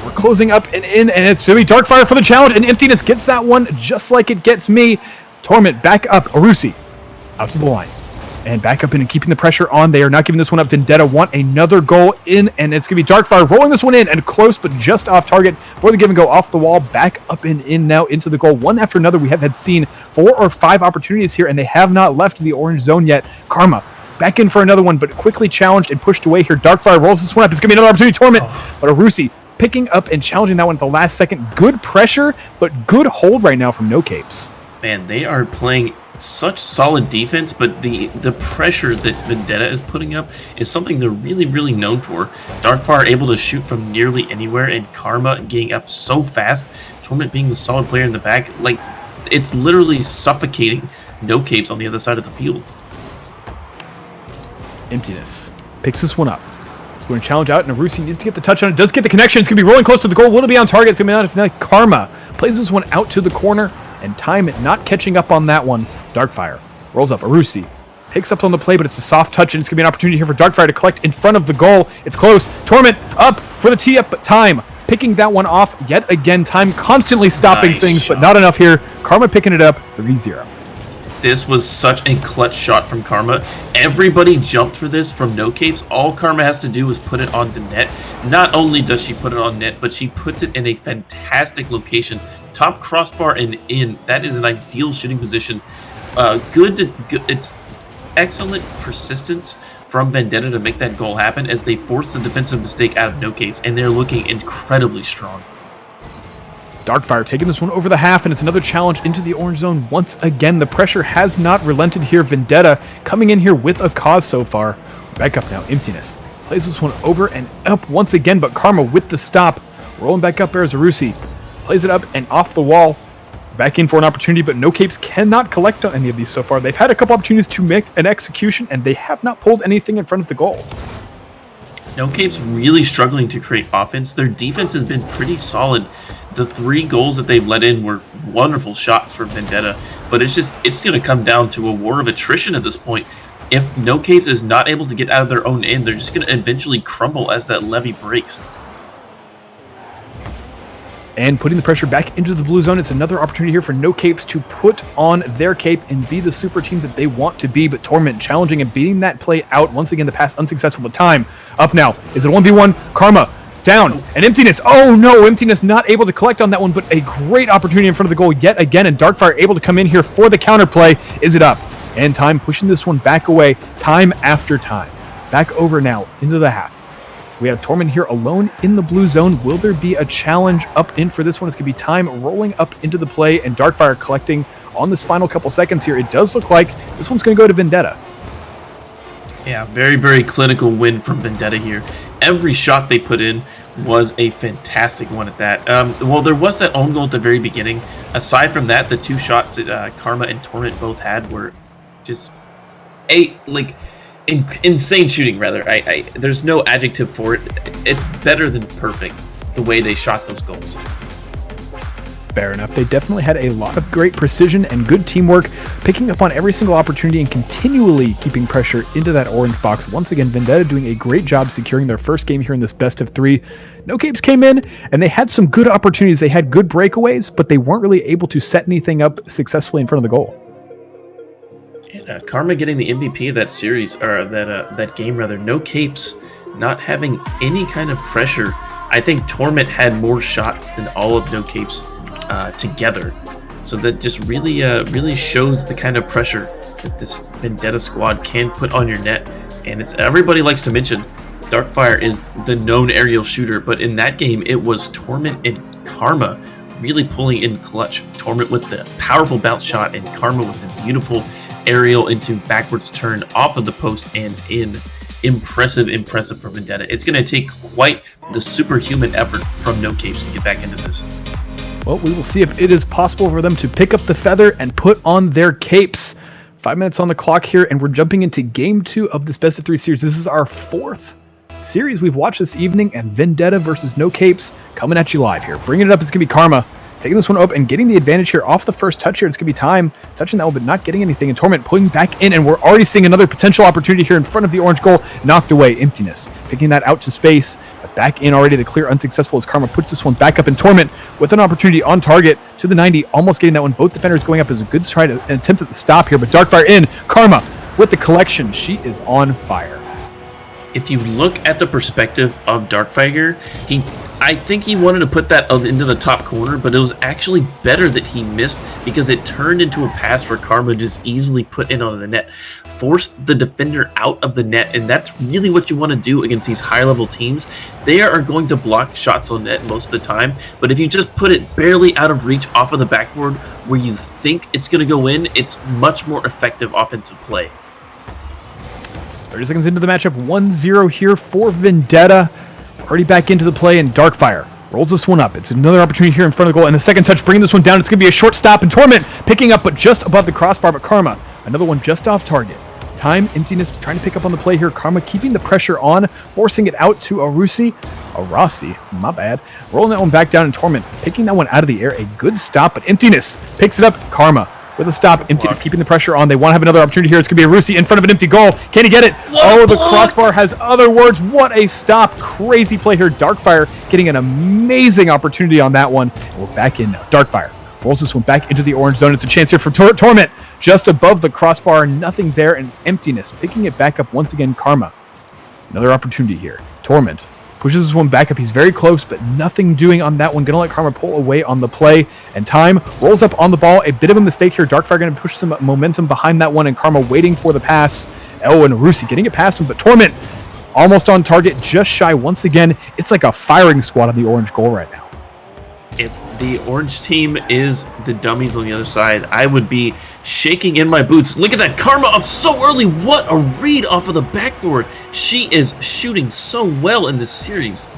[SPEAKER 12] We're closing up and in, and it's going to be Darkfire for the challenge, and Emptiness gets that one just like it gets me. Torment back up. Arusi out to the line. And back up in and keeping the pressure on. They are not giving this one up. Vendetta want another goal in, and it's going to be Darkfire rolling this one in, and close, but just off target for the give and go off the wall. Back up and in now into the goal. One after another, we have had seen 4 or 5 opportunities here, and they have not left the orange zone yet. Karma back in for another one, but quickly challenged and pushed away here. Darkfire rolls this one up. It's going to be another opportunity. Torment, but Arusi picking up and challenging that one at the last second. Good pressure, but good hold right now from No Capes.
[SPEAKER 13] Man, they are playing such solid defense, but the pressure that Vendetta is putting up is something they're really known for. Darkfire able to shoot from nearly anywhere, and Karma getting up so fast. Torment being the solid player in the back, like it's literally suffocating No Capes on the other side of the field.
[SPEAKER 12] Emptiness picks this one up. It's going to challenge out, and Arusi needs to get the touch on it. Does get the connection. It's going to be rolling close to the goal. Will it be on target? It's going to be not. Karma plays this one out to the corner, and Time not catching up on that one. Darkfire rolls up. Arusi picks up on the play, but it's a soft touch, and it's going to be an opportunity here for Darkfire to collect in front of the goal. It's close. Torment up for the tee up, but Time picking that one off yet again. Time constantly stopping things,
[SPEAKER 13] shot.
[SPEAKER 12] but not enough here. Karma picking it up 3-0.
[SPEAKER 13] This was such a clutch shot from Karma. Everybody jumped for this from No Capes. All Karma has to do is put it on the net. Not only does she put it on net, but she puts it in a fantastic location. Top crossbar and in. That is an ideal shooting position. It's excellent persistence from Vendetta to make that goal happen as they force the defensive mistake out of No Capes, and they're looking incredibly strong.
[SPEAKER 12] Darkfire taking this one over the half, and it's another challenge into the orange zone once again. The pressure has not relented here. Vendetta coming in here with a cause so far. Back up now, Emptiness. Plays this one over and up once again, but Karma with the stop. Rolling back up, Arazarusi. Plays it up and off the wall. Back in for an opportunity, but No Capes cannot collect on any of these so far. They've had a couple opportunities to make an execution, and they have not pulled anything in front of the goal.
[SPEAKER 13] No Capes really struggling to create offense. Their defense has been pretty solid. The 3 goals that they've let in were wonderful shots for Vendetta, but it's going to come down to a war of attrition at this point. If No Capes is not able to get out of their own end, they're just going to eventually crumble as that levee breaks.
[SPEAKER 12] And putting the pressure back into the blue zone, it's another opportunity here for No Capes to put on their cape and be the super team that they want to be. But Torment challenging and beating that play out. Once again, the pass unsuccessful, but Time up now. Is it a 1v1? Karma down. And Emptiness. Oh no, Emptiness not able to collect on that one, but a great opportunity in front of the goal yet again. And Darkfire able to come in here for the counterplay. Is it up? And Time pushing this one back away time after time. Back over now into the half. We have Torment here alone in the blue zone. Will there be a challenge up in for this one? It's going to be Time rolling up into the play and Darkfire collecting on this final couple seconds here. It does look like this one's going to go to Vendetta.
[SPEAKER 13] Yeah, very, very clinical win from Vendetta here. Every shot they put in was a fantastic one at that. Well, there was that own goal at the very beginning. Aside from that, the 2 shots that Karma and Torment both had were just insane shooting, rather. There's no adjective for it. It's better than perfect, the way they shot those goals.
[SPEAKER 12] Fair enough. They definitely had a lot of great precision and good teamwork, picking up on every single opportunity and continually keeping pressure into that orange box. Once again, Vendetta doing a great job securing their first game here in this best of 3. No Capes came in, and they had some good opportunities. They had good breakaways, but they weren't really able to set anything up successfully in front of the goal.
[SPEAKER 13] And, Karma getting the MVP of that series, or that game rather. No Capes not having any kind of pressure. I think Torment had more shots than all of No Capes together. So that just really shows the kind of pressure that this Vendetta squad can put on your net. And it's everybody likes to mention Darkfire is the known aerial shooter, but in that game it was Torment and Karma really pulling in clutch. Torment with the powerful bounce shot and Karma with the beautiful aerial into backwards turn off of the post and in. Impressive for Vendetta. It's going to take quite the superhuman effort from No Capes to get back into this.
[SPEAKER 12] Well, we will see if it is possible for them to pick up the feather and put on their capes. 5 minutes on the clock here, and we're jumping into Game 2 of this Best of 3 series. This is our 4th series we've watched this evening, and Vendetta versus No Capes coming at you live here. Bringing it up, it's going to be Karma. Taking this one up and getting the advantage here off the first touch here. It's going to be Time touching that one, but not getting anything. And Torment pulling back in, and we're already seeing another potential opportunity here in front of the orange goal. Knocked away. Emptiness. Picking that out to space. But back in already. The clear unsuccessful as Karma puts this one back up. And Torment with an opportunity on target to the 90. Almost getting that one. Both defenders going up as a good try to attempt at the stop here. But Darkfire in. Karma with the collection. She is on fire.
[SPEAKER 13] If you look at the perspective of Darkfire, I think he wanted to put that into the top corner, but it was actually better that he missed because it turned into a pass for Karma just easily put in on the net. Forced the defender out of the net, and that's really what you want to do against these high-level teams. They are going to block shots on net most of the time, but if you just put it barely out of reach off of the backboard where you think it's going to go in, it's much more effective offensive play.
[SPEAKER 12] 30 seconds into the matchup, 1-0 here for Vendetta. Already back into the play, and Darkfire rolls this one up. It's another opportunity here in front of the goal, and the second touch bringing this one down. It's going to be a short stop, and Torment picking up, but just above the crossbar, but Karma, another one just off target. Time, Emptiness, trying to pick up on the play here. Karma keeping the pressure on, forcing it out to Arasi, my bad. Rolling that one back down, and Torment picking that one out of the air. A good stop, but Emptiness picks it up. Karma with a stop. Emptiness keeping the pressure on. They want to have another opportunity here. It's going to be a Rusi in front of an empty goal. Can he get it? Oh, the crossbar has other words. What a stop. Crazy play here. Darkfire getting an amazing opportunity on that one. And we're back in now. Darkfire rolls this one back into the orange zone. It's a chance here for Torment. Just above the crossbar. Nothing there. And Emptiness picking it back up once again. Karma. Another opportunity here. Torment pushes this one back up. He's very close, but nothing doing on that one. Going to let Karma pull away on the play. And Time rolls up on the ball. A bit of a mistake here. Darkfire going to push some momentum behind that one, and Karma waiting for the pass. Oh, and Rusi getting it past him, but Torment almost on target, just shy once again. It's like a firing squad on the orange goal right now.
[SPEAKER 13] If the orange team is the dummies on the other side, I would be shaking in my boots. Look at that. Karma up so early. What a read off of the backboard. She is shooting so well in this series.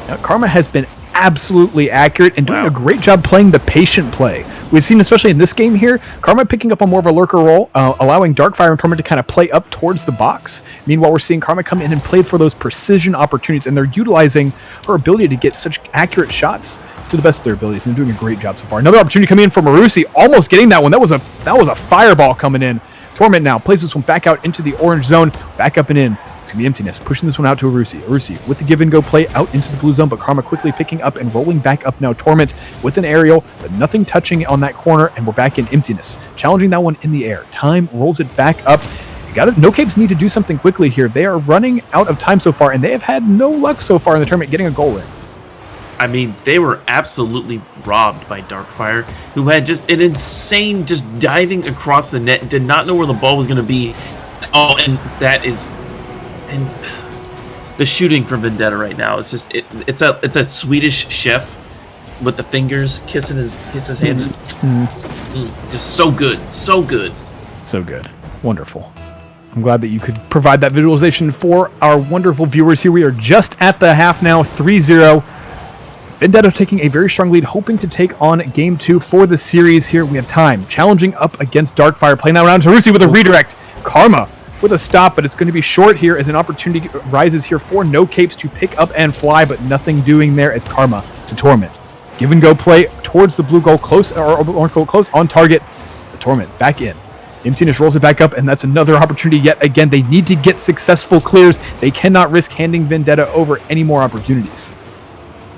[SPEAKER 12] Now, Karma has been absolutely accurate and doing a great job playing the patient play. We've seen, especially in this game here, Karma picking up on more of a lurker role, allowing Darkfire and Torment to kind of play up towards the box. Meanwhile, we're seeing Karma come in and play for those precision opportunities, and they're utilizing her ability to get such accurate shots to the best of their abilities, and they're doing a great job so far. Another opportunity coming in for Marusi, almost getting that one. That was a fireball coming in. Torment now plays this one back out into the orange zone, back up and in. It's going to be Emptiness, pushing this one out to Arusi. Arusi with the give-and-go play out into the blue zone, but Karma quickly picking up and rolling back up now. Torment with an aerial, but nothing touching on that corner, and we're back in Emptiness. Challenging that one in the air. Time rolls it back up. No Capes need to do something quickly here. They are running out of time so far, and they have had no luck so far in the tournament getting a goal in.
[SPEAKER 13] I mean, they were absolutely robbed by Darkfire, who had just an insane just diving across the net, did not know where the ball was going to be. Oh, and that is... And the shooting from Vendetta right now is just it's a Swedish chef with the fingers kissing his hands. Just so good, so good.
[SPEAKER 12] So good. Wonderful. I'm glad that you could provide that visualization for our wonderful viewers here. We are just at the half now, 3-0. Vendetta taking a very strong lead, hoping to take on Game 2 for the series here. We have Time challenging up against Darkfire, playing that round to Rusi with a redirect. Karma with a stop, but it's going to be short here as an opportunity rises here for No Capes to pick up and fly, but nothing doing there as Karma to Torment. Give and go play towards the blue goal, close or orange goal, close on target. The Torment back in. Emptiness rolls it back up, and that's another opportunity yet again. They need to get successful clears. They cannot risk handing Vendetta over any more opportunities.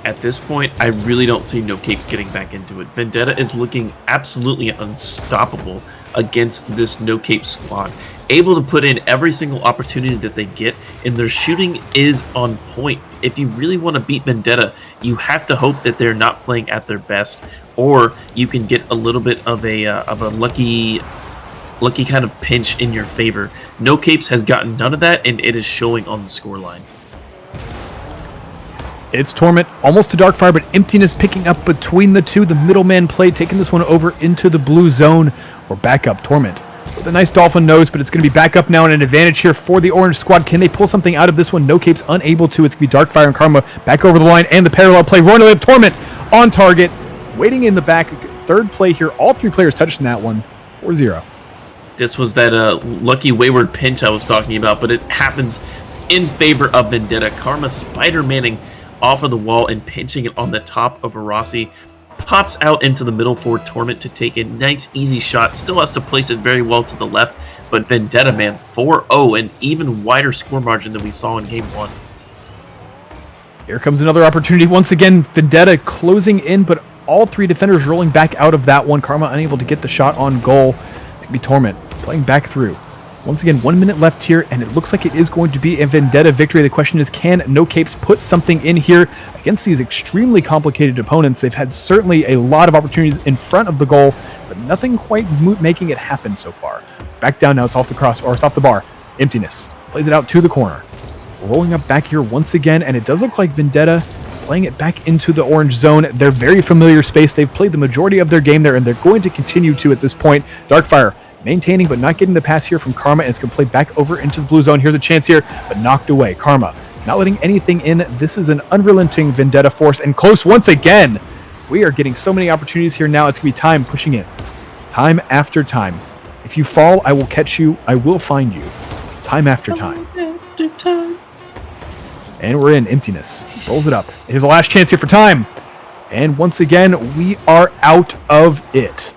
[SPEAKER 13] At this point, I really don't see No Capes getting back into it. Vendetta is looking absolutely unstoppable against this No Cape squad. Able to put in every single opportunity that they get, and their shooting is on point. If you really want to beat Vendetta, you have to hope that they're not playing at their best, or you can get a little bit of a lucky kind of pinch in your favor. No Capes has gotten none of that, and it is showing on the scoreline.
[SPEAKER 12] It's Torment almost to Darkfire, but Emptiness picking up between the two. The middleman play, taking this one over into the blue zone. We're back up. Torment with a nice dolphin nose, but it's going to be back up now and an advantage here for the orange squad. Can they pull something out of this one? No Capes unable to. It's going to be Darkfire and Karma back over the line, and the parallel play. Royal up Torment on target, waiting in the back. Third play here. All three players touched in that one. 4-0.
[SPEAKER 13] This was that lucky wayward pinch I was talking about, but it happens in favor of Vendetta. Karma Spider-Manning off of the wall and pinching it on the top of Arasi. Pops out into the middle for Torment to take a nice easy shot. Still has to place it very well to the left, but Vendetta, man, 4-0, an even wider score margin than we saw in Game 1.
[SPEAKER 12] Here comes another opportunity once again. Vendetta closing in, but all three defenders rolling back out of that one. Karma unable to get the shot on goal. It's going to be Torment playing back through. Once again, 1 minute left here, and it looks like it is going to be a Vendetta victory. The question is, can No Capes put something in here against these extremely complicated opponents? They've had certainly a lot of opportunities in front of the goal, but nothing quite making it happen so far. Back down now, it's off the cross, or it's off the bar. Emptiness plays it out to the corner. Rolling up back here once again, and it does look like Vendetta playing it back into the orange zone. Their very familiar space. They've played the majority of their game there, and they're going to continue to at this point. Darkfire maintaining, but not getting the pass here from Karma, and it's going to play back over into the blue zone. Here's a chance here, but knocked away. Karma not letting anything in. This is an unrelenting Vendetta force, and close once again. We are getting so many opportunities here now. It's going to be Time pushing in. Time after time. If you fall, I will catch you. I will find you. Time after time. And we're in. Emptiness rolls it up. Here's the last chance here for Time. And once again, we are out of it.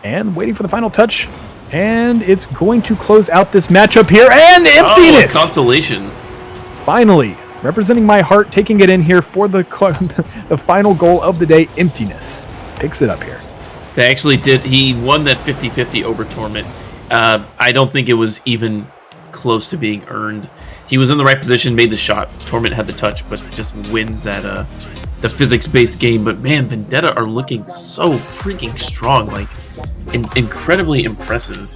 [SPEAKER 12] And waiting for the final touch. And it's going to close out this matchup here. And emptiness!
[SPEAKER 13] Oh, consolation.
[SPEAKER 12] Finally, representing my heart, taking it in here for the final goal of the day, emptiness. Picks it up here.
[SPEAKER 13] They actually did. He won that 50-50 over Torment. I don't think it was even close to being earned. He was in the right position, made the shot. Torment had the touch, but just wins that the physics-based game. But man, Vendetta are looking so freaking strong, like incredibly impressive.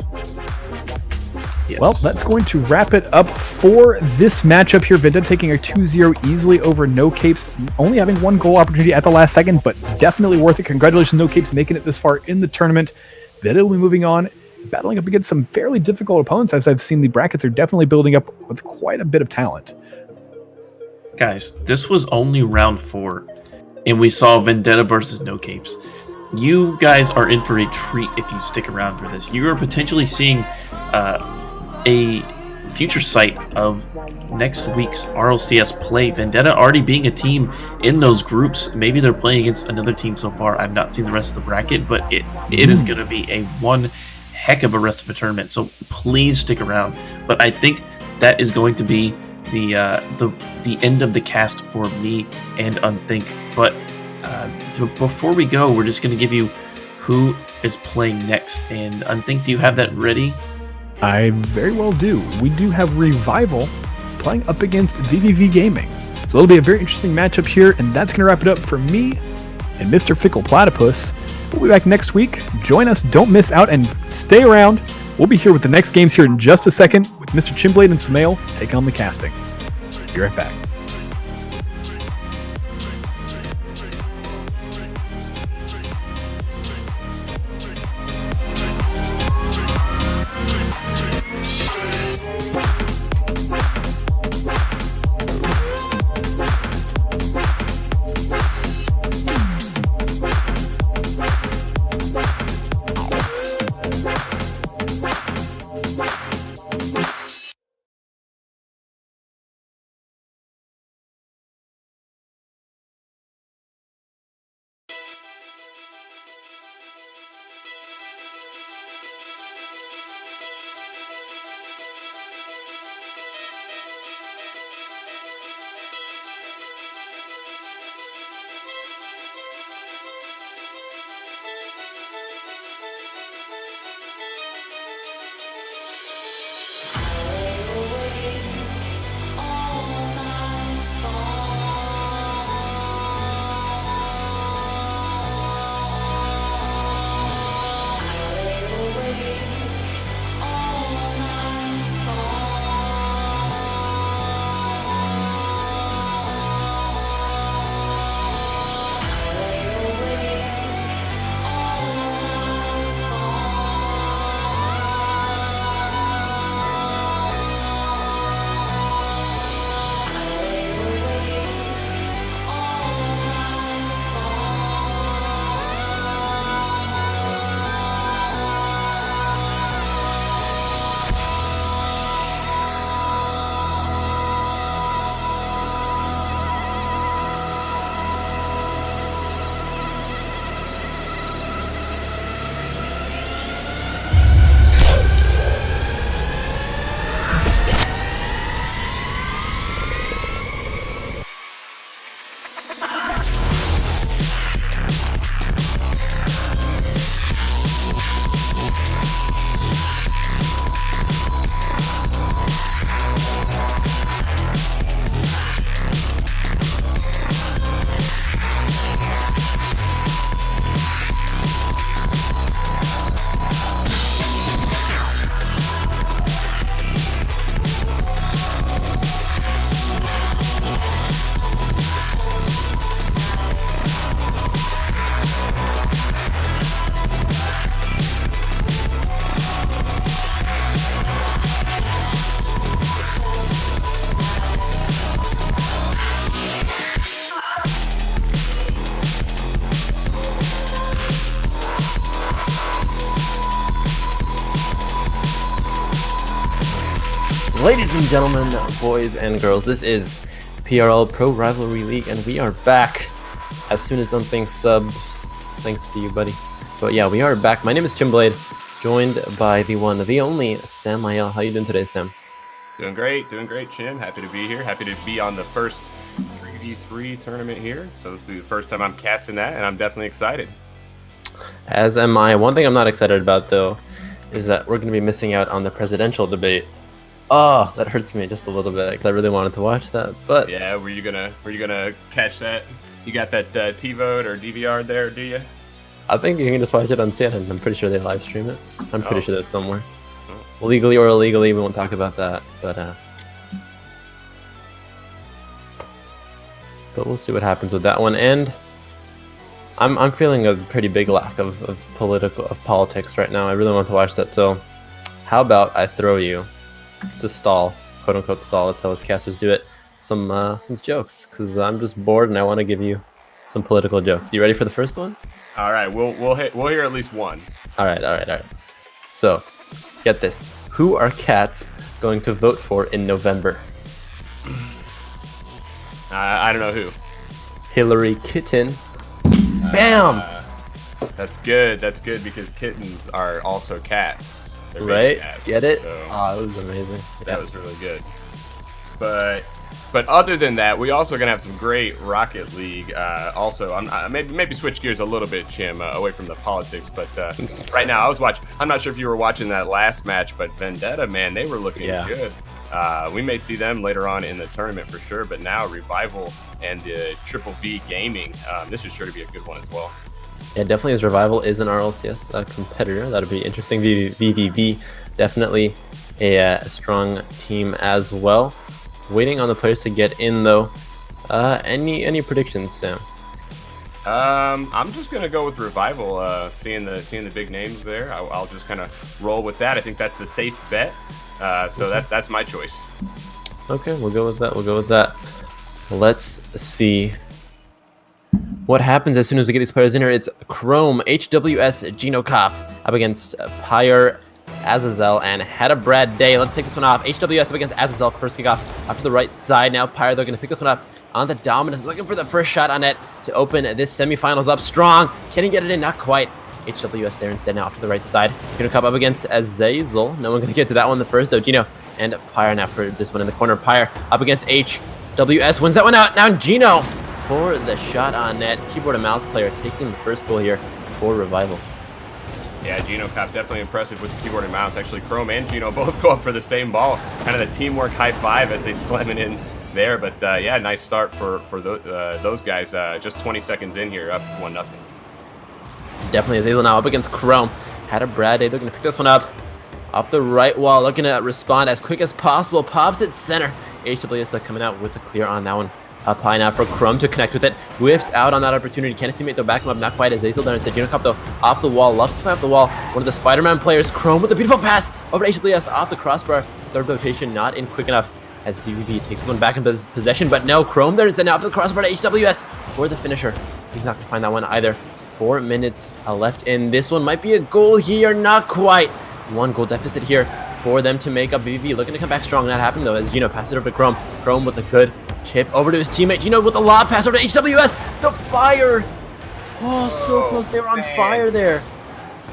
[SPEAKER 13] Yes.
[SPEAKER 12] Well, that's going to wrap it up for this matchup here. Vendetta taking a 2-0 easily over No Capes, only having one goal opportunity at the last second, but definitely worth it. Congratulations, No Capes, making it this far in the tournament. Vendetta will be moving on, battling up against some fairly difficult opponents. As I've seen, the brackets are definitely building up with quite a bit of talent.
[SPEAKER 13] Guys, this was only round 4, and we saw Vendetta versus No Capes. You guys are in for a treat if you stick around for this. You are potentially seeing a future sight of next week's RLCS play. Vendetta already being a team in those groups. Maybe they're playing against another team so far. I've not seen the rest of the bracket, but it is going to be a one heck of a rest of a tournament. So please stick around. But I think that is going to be the end of the cast for me and Unthink. But before we go, we're just going to give you who is playing next. And Unthink, do you have that ready?
[SPEAKER 12] I very well do. We do have Revival playing up against VVV Gaming. So it'll be a very interesting matchup here, and that's going to wrap it up for me and Mr. Fickle Platypus. We'll be back next week. Join us, don't miss out, and stay around. We'll be here with the next games here in just a second with Mr. Chimblade and Samael taking on the casting. Be right back.
[SPEAKER 14] Ladies and gentlemen, boys and girls, this is PRL Pro Rivalry League, and we are back as soon as Unthink subs. Thanks to you, buddy. But yeah, we are back. My name is Chimblade, joined by the one, the only Sam Lyell. How you doing today, Sam?
[SPEAKER 15] Doing great, Chim. Happy to be here. Happy to be on the first 3v3 tournament here. So this will be the first time I'm casting that, and I'm definitely excited.
[SPEAKER 14] As am I. One thing I'm not excited about, though, is that we're going to be missing out on the presidential debate. Oh, that hurts me just a little bit because I really wanted to watch that. But
[SPEAKER 15] yeah, were you gonna catch that? You got that T-Vote or DVR there, do you?
[SPEAKER 14] I think you can just watch it on CNN. I'm pretty sure they live stream it. I'm pretty sure there's somewhere. Legally or illegally, we won't talk about that. But we'll see what happens with that one. And I'm feeling a pretty big lack of politics right now. I really want to watch that. So how about I throw you? It's a stall, quote unquote stall. That's how us casters do it. Some jokes, because I'm just bored and I want to give you some political jokes. You ready for the first one?
[SPEAKER 15] All right, we'll hear at least one.
[SPEAKER 14] All right. So, get this: who are cats going to vote for in November?
[SPEAKER 15] I don't know who.
[SPEAKER 14] Hillary Kitten. Bam!
[SPEAKER 15] That's good. That's good because kittens are also cats.
[SPEAKER 14] Right?
[SPEAKER 15] Cats,
[SPEAKER 14] get it?
[SPEAKER 15] So
[SPEAKER 14] that was amazing.
[SPEAKER 15] That was really good. But other than that, we also gonna have some great Rocket League. Also, maybe switch gears a little bit, Chim, away from the politics. But right now, I'm not sure if you were watching that last match, but Vendetta, man, they were looking good. We may see them later on in the tournament for sure. But now Revival and the Triple V Gaming, this is sure to be a good one as well.
[SPEAKER 14] Yeah, definitely as Revival is an RLCS competitor. That'll be interesting. VVV, definitely a strong team as well. Waiting on the players to get in, though. Any predictions, Sam?
[SPEAKER 15] I'm just gonna go with Revival. Seeing the big names there, I'll just kind of roll with that. I think that's the safe bet. So that's my choice.
[SPEAKER 14] Okay, we'll go with that. Let's see what happens as soon as we get these players in here. It's Chrome, HWS, Geno Cop up against Pyre, Azazel, and Had a Brad Day. Let's take this one off. HWS up against Azazel, first kickoff off to the right side. Now Pyre, they're going to pick this one up on the Dominus, looking for the first shot on net to open this semifinals up strong. Can he get it in? Not quite. HWS there instead, now off to the right side. Geno Cop up against Azazel. No one going to get to that one the first, though. Geno and Pyre now for this one in the corner. Pyre up against HWS, wins that one out. Now Geno for the shot on net. Keyboard and mouse player taking the first goal here for Revival.
[SPEAKER 15] Yeah, Geno Cop definitely impressive with the keyboard and mouse. Actually, Chrome and Geno both go up for the same ball. Kind of the teamwork high five as they slam it in there. But yeah, nice start for those guys. Just 20 seconds in here, up 1-0.
[SPEAKER 14] Definitely Azazel now up against Chrome. Had a Brad Day. They're going to pick this one up off the right wall. Looking to respond as quick as possible. Pops it center. HWS still coming out with a clear on that one. Up high now for Chrome to connect with it. Whiffs out on that opportunity. Can his teammate throw back him up? Not quite. As Azazel there instead. Geno Cop though off the wall. Loves to play off the wall. One of the Spider-Man players. Chrome with a beautiful pass over to HWS off the crossbar. Third rotation not in quick enough as VVV takes this one back in possession. But no, Chrome there instead now off the crossbar to HWS for the finisher. He's not going to find that one either. 4 minutes left in this one. Might be a goal here. Not quite. 1 goal deficit here for them to make up. VVV looking to come back strong. Not happening though as Geno passes it over to Chrome. Chrome with a good chip over to his teammate. Geno with the lob pass over to HWS. The fire. Oh, so close. They were on fire there.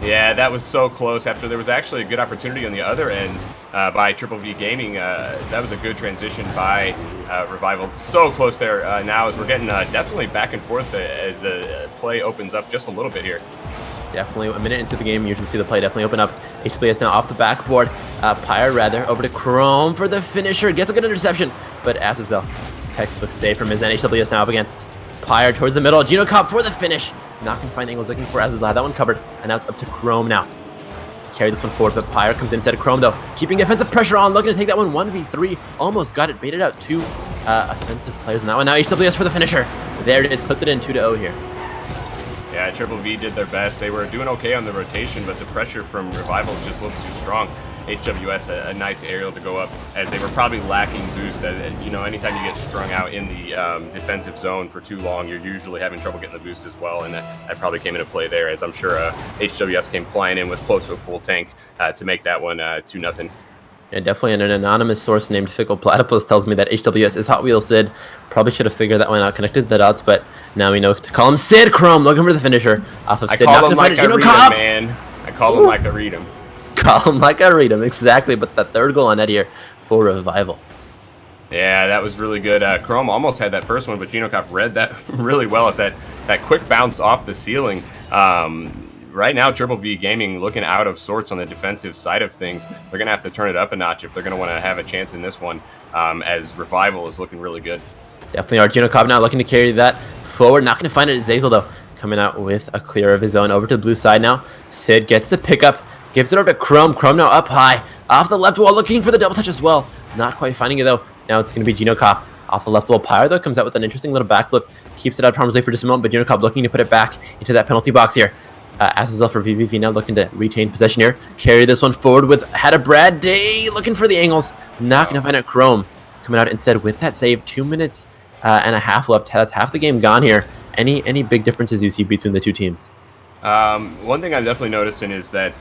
[SPEAKER 15] Yeah, that was so close after there was actually a good opportunity on the other end by Triple V Gaming. That was a good transition by Revival. So close there now as we're getting definitely back and forth as the play opens up just a little bit here.
[SPEAKER 14] Definitely a minute into the game, you should see the play definitely open up. HWS now off the backboard. Pyre rather over to Chrome for the finisher. Gets a good interception, but Azazel textbook save from his end. HWS now up against Pyre towards the middle. Geno Cop for the finish. Not going to find angles, looking for Azazel. Had that one covered, and now it's up to Chrome now to carry this one forward. But Pyre comes in instead of Chrome though, keeping defensive pressure on, looking to take that one 1v3. Almost got it, baited out 2 offensive players in that one. Now HWS for the finisher. There it is, puts it in 2-0 here.
[SPEAKER 15] Yeah, Triple V did their best. They were doing okay on the rotation, but the pressure from Revival just looked too strong. HWS a nice aerial to go up as they were probably lacking boost. You know, anytime you get strung out in the defensive zone for too long, you're usually having trouble getting the boost as well, and that probably came into play there, as I'm sure HWS came flying in with close to a full tank to make that one 2-0.
[SPEAKER 14] Yeah, definitely. And an anonymous source named Fickle Platypus tells me that HWS is Hot Wheels Sid. Probably should have figured that one out, connected the dots, but Now we know to call him Sid. Chrome looking for the finisher off of
[SPEAKER 15] I
[SPEAKER 14] Sid.
[SPEAKER 15] call him like I
[SPEAKER 14] Gino
[SPEAKER 15] read
[SPEAKER 14] Cobb.
[SPEAKER 15] him, man. I call him like I read him.
[SPEAKER 14] Call him like I read him, exactly. But the third goal on net here for Revival.
[SPEAKER 15] Yeah, that was really good. Chrome almost had that first one, but Gino Cobb read that really well. It's that quick bounce off the ceiling. Right now, Triple V Gaming looking out of sorts on the defensive side of things. They're going to have to turn it up a notch if they're going to want to have a chance in this one, as Revival is looking really good.
[SPEAKER 14] Definitely our Gino Cobb now looking to carry that forward. Not going to find it. Zazel, though, coming out with a clear of his own over to the blue side now. Sid gets the pickup, gives it over to Chrome. Chrome now up high, off the left wall, looking for the double touch as well. Not quite finding it, though. Now it's going to be Gino Cobb off the left wall. Pyre, though, comes out with an interesting little backflip. Keeps it out of harm's way for just a moment, but Gino Cobb looking to put it back into that penalty box here. As well for VVV now looking to retain possession here. Carry this one forward with had a Brad Day looking for the angles. Not going to find it. Chrome coming out instead with that save. 2 minutes and a half left. That's half the game gone here. Any big differences you see between the two teams?
[SPEAKER 15] One thing I'm definitely noticing is that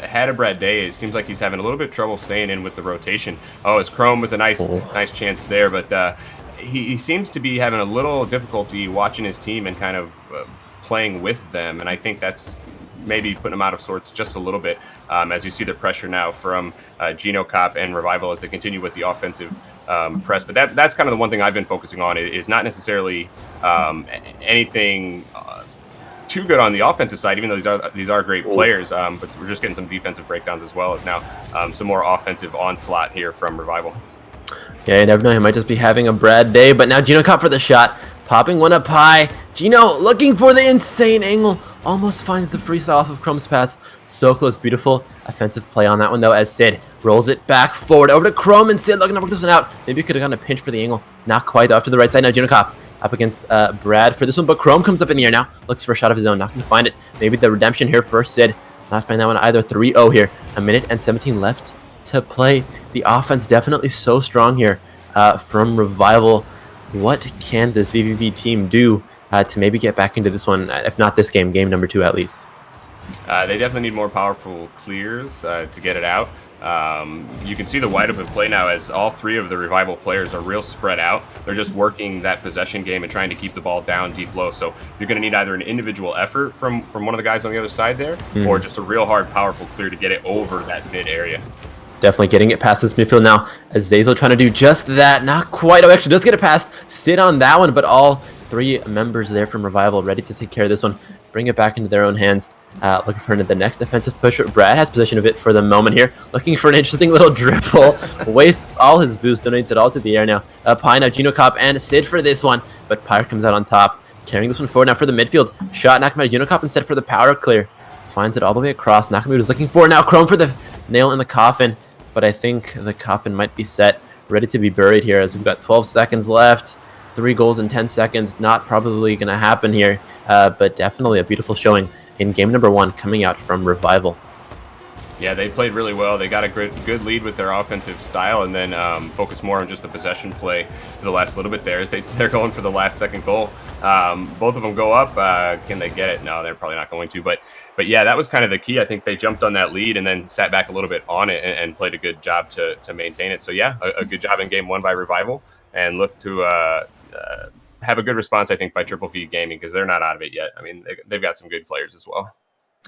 [SPEAKER 15] had a Brad Day, it seems like he's having a little bit of trouble staying in with the rotation. Oh, it's Chrome with a nice chance there, but he seems to be having a little difficulty watching his team and kind of playing with them, and I think that's maybe putting him out of sorts just a little bit, as you see the pressure now from Gino Cobb and Revival as they continue with the offensive press. But that's kind of the one thing I've been focusing on is not necessarily anything too good on the offensive side, even though these are great players, but we're just getting some defensive breakdowns as well as now some more offensive onslaught here from Revival.
[SPEAKER 14] Yeah, you never know, he might just be having a Brad Day, but now Gino Cobb for the shot. Popping one up high. Gino looking for the insane angle. Almost finds the freestyle off of Chrome's pass. So close. Beautiful offensive play on that one, though, as Sid rolls it back forward over to Chrome, and Sid looking to work this one out. Maybe could have gotten a pinch for the angle. Not quite, though. Off to the right side now. Gino Cobb up against Brad for this one, but Chrome comes up in the air now. Looks for a shot of his own. Not going to find it. Maybe the redemption here for Sid. Not finding that one either. 3-0 here. 1 minute and 17 left to play. The offense definitely so strong here from Revival. What can this VVV team do to maybe get back into this one, if not this game, game number 2 at least?
[SPEAKER 15] They definitely need more powerful clears to get it out. You can see the wide open play now as all 3 of the Revival players are real spread out. They're just working that possession game and trying to keep the ball down deep low. So you're going to need either an individual effort from one of the guys on the other side there, or just a real hard, powerful clear to get it over that mid area.
[SPEAKER 14] Definitely getting it past this midfield now, as Zazel trying to do just that. Not quite. Oh, actually does get it past. Sit on that one, but all 3 members there from Revival ready to take care of this one. Bring it back into their own hands. Looking for the next offensive push. Brad has possession of it for the moment here. Looking for an interesting little dribble. Wastes all his boost. Donates it all to the air now. Up high now, Gino Cobb and Sid for this one. But Pyre comes out on top. Carrying this one forward now for the midfield. Shot knocked by Gino Cobb instead for the power clear. Finds it all the way across. Nakamura was looking for now. Chrome for the nail in the coffin. But I think the coffin might be set, ready to be buried here, as we've got 12 seconds left. 3 goals in 10 seconds. Not probably going to happen here, but definitely a beautiful showing in game number 1 coming out from Revival.
[SPEAKER 15] Yeah, they played really well. They got a good lead with their offensive style, and then focused more on just the possession play for the last little bit there as they're going for the last second goal. Both of them go up. Can they get it? No, they're probably not going to. But yeah, that was kind of the key. I think they jumped on that lead and then sat back a little bit on it and played a good job to maintain it. So yeah, a good job in game 1 by Revival, and look to have a good response, I think, by Triple V Gaming, because they're not out of it yet. I mean, they've got some good players as well.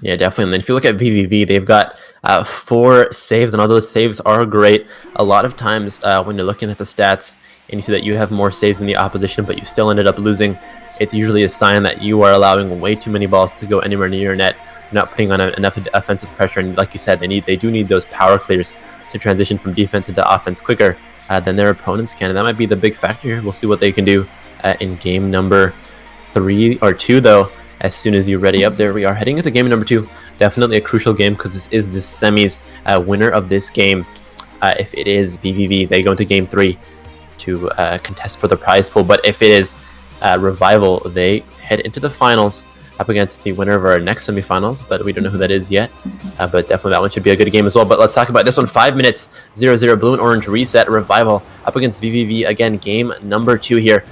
[SPEAKER 14] Yeah, definitely. And then if you look at VVV, they've got 4 saves, and all those saves are great. A lot of times when you're looking at the stats and you see that you have more saves than the opposition, but you still ended up losing, it's usually a sign that you are allowing way too many balls to go anywhere near your net. You're not putting on enough offensive pressure, and like you said, they do need those power clears to transition from defense into offense quicker than their opponents can. And that might be the big factor here. We'll see what they can do in game number 3 or 2, though. As soon as you're ready up, there we are heading into game number 2. Definitely a crucial game, because this is the semis. Winner of this game, if it is VVV, they go into game 3 to contest for the prize pool. But if it is Revival, they head into the finals up against the winner of our next semifinals, but we don't know who that is yet. But definitely that one should be a good game as well. But let's talk about this one. 5 minutes, 0-0, blue and orange reset. Revival up against VVV again, game number 2 here.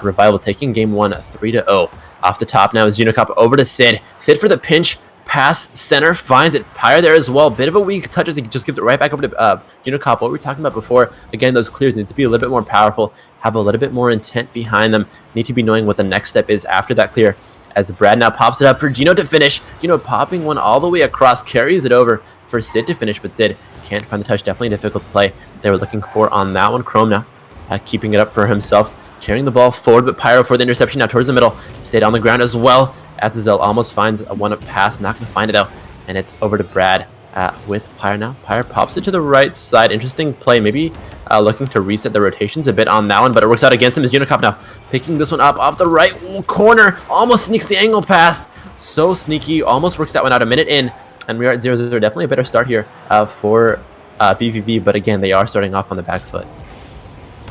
[SPEAKER 14] Revival taking game 1 3-0. Off the top now is Gino Cobb over to Sid. Sid for the pinch. pass center, finds it. Pyre there as well. Bit of a weak touch as he just gives it right back over to Junocop. What we were talking about before, again, those clears need to be a little bit more powerful, have a little bit more intent behind them, need to be knowing what the next step is after that clear. As Brad now pops it up for Gino to finish. Gino popping one all the way across, carries it over for Sid to finish, but Sid can't find the touch. Definitely a difficult play they were looking for on that one. Chrome now keeping it up for himself, carrying the ball forward, but Pyro for the interception now towards the middle. Sid on the ground as well. Azazel almost finds a one-up pass, not going to find it though, and it's over to Brad with Pyre now. Pyre pops it to the right side. Interesting play, maybe looking to reset the rotations a bit on that one, but it works out against him as Junocop now picking this one up off the right corner. Almost sneaks the angle past. So sneaky, almost works that one out a minute in, and we are at 0-0. Definitely a better start here for VVV, but again, they are starting off on the back foot.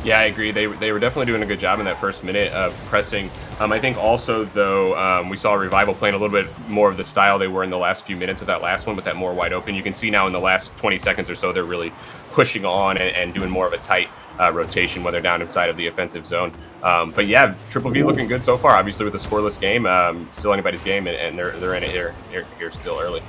[SPEAKER 15] Yeah, I agree. They were definitely doing a good job in that first minute of pressing. I think also, though, we saw Revival playing a little bit more of the style they were in the last few minutes of that last one with that more wide open. You can see now in the last 20 seconds or so, they're really pushing on and doing more of a tight rotation when they're down inside of the offensive zone. But yeah, Triple V looking good so far, obviously with a scoreless game. Still anybody's game, and they're in it here still early.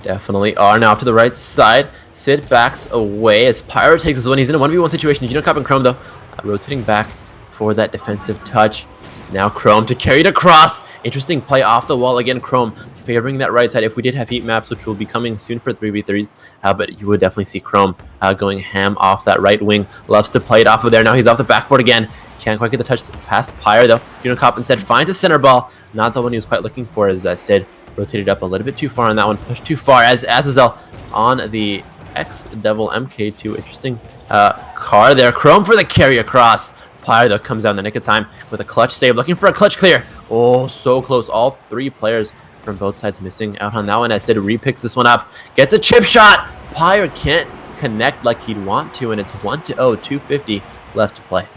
[SPEAKER 14] Definitely are. Now to the right side, Sid backs away as Pyro takes this one. He's in a 1v1 situation. Junocop and Chrome, though, rotating back for that defensive touch. Now Chrome to carry it across. Interesting play off the wall again. Chrome favoring that right side. If we did have heat maps, which will be coming soon for 3v3s, but you would definitely see Chrome going ham off that right wing. Loves to play it off of there. Now he's off the backboard again. Can't quite get the touch past Pyre, though. Junocop instead finds a center ball. Not the one he was quite looking for, as Sid rotated up a little bit too far on that one. Pushed too far as Azazel on the X-Devil MK2. Interesting car there. Chrome for the carry across. Pyre, though, comes out in the nick of time with a clutch save. Looking for a clutch clear. Oh, so close. All three players from both sides missing out on that one. As Sid repicks this one up. Gets a chip shot. Pyre can't connect like he'd want to, and it's 1-0. 2:50 left to play.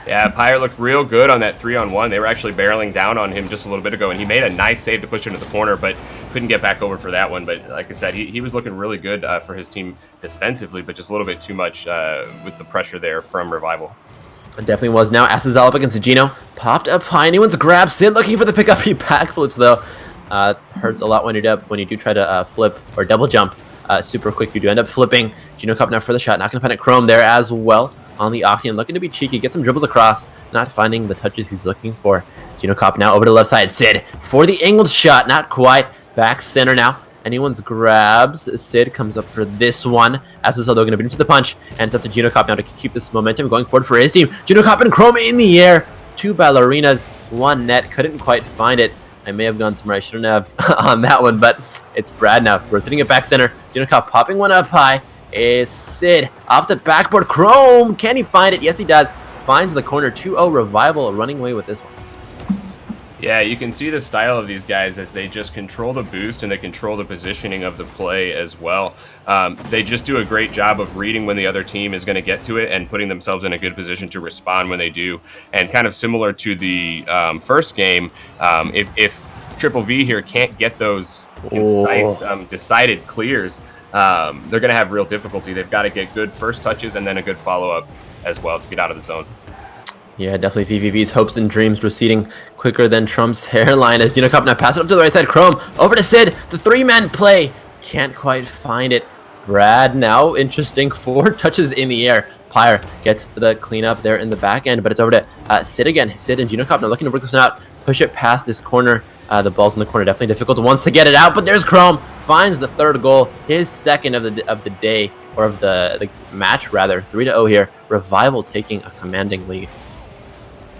[SPEAKER 15] Yeah, Pyre looked real good on that 3-on-1. They were actually barreling down on him just a little bit ago, and he made a nice save to push into the corner, but couldn't get back over for that one. But like I said, he was looking really good for his team defensively, but just a little bit too much with the pressure there from Revival.
[SPEAKER 14] It definitely was. Now Azazel up against Gino. Popped up high. Anyone's grab. Sid looking for the pickup. He backflips, though. Hurts a lot when you do try to flip or double jump super quick. You do end up flipping. Junocop now for the shot. Not going to find it. Chrome there as well on the Akian, looking to be cheeky, get some dribbles across, not finding the touches he's looking for. Junocop now over to the left side. Sid for the angled shot, not quite. Back center now. Anyone's grabs. Sid comes up for this one. Azazel, though, going to beat him to the punch, and it's up to Junocop now to keep this momentum going forward for his team. Junocop and Chrome in the air. Two ballerinas, one net. Couldn't quite find it. I may have gone somewhere I shouldn't have on that one, but it's Brad now rotating it back center. Junocop popping one up high. Is Sid off the backboard. Chrome, can he find it? Yes, he does. Finds the corner. 2-0 Revival running away with this one.
[SPEAKER 15] Yeah, you can see the style of these guys as they just control the boost and they control the positioning of the play as well. They just do a great job of reading when the other team is going to get to it and putting themselves in a good position to respond when they do. And kind of similar to the first game, if Triple V here can't get those concise, decided clears, they're going to have real difficulty. They've got to get good first touches and then a good follow-up as well to get out of the zone.
[SPEAKER 14] Yeah, definitely VVV's hopes and dreams receding quicker than Trump's hairline as Junocop now pass it up to the right side. Chrome over to Sid. The three-man play. Can't quite find it. Brad now, interesting. 4 touches in the air. Pyre gets the cleanup there in the back end, but it's over to Sid again. Sid and Junocop now looking to work this one out. Push it past this corner. The ball's in the corner. Definitely difficult. Wants to get it out, but there's Chrome. Finds the third goal. His second of the day, or of the match, rather. 3-0 here. Revival taking a commanding lead.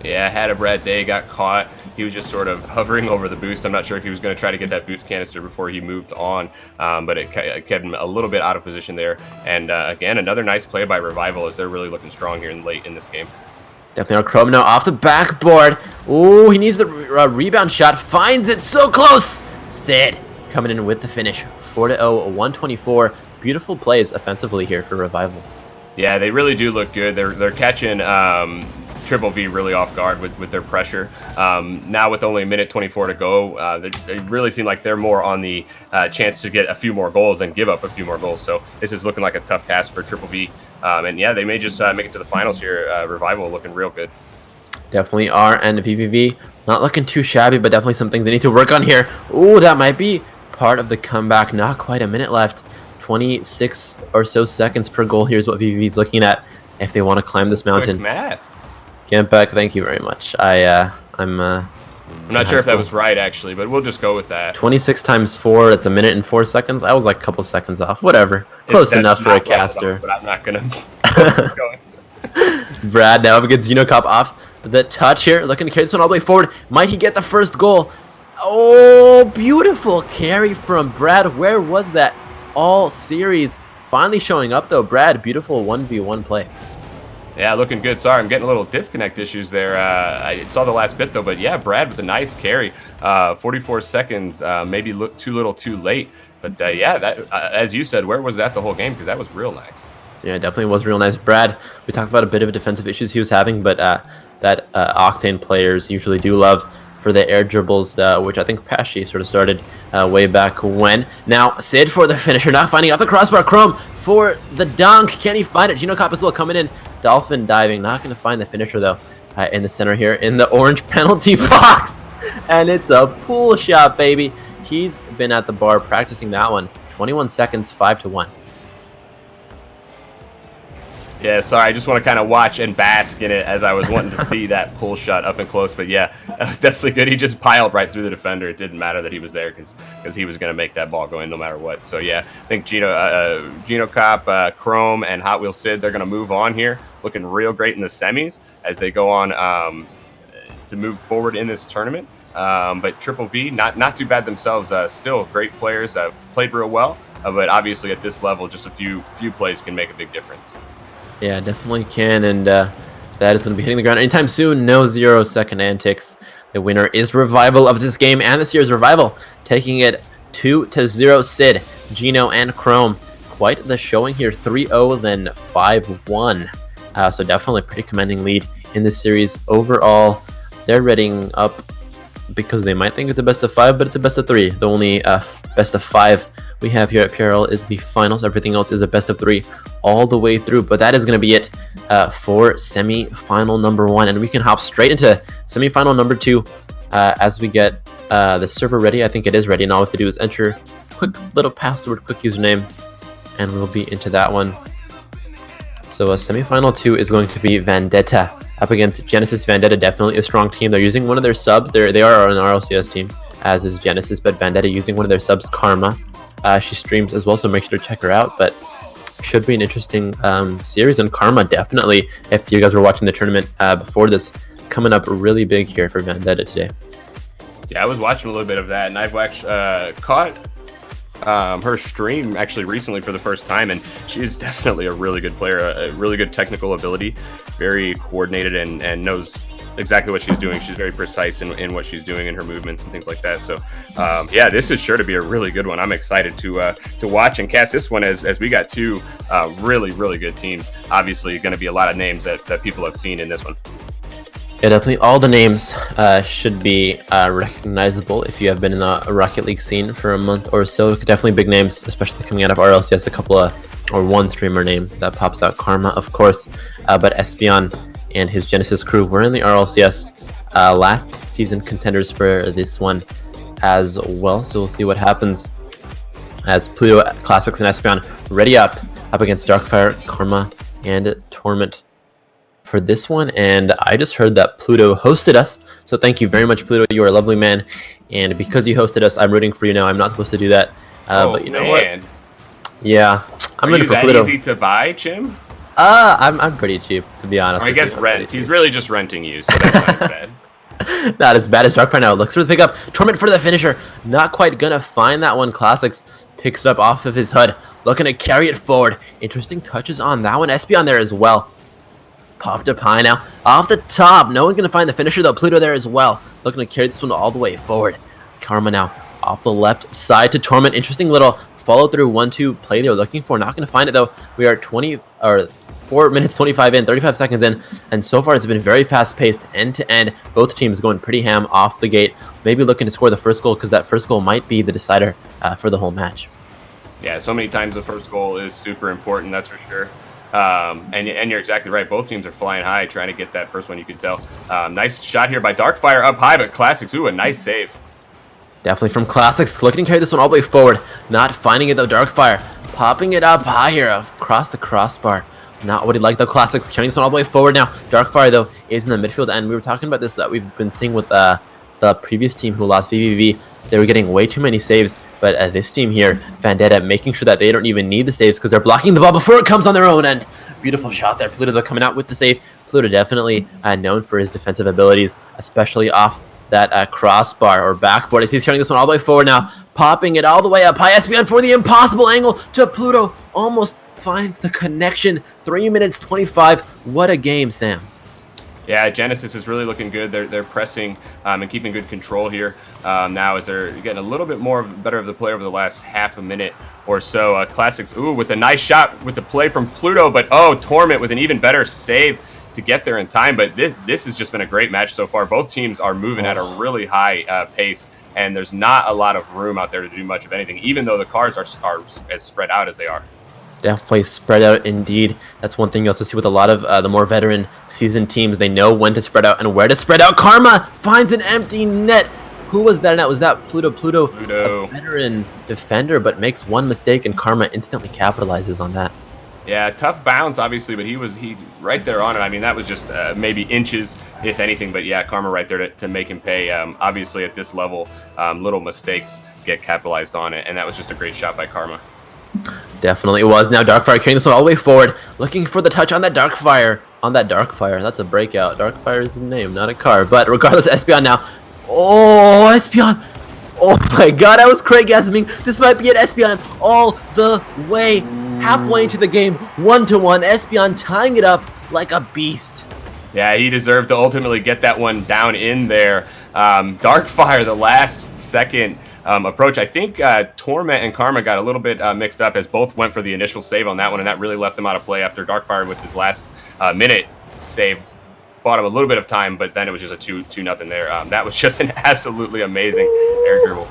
[SPEAKER 15] Yeah, had a bad day, got caught. He was just sort of hovering over the boost. I'm not sure if he was going to try to get that boost canister before he moved on, but it kept him a little bit out of position there. And again, another nice play by Revival as they're really looking strong here late in this game.
[SPEAKER 14] Definitely our Chrome now off the backboard. Ooh, he needs the rebound shot. Finds it so close. Sid coming in with the finish. 4-0, 124. Beautiful plays offensively here for Revival.
[SPEAKER 15] Yeah, they really do look good. They're catching Triple V really off guard with their pressure. Now with only a minute 24 to go, they really seem like they're more on the chance to get a few more goals than give up a few more goals. So this is looking like a tough task for Triple V. And yeah, they may just make it to the finals here. Revival looking real good.
[SPEAKER 14] Definitely are, and VVV not looking too shabby, but definitely some things they need to work on here. Ooh, that might be part of the comeback. Not quite a minute left. 26 or so seconds per goal. Here's what VVV's looking at if they want to climb this mountain.
[SPEAKER 15] Quick math.
[SPEAKER 14] Campback, thank you very much. I'm
[SPEAKER 15] not sure if that was right, actually, but we'll just go with that.
[SPEAKER 14] 26 times 4, that's a minute and 4 seconds. I was like a couple seconds off. Whatever. Close enough for a caster.
[SPEAKER 15] But I'm not going to going.
[SPEAKER 14] Brad now up against Xenocop off the touch here. Looking to carry this one all the way forward. Might he get the first goal? Oh, beautiful carry from Brad. Where was that all series? Finally showing up, though. Brad, beautiful 1v1 play.
[SPEAKER 15] Yeah, looking good. Sorry, I'm getting a little disconnect issues there. I saw the last bit, though. But, yeah, Brad with a nice carry. 44 seconds, maybe look too little too late. But, yeah, that as you said, where was that the whole game? Because that was real nice.
[SPEAKER 14] Yeah, it definitely was real nice. Brad, we talked about a bit of defensive issues he was having, but that Octane players usually do love for the air dribbles, which I think Pesci sort of started way back when. Now, Sid for the finisher, not finding it off the crossbar. Chrome for the dunk. Can he find it? Xenocop as well coming in. Dolphin diving, not going to find the finisher, though, in the center here in the orange penalty box. And it's a pool shot, baby. He's been at the bar practicing that one. 21 seconds, 5-1.
[SPEAKER 15] Yeah, sorry, I just want to kind of watch and bask in it as I was wanting to see that pull shot up and close. But yeah, that was definitely good. He just piled right through the defender. It didn't matter that he was there because he was going to make that ball go in no matter what. So yeah, I think Xenocop, Chrome, and Hot Wheels Sid, they're going to move on here. Looking real great in the semis as they go on to move forward in this tournament. But Triple V, not too bad themselves. Still great players. Played real well. But obviously at this level, just a few plays can make a big difference.
[SPEAKER 14] Yeah, definitely can, and that is going to be hitting the ground anytime soon. No 0-second antics. The winner is Revival of this game and this year's Revival, taking it 2-0. Sid, Gino, and Chrome. Quite the showing here, 3-0, then 5-1. So definitely a pretty commanding lead in this series. Overall, they're readying up because they might think it's a best of 5, but it's a best of 3. The only best of 5 we have here at PRL is the finals. Everything else is a best of 3 all the way through. But that is going to be it for semi-final number 1. And we can hop straight into semi-final number 2 as we get the server ready. I think it is ready. And all we have to do is enter quick little password, quick username, and we'll be into that one. So semi-final 2 is going to be Vendetta up against Genesis. Vendetta, definitely a strong team. They're using one of their subs. They are an RLCS team, as is Genesis, but Vendetta using one of their subs, Karma. She streams as well, so make sure to check her out. But should be an interesting series. And Karma, definitely, if you guys were watching the tournament before this, coming up really big here for Vendetta today.
[SPEAKER 15] Yeah, I was watching a little bit of that, and I've actually caught her stream actually recently for the first time, and she is definitely a really good player, a really good technical ability, very coordinated, and knows exactly what she's doing. She's very precise in what she's doing in her movements and things like that. So yeah, this is sure to be a really good one. I'm excited to watch and cast this one as we got two really good teams. Obviously going to be a lot of names that people have seen in this one.
[SPEAKER 14] Yeah, definitely all the names should be recognizable if you have been in the Rocket League scene for a month or so. Definitely big names, especially coming out of RLCS. A couple of, or one streamer name that pops out, Karma, of course. But Espion and his Genesis crew were in the RLCS last season contenders for this one as well. So we'll see what happens as Pluto, Classics, and Espion ready up against Darkfire, Karma, and Torment for this one. And I just heard that Pluto hosted us, so thank you very much, Pluto. You are a lovely man, and because you hosted us, I'm rooting for you now. I'm not supposed to do that, but you know what? Yeah, I'm rooting for Pluto.
[SPEAKER 15] Easy to buy, Chim?
[SPEAKER 14] I'm pretty cheap, to be honest.
[SPEAKER 15] Or I guess rent. He's really just renting you, so that's not as bad.
[SPEAKER 14] Not as bad as Darkfire now. Looks for the pickup. Torment for the finisher. Not quite gonna find that one. Classics picks it up off of his hood. Looking to carry it forward. Interesting touches on that one. Espion there as well. Popped up high now. Off the top. No one gonna find the finisher though. Pluto there as well. Looking to carry this one all the way forward. Karma now off the left side to Torment. Interesting little follow through 1-2 play they were looking for. Not gonna find it though. We are 4 minutes 25 in, 35 seconds in, and so far it's been very fast-paced, end-to-end. Both teams going pretty ham off the gate. Maybe looking to score the first goal because that first goal might be the decider for the whole match.
[SPEAKER 15] Yeah, so many times the first goal is super important, that's for sure. And you're exactly right. Both teams are flying high, trying to get that first one. You can tell. Nice shot here by Darkfire up high, but Classics, ooh, a nice save.
[SPEAKER 14] Definitely from Classics, looking to carry this one all the way forward. Not finding it though, Darkfire popping it up high here across the crossbar. Not what he liked though, Classics carrying this one all the way forward now. Darkfire though is in the midfield, and we were talking about this that we've been seeing with the previous team who lost VVV. They were getting way too many saves, but this team here, Vendetta, making sure that they don't even need the saves because they're blocking the ball before it comes on their own end. Beautiful shot there. Pluto though coming out with the save. Pluto definitely known for his defensive abilities, especially off that crossbar or backboard as he's carrying this one all the way forward now, popping it all the way up high. Espeon for the impossible angle to Pluto, almost finds the connection. 3 minutes 25. What a game, Sam.
[SPEAKER 15] Yeah, Genesis is really looking good. They're pressing and keeping good control here now as they're getting a little bit better of the play over the last half a minute or so. Classics, ooh, with a nice shot with the play from Pluto, but oh, Torment with an even better save to get there in time. But this has just been a great match so far. Both teams are moving at a really high pace, and there's not a lot of room out there to do much of anything, even though the cards are as spread out as they are.
[SPEAKER 14] Definitely spread out indeed. That's one thing you also see with a lot of the more veteran seasoned teams. They know when to spread out and where to spread out. Karma finds an empty net. Who was that net? Was that Pluto? Pluto, a veteran defender, but makes one mistake, and Karma instantly capitalizes on that.
[SPEAKER 15] Yeah, tough bounce, obviously, but he right there on it. I mean, that was just maybe inches, if anything. But yeah, Karma right there to make him pay. Obviously, at this level, little mistakes get capitalized on it, and that was just a great shot by Karma.
[SPEAKER 14] Definitely was. Now Darkfire carrying this one all the way forward, looking for the touch on that Darkfire. That's a breakout. Darkfire is the name, not a car. But regardless, Espeon now. Oh, Espeon. Oh my god, I was Craig-gasming. This might be it, Espeon all the way. Halfway into the game, 1-1. Espeon tying it up like a beast.
[SPEAKER 15] Yeah, he deserved to ultimately get that one down in there. Darkfire, the last second approach. I think Torment and Karma got a little bit mixed up as both went for the initial save on that one, and that really left them out of play after Darkfire with his last minute save. Bought him a little bit of time, but then it was just a 2-0 there. That was just an absolutely amazing air dribble.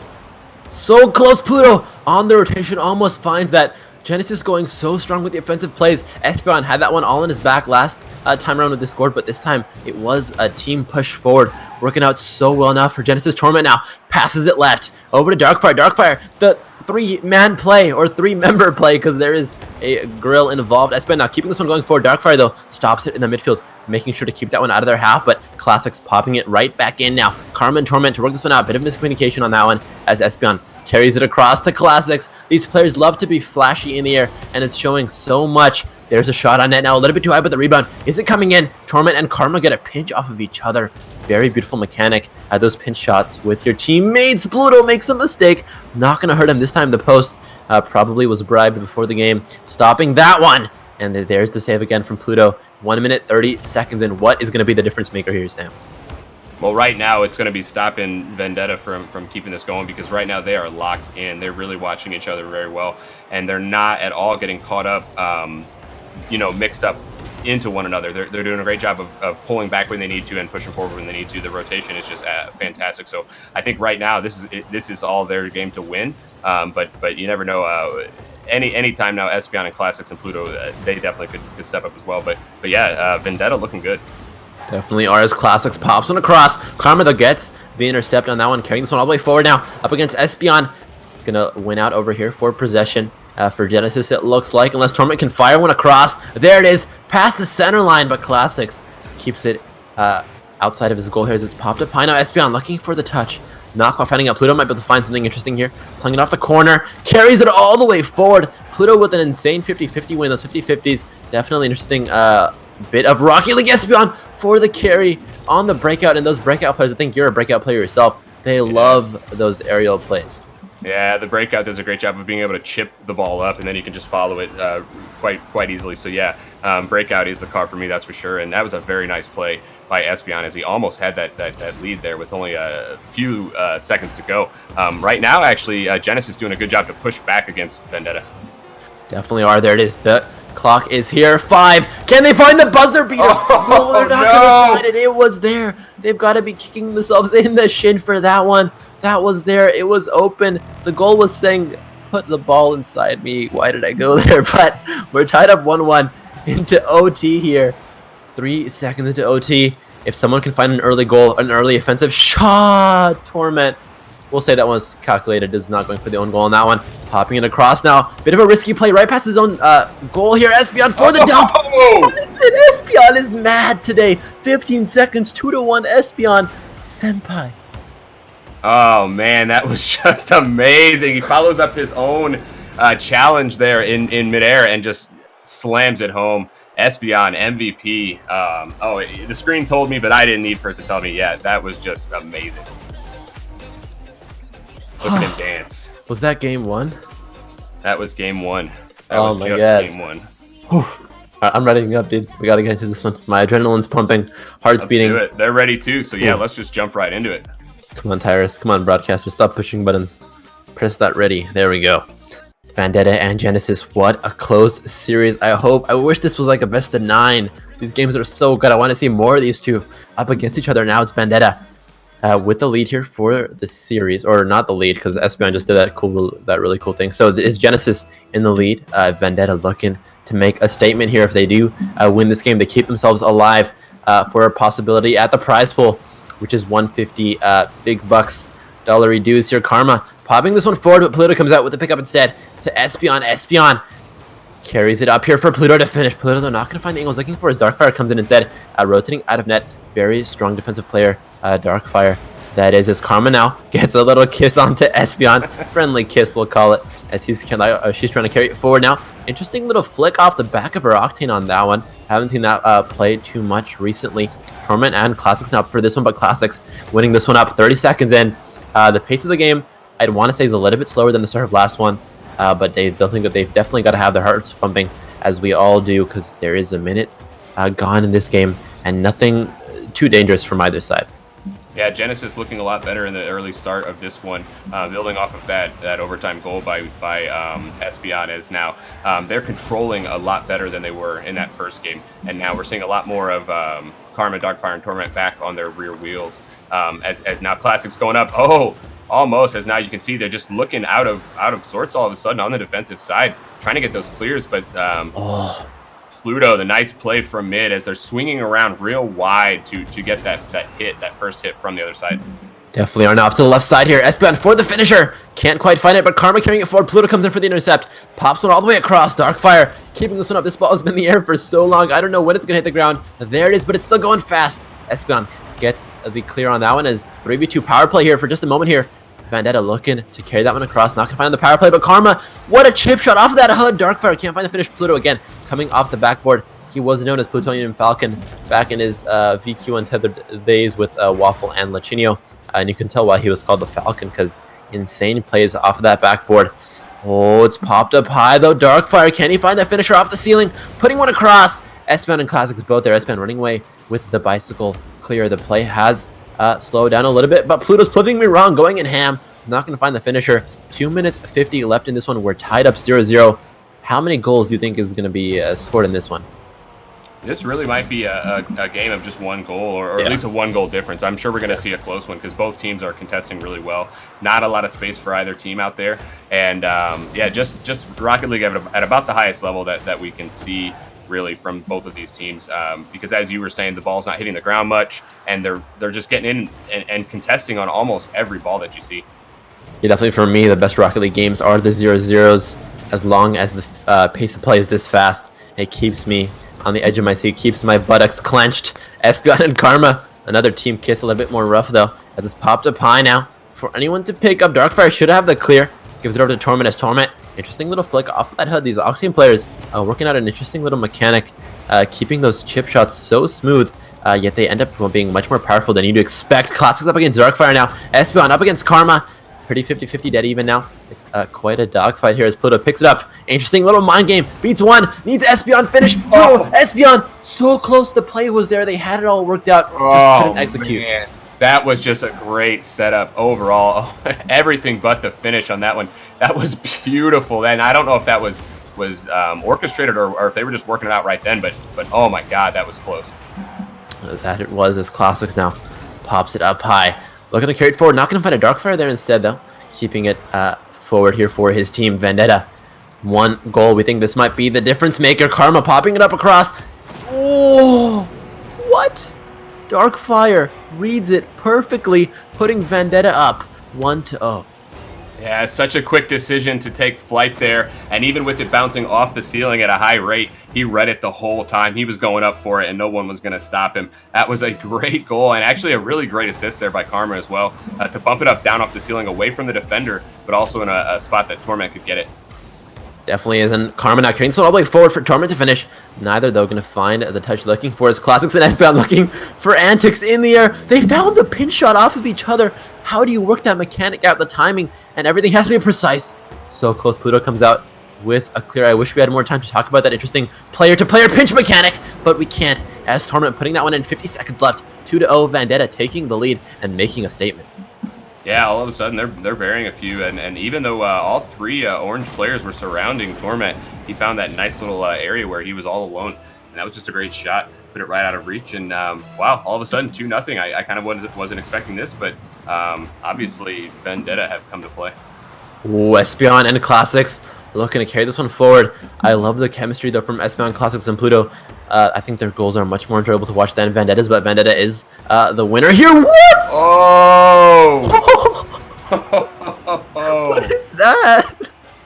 [SPEAKER 14] So close, Pluto on the rotation almost finds that. Genesis going so strong with the offensive plays. Espeon had that one all in his back last time around with the score, but this time it was a team push forward. Working out so well now for Genesis. Torment now passes it left over to Darkfire. Darkfire, the 3-man play or 3-member play because there is a grill involved. Espeon now keeping this one going forward. Darkfire though stops it in the midfield, making sure to keep that one out of their half, but Classics popping it right back in now. Karma and Torment to work this one out. Bit of miscommunication on that one as Espeon carries it across to Classics. These players love to be flashy in the air, and it's showing so much. There's a shot on net now, a little bit too high, but the rebound isn't coming in. Torment and Karma get a pinch off of each other. Very beautiful mechanic at those pinch shots with your teammates. Pluto makes a mistake. Not going to hurt him this time. The post probably was bribed before the game, stopping that one. And there's the save again from Pluto. 1 minute, 30 seconds in. What is going to be the difference maker here, Sam?
[SPEAKER 15] Well, right now it's going to be stopping Vendetta from keeping this going, because right now they are locked in. They're really watching each other very well, and they're not at all getting caught up, mixed up into one another. They're doing a great job of pulling back when they need to and pushing forward when they need to. The rotation is just fantastic. So I think right now this is all their game to win. But you never know. Any time now, Espeon and Classics and Pluto, they definitely could step up as well. But yeah, Vendetta looking good.
[SPEAKER 14] Definitely are as Classics pops one across. Karma though gets the intercept on that one, carrying this one all the way forward now. Up against Espeon. It's going to win out over here for possession. For Genesis, it looks like, unless Torment can fire one across. There it is, past the center line, but Classics keeps it outside of his goal here as it's popped up high. Now Espeon looking for the touch. Knockoff heading up. Pluto might be able to find something interesting here. Playing it off the corner. Carries it all the way forward. Pluto with an insane 50-50 win. Those 50-50s, definitely an interesting bit of Rocket League. Espeon for the carry on the breakout. And those breakout players, I think you're a breakout player yourself. They love those aerial plays.
[SPEAKER 15] Yeah, the breakout does a great job of being able to chip the ball up, and then you can just follow it quite easily. So yeah, breakout is the card for me, that's for sure. And that was a very nice play by Espeon as he almost had that lead there with only a few seconds to go. Right now, actually, Genesis doing a good job to push back against Vendetta.
[SPEAKER 14] Definitely are. There it is. The clock is here. 5. Can they find the buzzer beater? No, they're not going to find it. It was there. They've got to be kicking themselves in the shin for that one. That was there. It was open. The goal was saying, put the ball inside me. Why did I go there? But we're tied up 1-1 into OT here. 3 seconds into OT. If someone can find an early goal, an early offensive shot, Torment We'll say that was calculated. Is not going for the own goal on that one. Popping it across now. Bit of a risky play right past his own goal here. Espeon for the dump. Espeon is mad today. 15 seconds, 2-1 Espeon. Senpai.
[SPEAKER 15] Oh man, that was just amazing. He follows up his own challenge there in midair and just slams it home. Espeon MVP. The screen told me, but I didn't need for it to tell me yet. That was just amazing. Look at him dance.
[SPEAKER 14] Was that game 1?
[SPEAKER 15] That was game 1. That
[SPEAKER 14] Oh
[SPEAKER 15] was
[SPEAKER 14] my
[SPEAKER 15] just
[SPEAKER 14] God.
[SPEAKER 15] game 1.
[SPEAKER 14] Whew. Alright, I'm ready up, dude. We gotta get into this one. My adrenaline's pumping, heart's beating.
[SPEAKER 15] Let's do it. They're ready too, so yeah,
[SPEAKER 14] Ooh.
[SPEAKER 15] let's just jump right into it.
[SPEAKER 14] Come on, Tyrus. Come on, broadcaster. Stop pushing buttons. Press that ready. There we go. Vendetta and Genesis. What a close series. I wish this was like a best of 9. These games are so good. I want to see more of these two up against each other. Now it's Vendetta with the lead here for the series. Or not the lead, because Espeon just did that really cool thing. So it's Genesis in the lead. Vendetta looking to make a statement here. If they do win this game, they keep themselves alive for a possibility at the prize pool, which is 150 big bucks dollar dues here. Karma popping this one forward, but Pluto comes out with the pickup instead to Espeon. Espeon carries it up here for Pluto to finish. Pluto, though, not going to find the angles looking for as Darkfire comes in instead, rotating out of net. Very strong defensive player, Darkfire. That is, as Karma now gets a little kiss onto Espeon. Friendly kiss, we'll call it, as she's trying to carry it forward now. Interesting little flick off the back of her Octane on that one. Haven't seen that play too much recently. Torment and Classics now for this one, but Classics winning this one up 30 seconds in. The pace of the game, I'd want to say, is a little bit slower than the start of last one, but they've definitely got to have their hearts pumping, as we all do, because there is a minute gone in this game, and nothing too dangerous from either side.
[SPEAKER 15] Yeah, Genesis looking a lot better in the early start of this one, building off of that overtime goal by Espeon. As now they're controlling a lot better than they were in that first game, and now we're seeing a lot more of Karma, Darkfire, and Torment back on their rear wheels. As now Classics going up. Oh, almost, as now you can see they're just looking out of sorts all of a sudden on the defensive side, trying to get those clears, but Pluto, the nice play from mid as they're swinging around real wide to get that first hit from the other side.
[SPEAKER 14] Definitely are now off to the left side here. Espeon for the finisher. Can't quite find it, but Karma carrying it forward. Pluto comes in for the intercept. Pops one all the way across. Darkfire keeping this one up. This ball has been in the air for so long. I don't know when it's going to hit the ground. There it is, but it's still going fast. Espeon gets the clear on that one as 3v2 power play here for just a moment here. Vendetta looking to carry that one across. Not going to find the power play, but Karma, what a chip shot off of that HUD. Darkfire can't find the finish. Pluto again coming off the backboard. He was known as Plutonian Falcon back in his VQ Untethered days with Waffle and Lachinio. And you can tell why he was called the Falcon, because insane plays off of that backboard. Oh, it's popped up high, though. Darkfire, can he find that finisher off the ceiling? Putting one across. Espeon and Classics both there. Espeon running away with the bicycle clear. The play has slowed down a little bit, but Pluto's proving me wrong, going in ham. Not going to find the finisher. 2 minutes 50 left in this one. We're tied up 0-0. How many goals do you think is going to be scored in this one?
[SPEAKER 15] This really might be a game of just one goal, or at least a one-goal difference. I'm sure we're going to see a close one because both teams are contesting really well. Not a lot of space for either team out there. And, yeah, just Rocket League at about the highest level that we can see, really, from both of these teams. Because, as you were saying, the ball's not hitting the ground much, and they're just getting in and contesting on almost every ball that you see.
[SPEAKER 14] Yeah, definitely for me, the best Rocket League games are the 0-0s. As long as the pace of play is this fast, it keeps me on the edge of my seat, keeps my buttocks clenched. Espeon and Karma, another team kiss, a little bit more rough though, as it's popped up high now for anyone to pick up. Darkfire should have the clear, gives it over to Torment as Torment. Interesting little flick off of that HUD. These Octane players working out an interesting little mechanic, keeping those chip shots so smooth, yet they end up being much more powerful than you'd expect. Classics up against Darkfire now. Espeon up against Karma. Pretty 50-50 dead even now. It's quite a dogfight here as Pluto picks it up. Interesting little mind game. Beats one. Needs Espeon finish. Oh, Espeon! So close. The play was there. They had it all worked out. Just couldn't execute.
[SPEAKER 15] Man. That was just a great setup overall. Everything but the finish on that one. That was beautiful. And I don't know if that was orchestrated or if they were just working it out right then. But oh my God, that was close.
[SPEAKER 14] That it was as Classics now pops it up high. Looking to carry it forward. Not going to find a Darkfire there instead, though. Keeping it forward here for his team. Vendetta. 1 goal. We think this might be the difference maker. Karma popping it up across. Oh! What? Darkfire reads it perfectly, putting Vendetta up 1-0.
[SPEAKER 15] Yeah, such a quick decision to take flight there, and even with it bouncing off the ceiling at a high rate, he read it the whole time. He was going up for it, and no one was going to stop him. That was a great goal, and actually a really great assist there by Karma as well, to bump it up down off the ceiling away from the defender, but also in a spot that Torment could get it.
[SPEAKER 14] Definitely is, and Karma now carrying this one all the way forward for Torment to finish. Neither, though, going to find the touch looking for his Classics and Espeon looking for antics in the air. They found the pin shot off of each other. How do you work that mechanic out, the timing, and everything has to be precise. So close. Pluto comes out with a clear. I wish we had more time to talk about that interesting player-to-player pinch mechanic, but we can't, as Torment putting that one in 50 seconds left. 2-0, Vendetta taking the lead and making a statement.
[SPEAKER 15] Yeah, all of a sudden they're bearing a few, and even though all three orange players were surrounding Torment, he found that nice little area where he was all alone, and that was just a great shot. Put it right out of reach, and wow, all of a sudden 2-0. I kind of wasn't expecting this, but obviously Vendetta have come to play.
[SPEAKER 14] Ooh, Espeon and Classics looking to carry this one forward. I love the chemistry though from Espeon, Classics, and Pluto. I think their goals are much more enjoyable to watch than Vendetta's, but Vendetta is the winner here. What?
[SPEAKER 15] Oh!
[SPEAKER 14] What is that?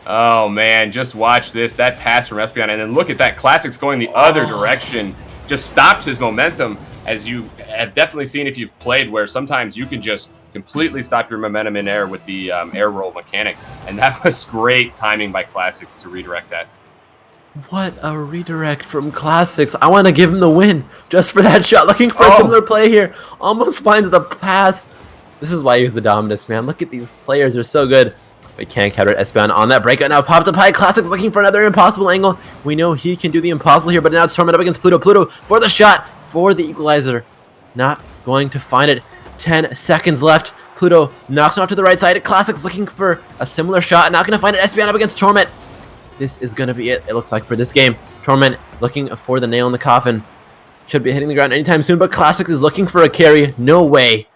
[SPEAKER 15] Oh man, just watch this. That pass from Espeon, and then look at that. Classics going the other direction. Just stops his momentum, as you have definitely seen if you've played, where sometimes you can just completely stop your momentum in air with the air roll mechanic. And that was great timing by Classics to redirect that.
[SPEAKER 14] What a redirect from Classics. I want to give him the win just for that shot. Looking for a similar play here. Almost finds the pass. This is why he's the Dominus, man. Look at these players. They're so good. We can't counter Espeon on that breakout. Now popped up high. Classics looking for another impossible angle. We know he can do the impossible here, but now it's Torment up against Pluto. Pluto for the shot, for the equalizer. Not going to find it. 10 seconds left. Pluto knocks it off to the right side. Classics looking for a similar shot. Not going to find it. Espeon up against Torment. This is going to be it, it looks like, for this game. Torment looking for the nail in the coffin. Should be hitting the ground anytime soon, but Classics is looking for a carry. No way.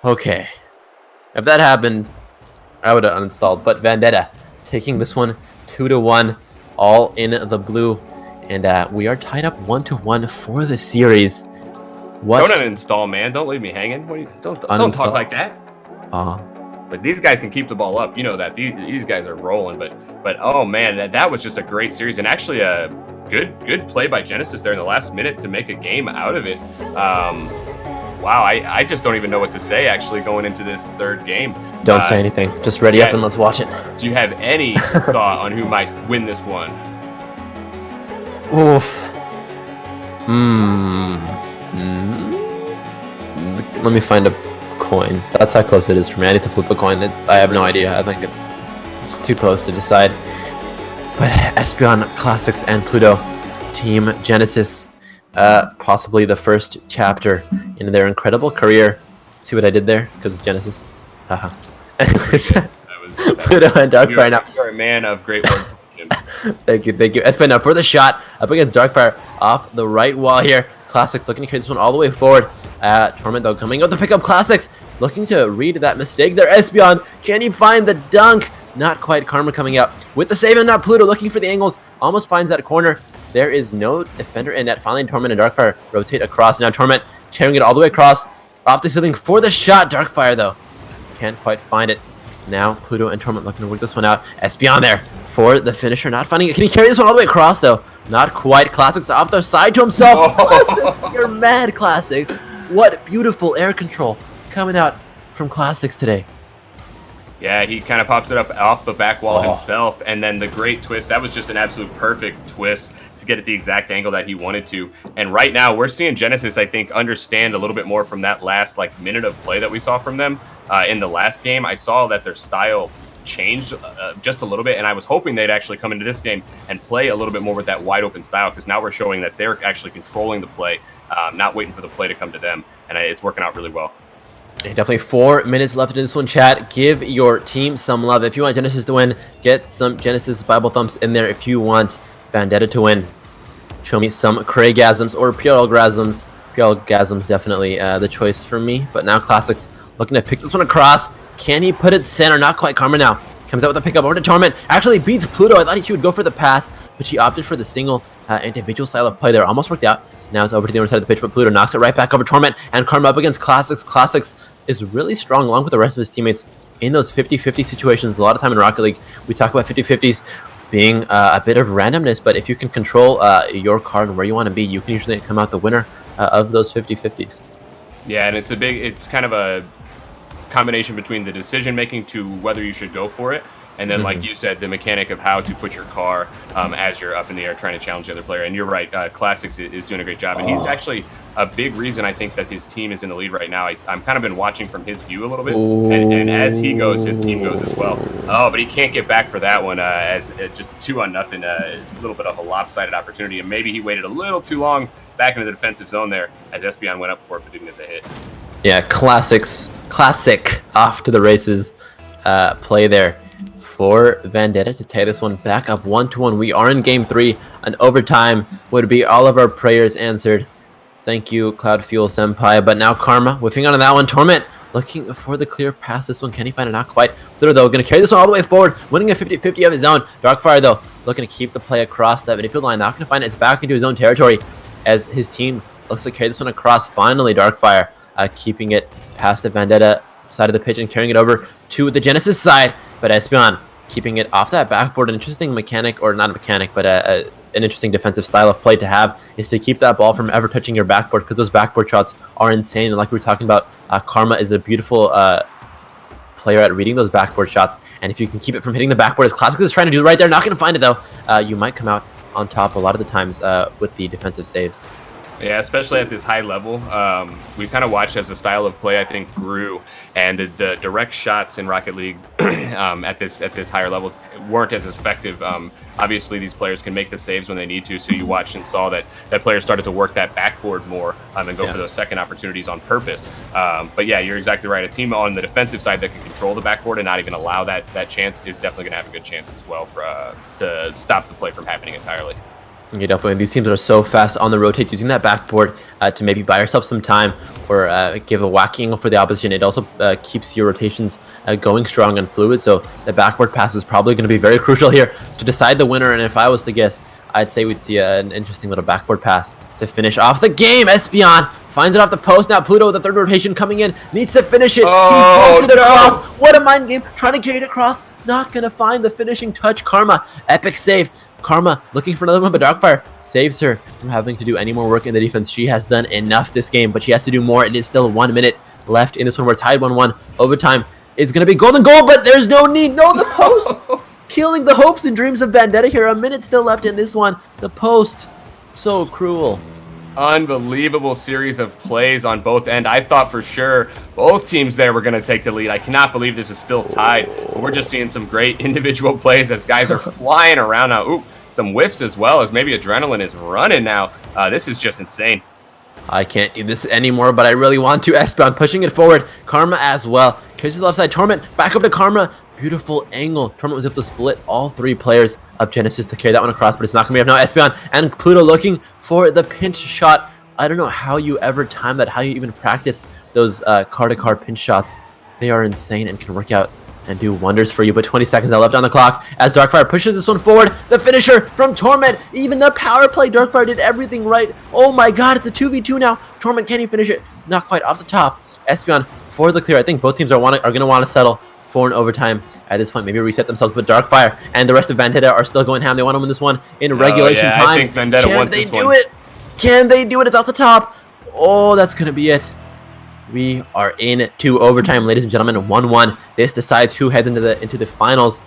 [SPEAKER 14] Okay. If that happened, I would have uninstalled. But Vendetta taking this one 2-1, all in the blue. And we are tied up 1-1 for the series. What?
[SPEAKER 15] Don't uninstall, man. Don't leave me hanging. Don't talk like that. But these guys can keep the ball up. You know that. These guys are rolling. But oh man, that was just a great series, and actually a good play by Genesis there in the last minute to make a game out of it. Wow, I just don't even know what to say actually going into this third game.
[SPEAKER 14] Don't say anything. Just ready up and let's watch it.
[SPEAKER 15] Do you have any thought on who might win this one?
[SPEAKER 14] Oof. Let me find a coin. That's how close it is for me. I need to flip a coin. I have no idea. I think it's too close to decide. But Espeon, Classics, and Pluto, Team Genesis, possibly the first chapter in their incredible career. See what I did there? Because it's Genesis. Haha. Pluto and Darkfire now.
[SPEAKER 15] You're a man of great work, Jim.
[SPEAKER 14] Thank you. Espeon now for the shot up against Darkfire off the right wall here. Classics looking to carry this one all the way forward. Torment though coming up to pick up Classics, looking to read that mistake there. Espeon, can he find the dunk? Not quite. Karma coming out with the save, and now Pluto looking for the angles, almost finds that corner. There is no defender in net. Finally, Torment and Darkfire rotate across. Now Torment carrying it all the way across, off the ceiling for the shot. Darkfire though can't quite find it. Now Pluto and Torment looking to work this one out. Espeon there for the finisher, not finding it. Can he carry this one all the way across though? Not quite. Classics off the side to himself. Classics, you're mad, Classics. What beautiful air control coming out from Classics today.
[SPEAKER 15] Yeah, he kind of pops it up off the back wall himself, and then the great twist. That was just an absolute perfect twist to get at the exact angle that he wanted to. And right now, we're seeing Genesis, I think, understand a little bit more from that last minute of play that we saw from them in the last game. I saw that their style changed just a little bit, and I was hoping they'd actually come into this game and play a little bit more with that wide open style, because now we're showing that they're actually controlling the play, not waiting for the play to come to them, and it's working out really well.
[SPEAKER 14] Definitely 4 minutes left in this one, chat. Give your team some love. If you want Genesis to win, get some Genesis Bible thumps in there. If you want Vendetta to win, show me some Craigasms or PRL-gasms. PRL-gasms definitely the choice for me. But now Classics looking to pick this one across. Can he put it center? Not quite. Karma now comes out with a pickup over to Torment. Actually beats Pluto. I thought she would go for the pass, but she opted for the single individual style of play there. Almost worked out. Now it's over to the other side of the pitch, but Pluto knocks it right back over Torment, and Karma up against Classics. Classics is really strong along with the rest of his teammates in those 50-50 situations. A lot of time in Rocket League, we talk about 50-50s being a bit of randomness, but if you can control your card and where you want to be, you can usually come out the winner of those 50-50s.
[SPEAKER 15] Yeah, and it's kind of a combination between the decision making to whether you should go for it, and then, like you said, the mechanic of how to put your car as you're up in the air trying to challenge the other player. And you're right, Classics is doing a great job. And he's actually a big reason I think that his team is in the lead right now. I'm kind of been watching from his view a little bit. And as he goes, his team goes as well. Oh, but he can't get back for that one as just a 2-0, a little bit of a lopsided opportunity. And maybe he waited a little too long back into the defensive zone there as Espeon went up for it but didn't get the hit.
[SPEAKER 14] Yeah, classic off to the races play there for Vendetta to take this one back up 1-1. We are in game 3, and overtime would be all of our prayers answered. Thank you, Cloud Fuel Senpai. But now Karma whiffing on that one. Torment looking for the clear pass. This one, can he find it? Not quite. So though, going to carry this one all the way forward, winning a 50-50 of his own. Darkfire though, looking to keep the play across that midfield line. Not going to find it. It's back into his own territory as his team looks to carry this one across. Finally, Darkfire keeping it past the Vendetta side of the pitch and carrying it over to the Genesis side. But Espeon keeping it off that backboard. An interesting mechanic, or not a mechanic, but an interesting defensive style of play to have is to keep that ball from ever touching your backboard, because those backboard shots are insane. And like we were talking about, Karma is a beautiful player at reading those backboard shots. And if you can keep it from hitting the backboard, as Classics is trying to do right there, not going to find it though, you might come out on top a lot of the times with the defensive saves.
[SPEAKER 15] Yeah, especially at this high level. We kind of watched as the style of play, I think, grew, and the direct shots in Rocket League at this higher level weren't as effective. Obviously, these players can make the saves when they need to, so you watched and saw that players started to work that backboard more and go for those second opportunities on purpose. But yeah, you're exactly right. A team on the defensive side that can control the backboard and not even allow that chance is definitely going to have a good chance as well to stop the play from happening entirely.
[SPEAKER 14] Yeah, definitely. These teams are so fast on the rotates, using that backboard to maybe buy yourself some time or give a wacky angle for the opposition. It also keeps your rotations going strong and fluid, so the backboard pass is probably going to be very crucial here to decide the winner. And if I was to guess, I'd say we'd see an interesting little backboard pass to finish off the game. Espeon finds it off the post. Now Pluto, the third rotation coming in, needs to finish it.
[SPEAKER 15] Oh,
[SPEAKER 14] he floats it across. What a mind game. Trying to carry it across. Not going to find the finishing touch. Karma, epic save. Karma looking for another one, but Darkfire saves her from having to do any more work in the defense. She has done enough this game, but she has to do more. It is still 1 minute left in this one. We're tied 1-1. Overtime is going to be golden goal, but there's no need. No, the post. Killing the hopes and dreams of Vendetta here. A minute still left in this one. The post. So cruel.
[SPEAKER 15] Unbelievable series of plays on both ends. I thought for sure both teams there were going to take the lead. I cannot believe this is still tied, but we're just seeing some great individual plays as guys are flying around now. Ooh, some whiffs as well, as maybe adrenaline is running now. This is just insane.
[SPEAKER 14] I can't do this anymore, but I really want to. Espeon pushing it forward. Karma as well. Carries to the left side. Torment back over to Karma. Beautiful angle. Torment was able to split all 3 players of Genesis to carry that one across, but it's not going to be enough now. Espeon and Pluto looking for the pinch shot. I don't know how you ever time that, how you even practice those car-to-car pinch shots. They are insane and can work out and do wonders for you. But 20 seconds now left on the clock as Darkfire pushes this one forward. The finisher from Torment. Even the power play, Darkfire did everything right. Oh my god, it's a 2v2 now. Torment, can he finish it? Not quite. Off the top. Espeon for the clear. I think both teams are going to want to settle for an overtime at this point. Maybe reset themselves, but Darkfire and the rest of Vendetta are still going ham. They want to win this one in regulation time.
[SPEAKER 15] I think Vendetta wants this one.
[SPEAKER 14] Can they do it? It's off the top. Oh, that's going to be it. We are into overtime, ladies and gentlemen. 1-1. This decides who heads into the finals.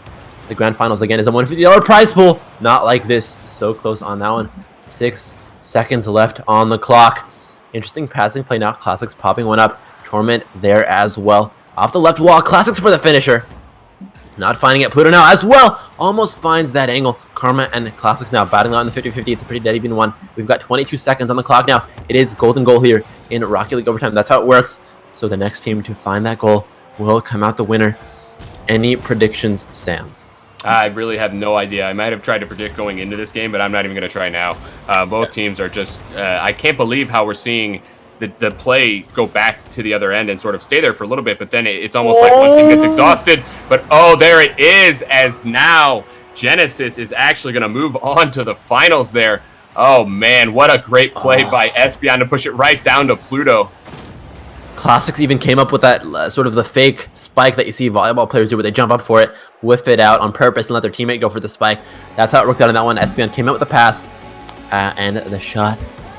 [SPEAKER 14] The grand finals again is a $150 prize pool. Not like this. So close on that one. 6 seconds left on the clock. Interesting passing play now. Classics popping one up. Torment there as well. Off the left wall. Classics for the finisher. Not finding it. Pluto now as well. Almost finds that angle. Karma and Classics now battling out in the 50-50. It's a pretty dead even one. We've got 22 seconds on the clock now. It is golden goal here in Rocket League overtime. That's how it works. So the next team to find that goal will come out the winner. Any predictions, Sam?
[SPEAKER 15] I really have no idea. I might have tried to predict going into this game, but I'm not even going to try now. Both teams are just... I can't believe how we're seeing the play go back to the other end and sort of stay there for a little bit, but then it's almost like one team gets exhausted. But oh, there it is, as now Genesis is actually going to move on to the finals there. Oh man, what a great play by Espeon to push it right down to Pluto.
[SPEAKER 14] Classics even came up with that sort of the fake spike that you see volleyball players do, where they jump up for it, whiff it out on purpose, and let their teammate go for the spike. That's how it worked out in that one. Espeon came out with the pass, and the shot,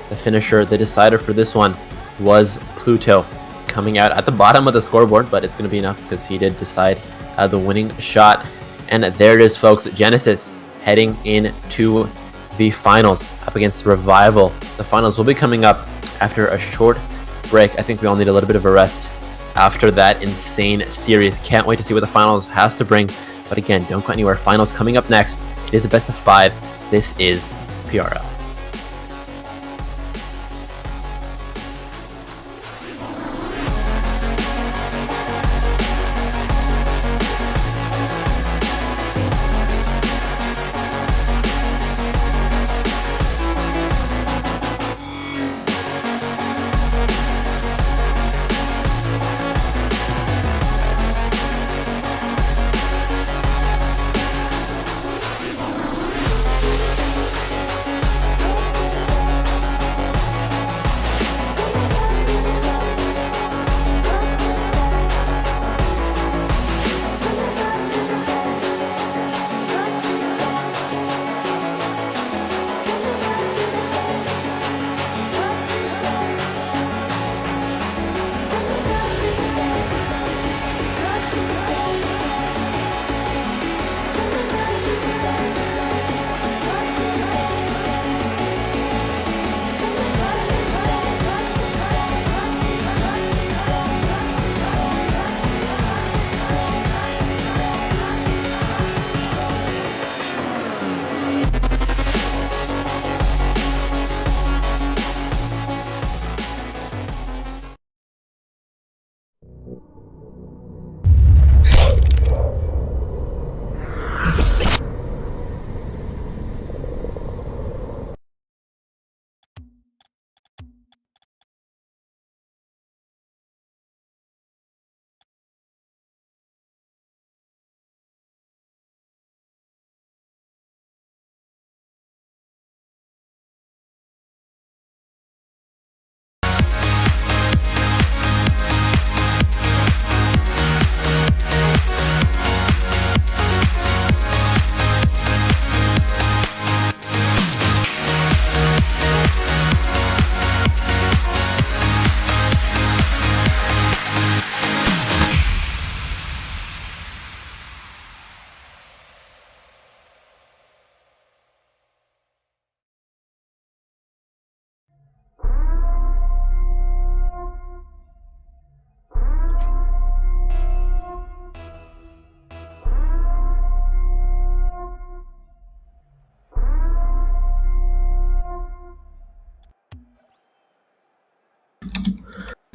[SPEAKER 14] the finisher, the decider for this one was Pluto, coming out at the bottom of the scoreboard, but it's going to be enough because he did decide the winning shot. And there it is, folks. Genesis heading into the finals up against Revival. The finals will be coming up after a short break. I think we all need a little bit of a rest after that insane series. Can't wait to see what the finals has to bring. But again, don't go anywhere. Finals coming up next. It is a best of 5. This is PRL.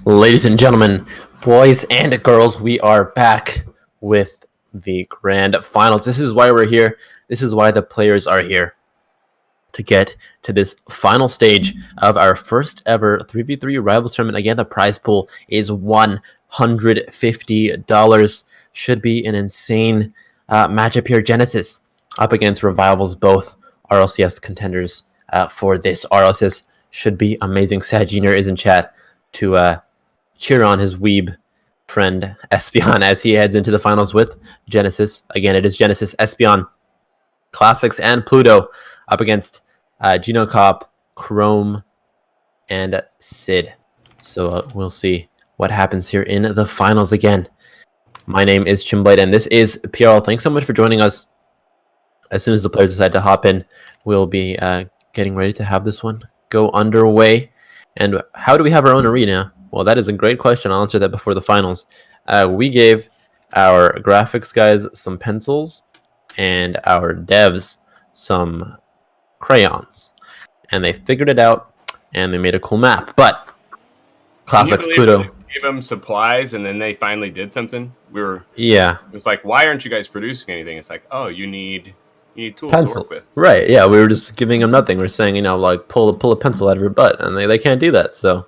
[SPEAKER 14] Ladies and gentlemen, boys and girls, we are back with the grand finals. This is why we're here. This is why the players are here, to get to this final stage of our first ever 3v3 Rivals tournament. Again, the prize pool is $150. Should be an insane matchup here. Genesis up against Revivals, both RLCS contenders for this. RLCS should be amazing. Sad Junior is in chat to cheer on his weeb friend Espeon as he heads into the finals with Genesis. Again, it is Genesis, Espeon, Classics, and Pluto up against Genocop, Chrome, and Sid. So we'll see what happens here in the finals again. My name is Chimblade, and this is PRL. Thanks so much for joining us. As soon as the players decide to hop in, we'll be getting ready to have this one go underway. And how do we have our own arena? Well, that is a great question. I'll answer that before the finals. We gave our graphics guys some pencils and our devs some crayons, and they figured it out, and they made a cool map. But Classics Pluto
[SPEAKER 15] gave them supplies, and then they finally did something.
[SPEAKER 14] Yeah.
[SPEAKER 15] It was like, why aren't you guys producing anything? It's like, oh, you need tools
[SPEAKER 14] pencils.
[SPEAKER 15] to work with.
[SPEAKER 14] Right, yeah, we were just giving them nothing. We're saying, like pull a pencil out of your butt, and they can't do that. So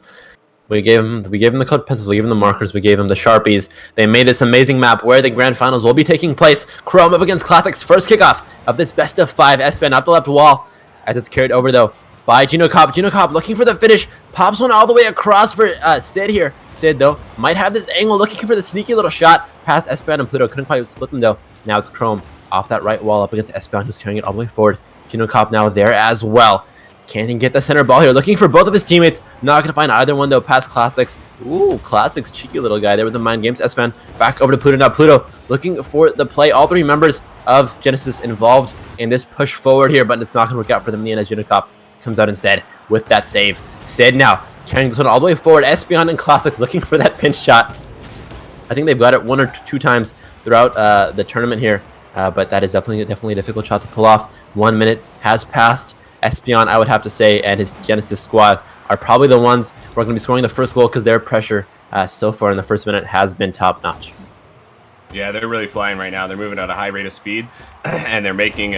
[SPEAKER 14] we gave them the colored pencils, we gave them the markers, we gave them the Sharpies. They made this amazing map where the grand finals will be taking place. Chrome up against Classics, first kickoff of this best of 5. Espen off the left wall as it's carried over though by Gino Cop. Gino Cop looking for the finish. Pops one all the way across for Sid here. Sid, though, might have this angle, looking for the sneaky little shot past Espeon and Pluto. Couldn't quite split them, though. Now it's Chrome off that right wall up against Espeon, who's carrying it all the way forward. Gino Cop now there as well. Can't even get the center ball here. Looking for both of his teammates. Not going to find either one, though, past Classics. Ooh, Classics, cheeky little guy there with the mind games. Espeon back over to Pluto. Now Pluto looking for the play. All three members of Genesis involved in this push forward here, but it's not going to work out for them in the end as Gino Cop comes out instead with that save. Sid now carrying this one all the way forward. Espeon and Classics looking for that pinch shot. I think they've got it one or two times throughout the tournament here, but that is definitely a difficult shot to pull off. 1 minute has passed. Espeon, I would have to say, and his Genesis squad are probably the ones who are going to be scoring the first goal because their pressure so far in the first minute has been top-notch.
[SPEAKER 15] Yeah, they're really flying right now. They're moving at a high rate of speed, and they're making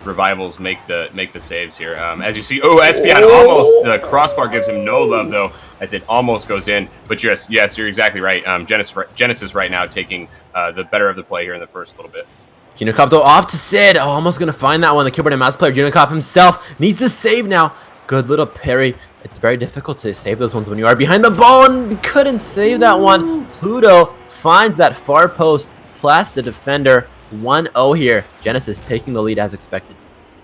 [SPEAKER 15] Revivals make the saves here. As you see, Espeon almost, the crossbar gives him no love, though, as it almost goes in. But yes, you're exactly right. Genesis right now taking the better of the play here in the first little bit.
[SPEAKER 14] Gino Cop, though, off to Sid. Oh, almost going to find that one. The keyboard and mouse player, Gino Cop himself, needs to save now. Good little parry. It's very difficult to save those ones when you are behind the ball, and couldn't save that one. Pluto finds that far post, plus the defender. 1-0 here. Genesis taking the lead as expected.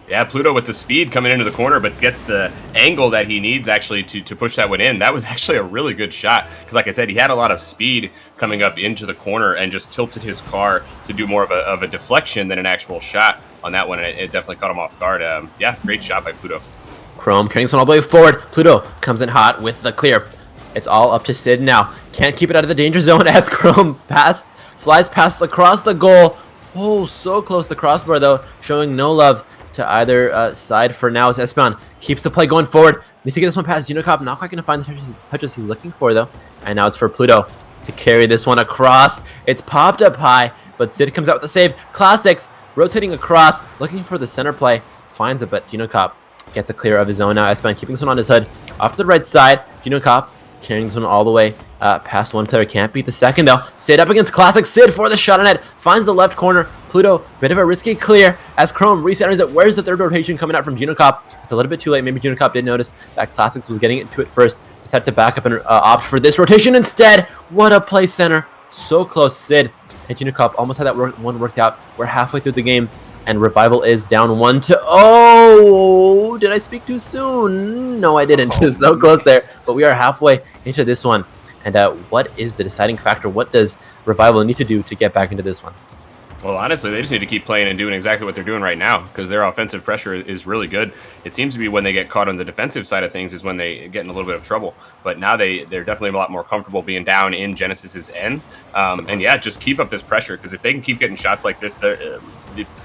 [SPEAKER 15] Yeah, Pluto with the speed coming into the corner, but gets the angle that he needs actually to push that one in. That was actually a really good shot because, like I said, he had a lot of speed coming up into the corner and just tilted his car to do more of a deflection than an actual shot on that one, and it definitely caught him off guard. Yeah, great shot by Pluto.
[SPEAKER 14] Chrome carrying this one all the way forward. Pluto comes in hot with the clear. It's all up to Sid now. Can't keep it out of the danger zone as Chrome flies past across the goal. Oh, so close to crossbar, though, showing no love to either side for now as Espeon keeps the play going forward. Needs to get this one past Gino Cop. Not quite going to find the touches he's looking for, though. And now it's for Pluto to carry this one across. It's popped up high, but Sid comes out with the save. Classics rotating across, looking for the center play. Finds it, but Gino Cop gets a clear of his own now. Espeon keeping this one on his hood. Off to the right side, Gino Cop carrying this one all the way past one player. Can't beat the second, though. Sid up against Classic. Sid for the shot on net. Finds the left corner. Pluto, bit of a risky clear as Chrome recenters it. Where's the third rotation coming out from Gino Cop? It's a little bit too late. Maybe Gino Cop didn't notice that Classics was getting into it first. Decided to back up and opt for this rotation instead. What a play center. So close, Sid. And Gino Cop almost had that one worked out. We're halfway through the game, and Revival is down 1-0. Oh, did I speak too soon? No, I didn't. So close there. But we are halfway into this one. And what is the deciding factor? What does Revival need to do to get back into this one?
[SPEAKER 15] Well, honestly, they just need to keep playing and doing exactly what they're doing right now because their offensive pressure is really good. It seems to be when they get caught on the defensive side of things is when they get in a little bit of trouble. But now they're definitely a lot more comfortable being down in Genesis's end. And yeah, just keep up this pressure because if they can keep getting shots like this, the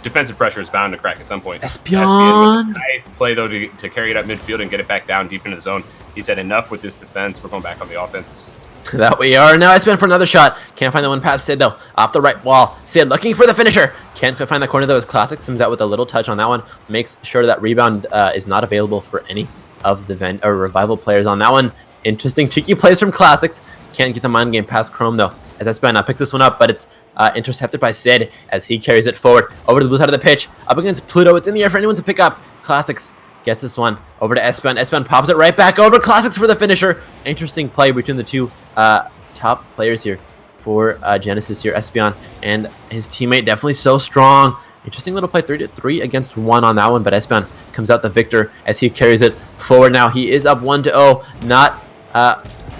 [SPEAKER 15] defensive pressure is bound to crack at some point.
[SPEAKER 14] Espeon.
[SPEAKER 15] Nice play, though, to carry it up midfield and get it back down deep into the zone. He said, enough with this defense. We're going back on the offense.
[SPEAKER 14] That we are. Now Espeon for another shot. Can't find the one past Sid, though. Off the right wall. Sid looking for the finisher. Can't quite find the corner, though. His Classic comes out with a little touch on that one. Makes sure that rebound is not available for any of the Revival players on that one. Interesting cheeky plays from Classics. Can't get the mind game past Chrome, though. As Espeon picks this one up, but it's intercepted by Sid as he carries it forward over to the blue side of the pitch. Up against Pluto. It's in the air for anyone to pick up. Classics gets this one over to Espeon. Espeon pops it right back over. Classics for the finisher. Interesting play between the two top players here for Genesis here. Espeon and his teammate definitely so strong. Interesting little play, 3-3 against 1 on that one, but Espeon comes out the victor as he carries it forward now. He is up 1-0. Not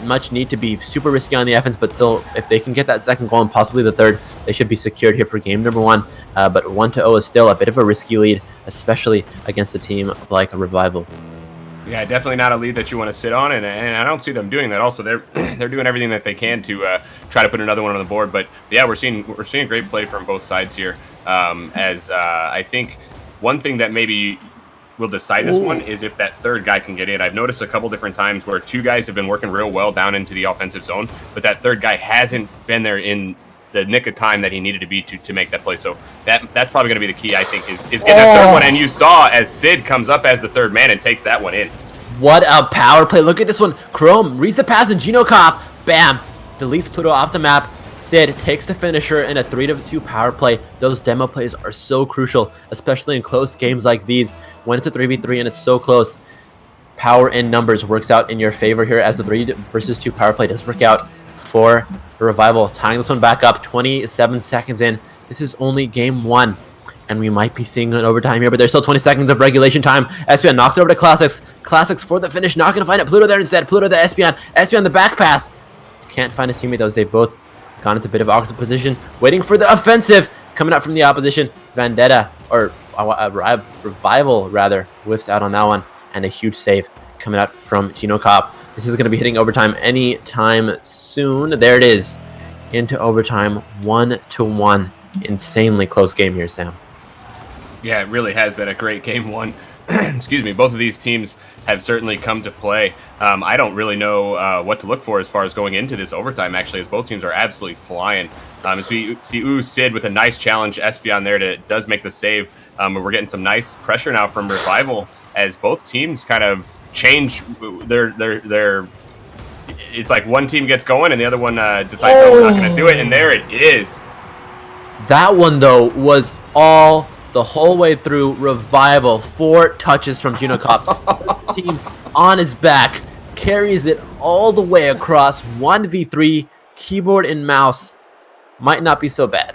[SPEAKER 14] much need to be super risky on the offense, but still, if they can get that second goal and possibly the third, they should be secured here for game number 1. But 1-0 is still a bit of a risky lead, especially against a team like a Revival.
[SPEAKER 15] Yeah, definitely not a lead that you want to sit on, and I don't see them doing that. Also, they're doing everything that they can to try to put another one on the board. But yeah, we're seeing great play from both sides here. I think one thing that maybe will decide this one is if that third guy can get in. I've noticed a couple different times where two guys have been working real well down into the offensive zone, but that third guy hasn't been there in the nick of time that he needed to be to make that play. So that's probably going to be the key, I think, is getting the third one. And you saw as Sid comes up as the third man and takes that one in.
[SPEAKER 14] What a power play. Look at this one. Chrome reads the pass and Gino Cop, bam, deletes Pluto off the map. Sid takes the finisher in a 3-2 power play. Those demo plays are so crucial, especially in close games like these when it's a 3v3 and it's so close. power in numbers works out in your favor here as the 3 versus 2 power play does work out for the Revival. Tying this one back up, 27 seconds in. This is only game 1, and we might be seeing an overtime here, but there's still 20 seconds of regulation time. Espeon knocks it over to Classics. Classics for the finish, not going to find it. Pluto there instead. Pluto to Espeon. Espeon the back pass. Can't find his teammate, though, as they've both gone into a bit of opposite position, waiting for the offensive. Coming out from the opposition, Vendetta, or Revival, rather, whiffs out on that one, and a huge save coming out from Gino Cop. This is going to be hitting overtime anytime soon. There it is, into overtime, 1-1. Insanely close game here, Sam.
[SPEAKER 15] Yeah, it really has been a great game 1. Excuse me, both of these teams have certainly come to play. I don't really know what to look for as far as going into this overtime, actually, as both teams are absolutely flying. As we see Sid with a nice challenge, Espeon there does make the save. We're getting some nice pressure now from Revival as both teams kind of change their it's like one team gets going and the other one decides, oh, we're not going to do it, and there it is.
[SPEAKER 14] That one, though, was all the whole way through Revival. 4 touches from Gino Cop. This team on his back carries it all the way across. 1v3, keyboard and mouse. Might not be so bad.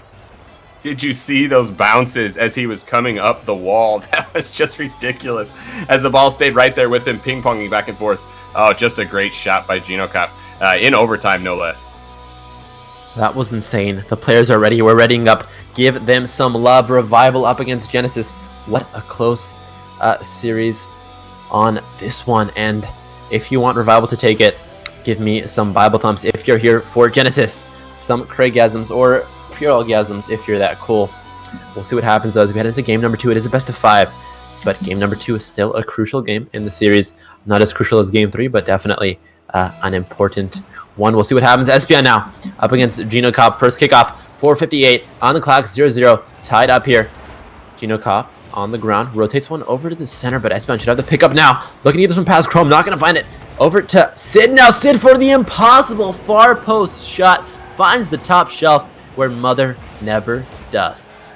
[SPEAKER 15] Did you see those bounces as he was coming up the wall? That was just ridiculous. As the ball stayed right there with him, ping-ponging back and forth. Oh, just a great shot by Gino Cop. In overtime, no less.
[SPEAKER 14] That was insane. The players are ready. We're readying up. Give them some love. Revival up against Genesis. What a close series on this one. And if you want Revival to take it, give me some Bible thumbs. If you're here for Genesis, some Craigasms or PRLgasms if you're that cool. We'll see what happens, though, as we head into game number 2. It is a best of 5. But game number 2 is still a crucial game in the series. Not as crucial as game 3, but definitely an important one. We'll see what happens. Espeon now up against Gino Cop. First kickoff, 4:58 on the clock, 0-0. Tied up here. Gino Cop on the ground. Rotates one over to the center, but Espeon should have the pickup now. Looking to get this one past Chrome. Not going to find it. Over to Sid now. Sid for the impossible far post shot. Finds the top shelf where Mother never dusts.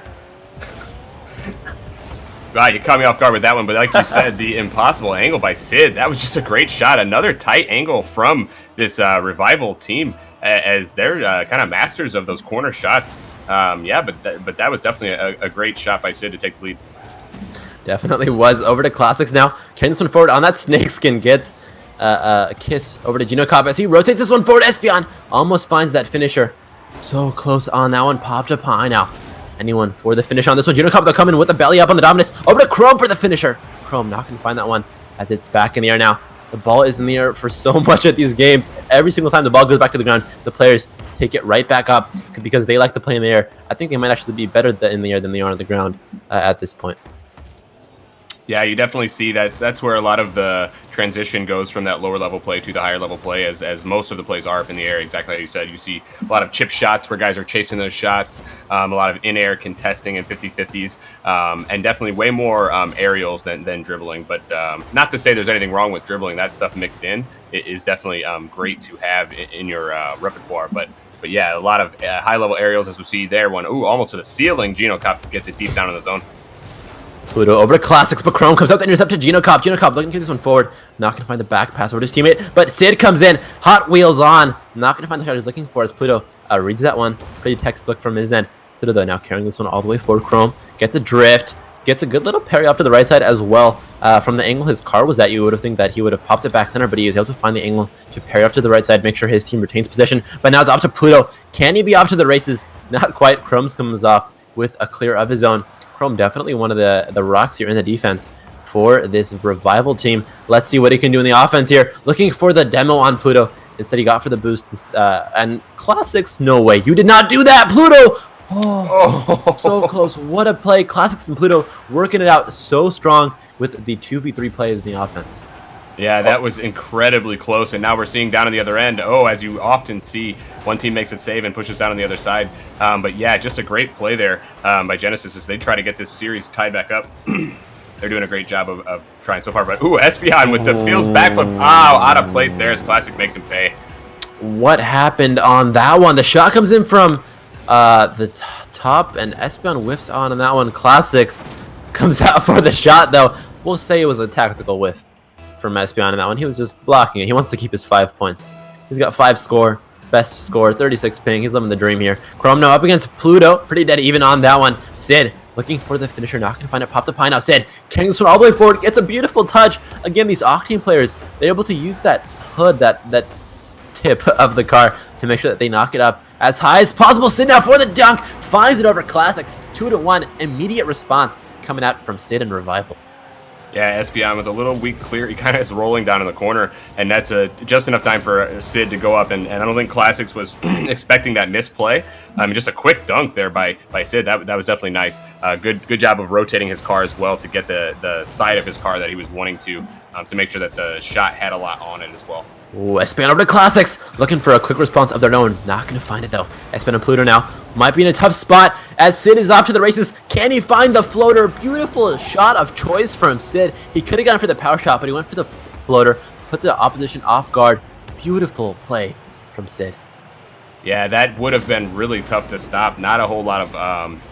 [SPEAKER 15] Wow, you caught me off guard with that one, but like you said, the impossible angle by Sid, that was just a great shot. Another tight angle from this Revival team, as they're kind of masters of those corner shots. Yeah, but that was definitely a great shot by Sid to take the lead.
[SPEAKER 14] Definitely was. Over to Classics now. Carrying this one forward on that snakeskin. Gets a kiss over to Gino Cop as he rotates this one forward. Espeon almost finds that finisher. So close on that one. Popped up high now. Anyone for the finish on this one? Gino Cop, they'll come in with the belly up on the Dominus. Over to Chrome for the finisher. Chrome not going to find that one as it's back in the air now. The ball is in the air for so much at these games. Every single time the ball goes back to the ground, the players take it right back up because they like to play in the air. I think they might actually be better in the air than they are on the ground at this point.
[SPEAKER 15] Yeah, you definitely see that. That's where a lot of the transition goes from that lower level play to the higher level play, as most of the plays are up in the air, exactly how you said. You see a lot of chip shots where guys are chasing those shots, a lot of in-air contesting and 50-50s, and definitely way more aerials than dribbling. But not to say there's anything wrong with dribbling. That stuff mixed in is definitely great to have in your repertoire. But yeah, a lot of high-level aerials, as we see there. One, ooh, almost to the ceiling. Gino Cop gets it deep down in the zone.
[SPEAKER 14] Pluto over to Classics, but Chrome comes out to intercept to Gino Cop. Gino Cop looking to get this one forward. Not going to find the back pass over to his teammate, but Sid comes in. Hot wheels on. Not going to find the shot he's looking for as Pluto reads that one. Pretty textbook from his end. Pluto, though, now carrying this one all the way forward. Chrome gets a drift. Gets a good little parry off to the right side as well. From the angle his car was at, you would have think that he would have popped it back center, but he was able to find the angle to parry off to the right side, make sure his team retains possession. But now it's off to Pluto. Can he be off to the races? Not quite. Chrome's comes off with a clear of his own. Chrome definitely one of the rocks here in the defense for this Revival team. Let's see what he can do in the offense here. Looking for the demo on Pluto. Instead, he got for the boost. And Classics, no way. You did not do that, Pluto! Oh, so close. What a play. Classics and Pluto working it out so strong with the 2v3 plays in the offense.
[SPEAKER 15] Yeah, that was incredibly close, and now we're seeing down on the other end. Oh, as you often see, one team makes a save and pushes down on the other side. But yeah, just a great play there by Genesis as they try to get this series tied back up. They're doing a great job of trying so far. But ooh, Espeon with the Fields backflip. Wow, out of place there as Classic makes him pay.
[SPEAKER 14] What happened on that one? The shot comes in from the top, and Espeon whiffs on that one. Classics comes out for the shot, though. We'll say it was a tactical whiff from Espion in that one. He was just blocking it. He wants to keep his 5 points. He's got 5 score. Best score, 36 ping. He's living the dream here. Chrome now up against Pluto. Pretty dead even on that one. Sid looking for the finisher. Not going to find it. Pop to pie now. Sid carrying this one all the way forward. Gets a beautiful touch. Again, these Octane players, they're able to use that hood, that tip of the car to make sure that they knock it up as high as possible. Sid now for the dunk. Finds it over Classics. 2-1. Immediate response coming out from Sid and Revival.
[SPEAKER 15] Yeah, Espion with a little weak clear. He kind of is rolling down in the corner, and that's just enough time for Sid to go up. And I don't think Classics was expecting that misplay. Just a quick dunk there by Sid. That was definitely nice. Good job of rotating his car as well to get the side of his car that he was wanting to make sure that the shot had a lot on it as well.
[SPEAKER 14] Ooh, Espion over to Classics, looking for a quick response of their own. Not going to find it though. Espion and Pluto now might be in a tough spot as Sid is off to the races. Can he find the floater? Beautiful shot of choice from Sid. He could have gone for the power shot, but he went for the floater, put the opposition off guard. Beautiful play from Sid.
[SPEAKER 15] Yeah, that would have been really tough to stop. Not a whole lot of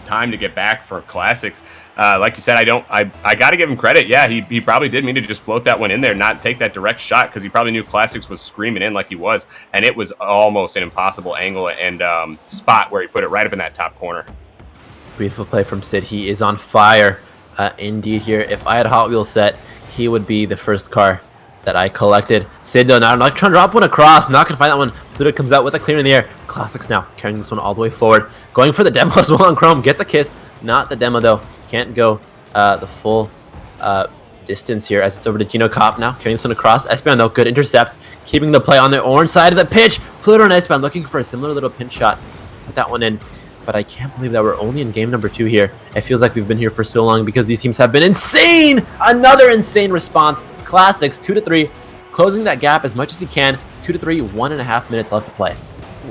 [SPEAKER 15] time to get back for Classics. Like you said, I got to give him credit. Yeah, he probably did mean to just float that one in there, not take that direct shot, because he probably knew Classics was screaming in like he was, and it was almost an impossible angle and spot where he put it right up in that top corner.
[SPEAKER 14] Beautiful play from Sid. He is on fire indeed here. If I had a Hot Wheels set, he would be the first car that I collected. Sid though, now not trying to drop one across, not gonna find that one. Pluto comes out with a clear in the air. Classics now carrying this one all the way forward, going for the demo as well on Chrome. Gets a kiss, not the demo though. Can't go the full distance here as it's over to Gino Cop now, carrying this one across. Espion though, good intercept, keeping the play on the orange side of the pitch. Pluto and Espion looking for a similar little pinch shot. Put that one in. But I can't believe that we're only in game number 2 here. It feels like we've been here for so long because these teams have been insane! Another insane response. Classics, 2-3, closing that gap as much as he can. 2-3, 1.5 minutes left to play.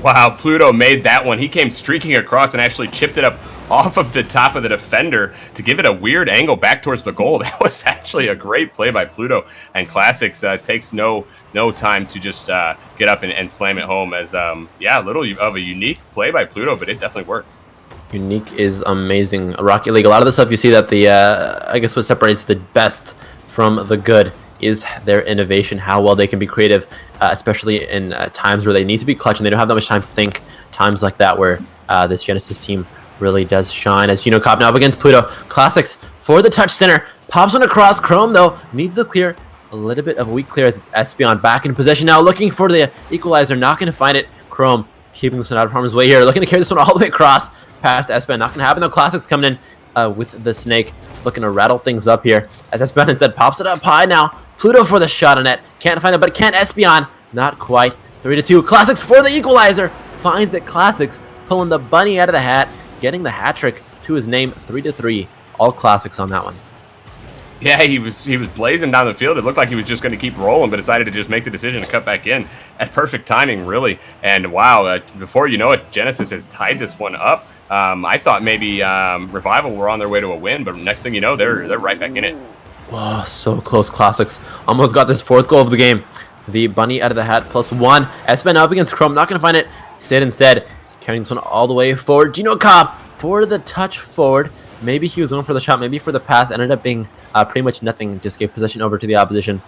[SPEAKER 15] Wow, Pluto made that one. He came streaking across and actually chipped it up off of the top of the defender to give it a weird angle back towards the goal. That was actually a great play by Pluto. And Classics takes no time to just get up and slam it home as, yeah, a little of a unique play by Pluto, but it definitely worked.
[SPEAKER 14] Unique is amazing. Rocket League, a lot of the stuff you see that the, I guess what separates the best from the good is their innovation, how well they can be creative, especially in times where they need to be clutch and they don't have that much time to think. Times like that where this Genesis team really does shine. As Gino Cop now up against Pluto. Classics for the touch center. Pops one across. Chrome, though, needs the clear. A little bit of a weak clear as it's Espion back in possession now, looking for the equalizer. Not going to find it. Chrome keeping this one out of harm's way here. Looking to carry this one all the way across past Espion. Not going to happen, though. Classics coming in with the snake. Looking to rattle things up here as Espion instead pops it up high now. Pluto for the shot on net. Can't find it, but can't Espion. Not quite. 3-2. Classics for the equalizer. Finds it. Classics pulling the bunny out of the hat. Getting the hat trick to his name. 3-3. All Classics on that one.
[SPEAKER 15] Yeah, he was blazing down the field. It looked like he was just going to keep rolling, but decided to just make the decision to cut back in at perfect timing, really. And wow, before you know it, Genesis has tied this one up. I thought maybe Revival were on their way to a win, but next thing you know, they're right back in it.
[SPEAKER 14] Wow, so close. Classics almost got this 4th goal of the game. The bunny out of the hat +1. Espion up against Chrome, not going to find it. Sid instead carrying this one all the way forward. Gino Cop for the touch forward. Maybe he was going for the shot, maybe for the pass. Ended up being pretty much nothing. Just gave possession over to the opposition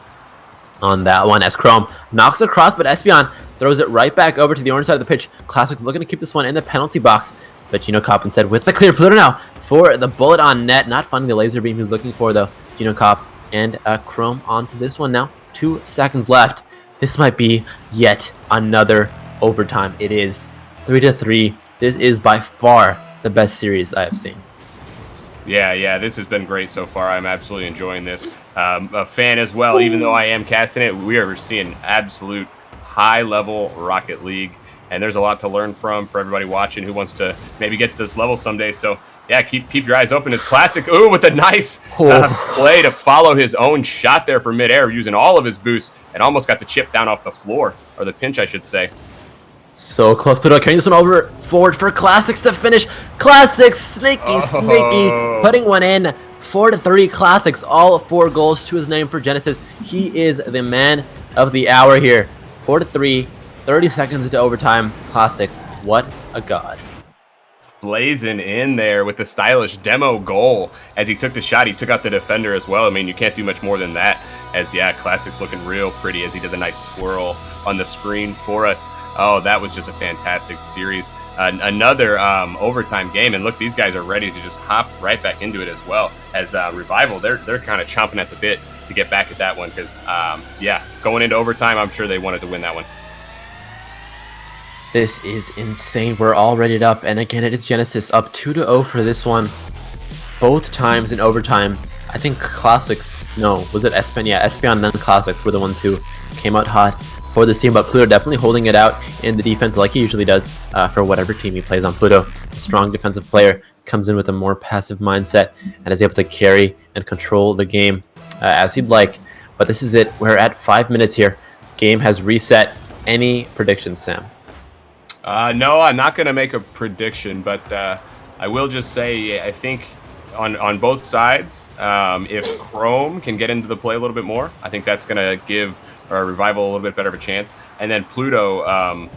[SPEAKER 14] on that one as Chrome knocks across, but Espion throws it right back over to the orange side of the pitch. Classics looking to keep this one in the penalty box, but Gino Cop instead with the clear. Pluto now for the bullet on net. Not finding the laser beam he was looking for, though. Gino Cop and Chrome onto this one now. 2 seconds left. This might be yet another overtime. It is 3-3. This is by far the best series I have seen.
[SPEAKER 15] Yeah, this has been great so far. I'm absolutely enjoying this. A fan as well, even though I am casting it. We are seeing absolute high-level Rocket League, and there's a lot to learn from for everybody watching who wants to maybe get to this level someday. So, yeah, keep your eyes open. It's Classic. Ooh, with a nice play to follow his own shot there for midair, using all of his boosts, and almost got the chip down off the floor, or the pinch, I should say.
[SPEAKER 14] So close. Pluto carrying this one over forward for Classics to finish. Classics, snaky, putting one in. 4-3. Classics, all 4 goals to his name for Genesis. He is the man of the hour here. 4-3, 30 seconds into overtime. Classics, what a god.
[SPEAKER 15] Blazing in there with the stylish demo goal. As he took the shot, he took out the defender as well. I mean, you can't do much more than that. as Classic's looking real pretty as he does a nice twirl on the screen for us. Oh, that was just a fantastic series. Another overtime game, and look, these guys are ready to just hop right back into it as well. As Revival, they're kind of chomping at the bit to get back at that one because, going into overtime, I'm sure they wanted to win that one.
[SPEAKER 14] This is insane. We're all ready up, and again, it is Genesis up 2-0 for this one. Both times in overtime. I think Classics, no, was it Espion? Yeah, Espion and then Classics were the ones who came out hot for this team, but Pluto definitely holding it out in the defense like he usually does for whatever team he plays on. Pluto, a strong defensive player, comes in with a more passive mindset and is able to carry and control the game as he'd like. But this is it. We're at 5 minutes here. Game has reset. Any predictions, Sam?
[SPEAKER 15] No, I'm not going to make a prediction, but I will just say I think on both sides, if Chrome can get into the play a little bit more, I think that's going to give Revival a little bit better of a chance. And then Pluto,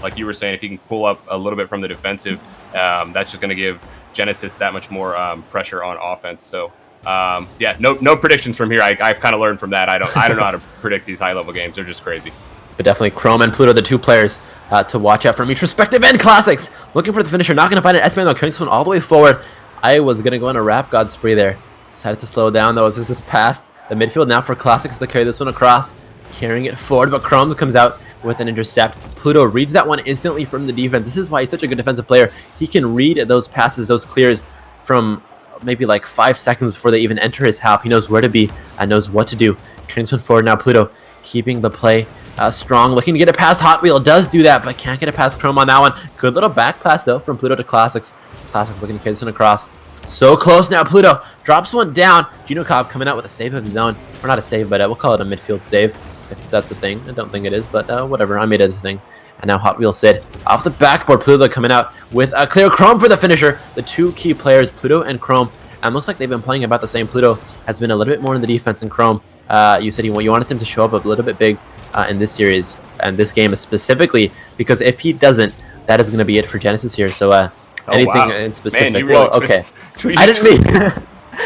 [SPEAKER 15] like you were saying, if he can pull up a little bit from the defensive, that's just going to give Genesis that much more pressure on offense. So, no predictions from here. I've kind of learned from that. I don't know how to predict these high-level games. They're just crazy.
[SPEAKER 14] But definitely Chrome and Pluto, the two players to watch out from each respective end. Classics looking for the finisher, not going to find it. Espion though carrying this one all the way forward. I was going to go on a Rap God spree there. Decided to slow down though as this is past the midfield now for Classics to carry this one across. Carrying it forward, but Chrome comes out with an intercept. Pluto reads that one instantly from the defense. This is why he's such a good defensive player. He can read those passes, those clears from maybe like 5 seconds before they even enter his half. He knows where to be and knows what to do. Carrying this one forward now. Pluto keeping the play strong, looking to get it past Hot Wheel. Does do that, but can't get it past Chrome on that one. Good little back pass though from Pluto to Classics. Classics looking to carry this one across. So close now. Pluto drops one down. Gino Cobb coming out with a save of his own. Or not a save, but we'll call it a midfield save. If that's a thing. I don't think it is, but whatever. I made it a thing. And now Hot Wheel Sid off the backboard. Pluto coming out with a clear. Chrome for the finisher. The two key players, Pluto and Chrome. And looks like they've been playing about the same. Pluto has been a little bit more in the defense than Chrome. You said you wanted him to show up a little bit big in this series and this game specifically, because if he doesn't, that is going to be it for Genesis here. So anything in specific?
[SPEAKER 15] Man, really
[SPEAKER 14] okay. I didn't mean.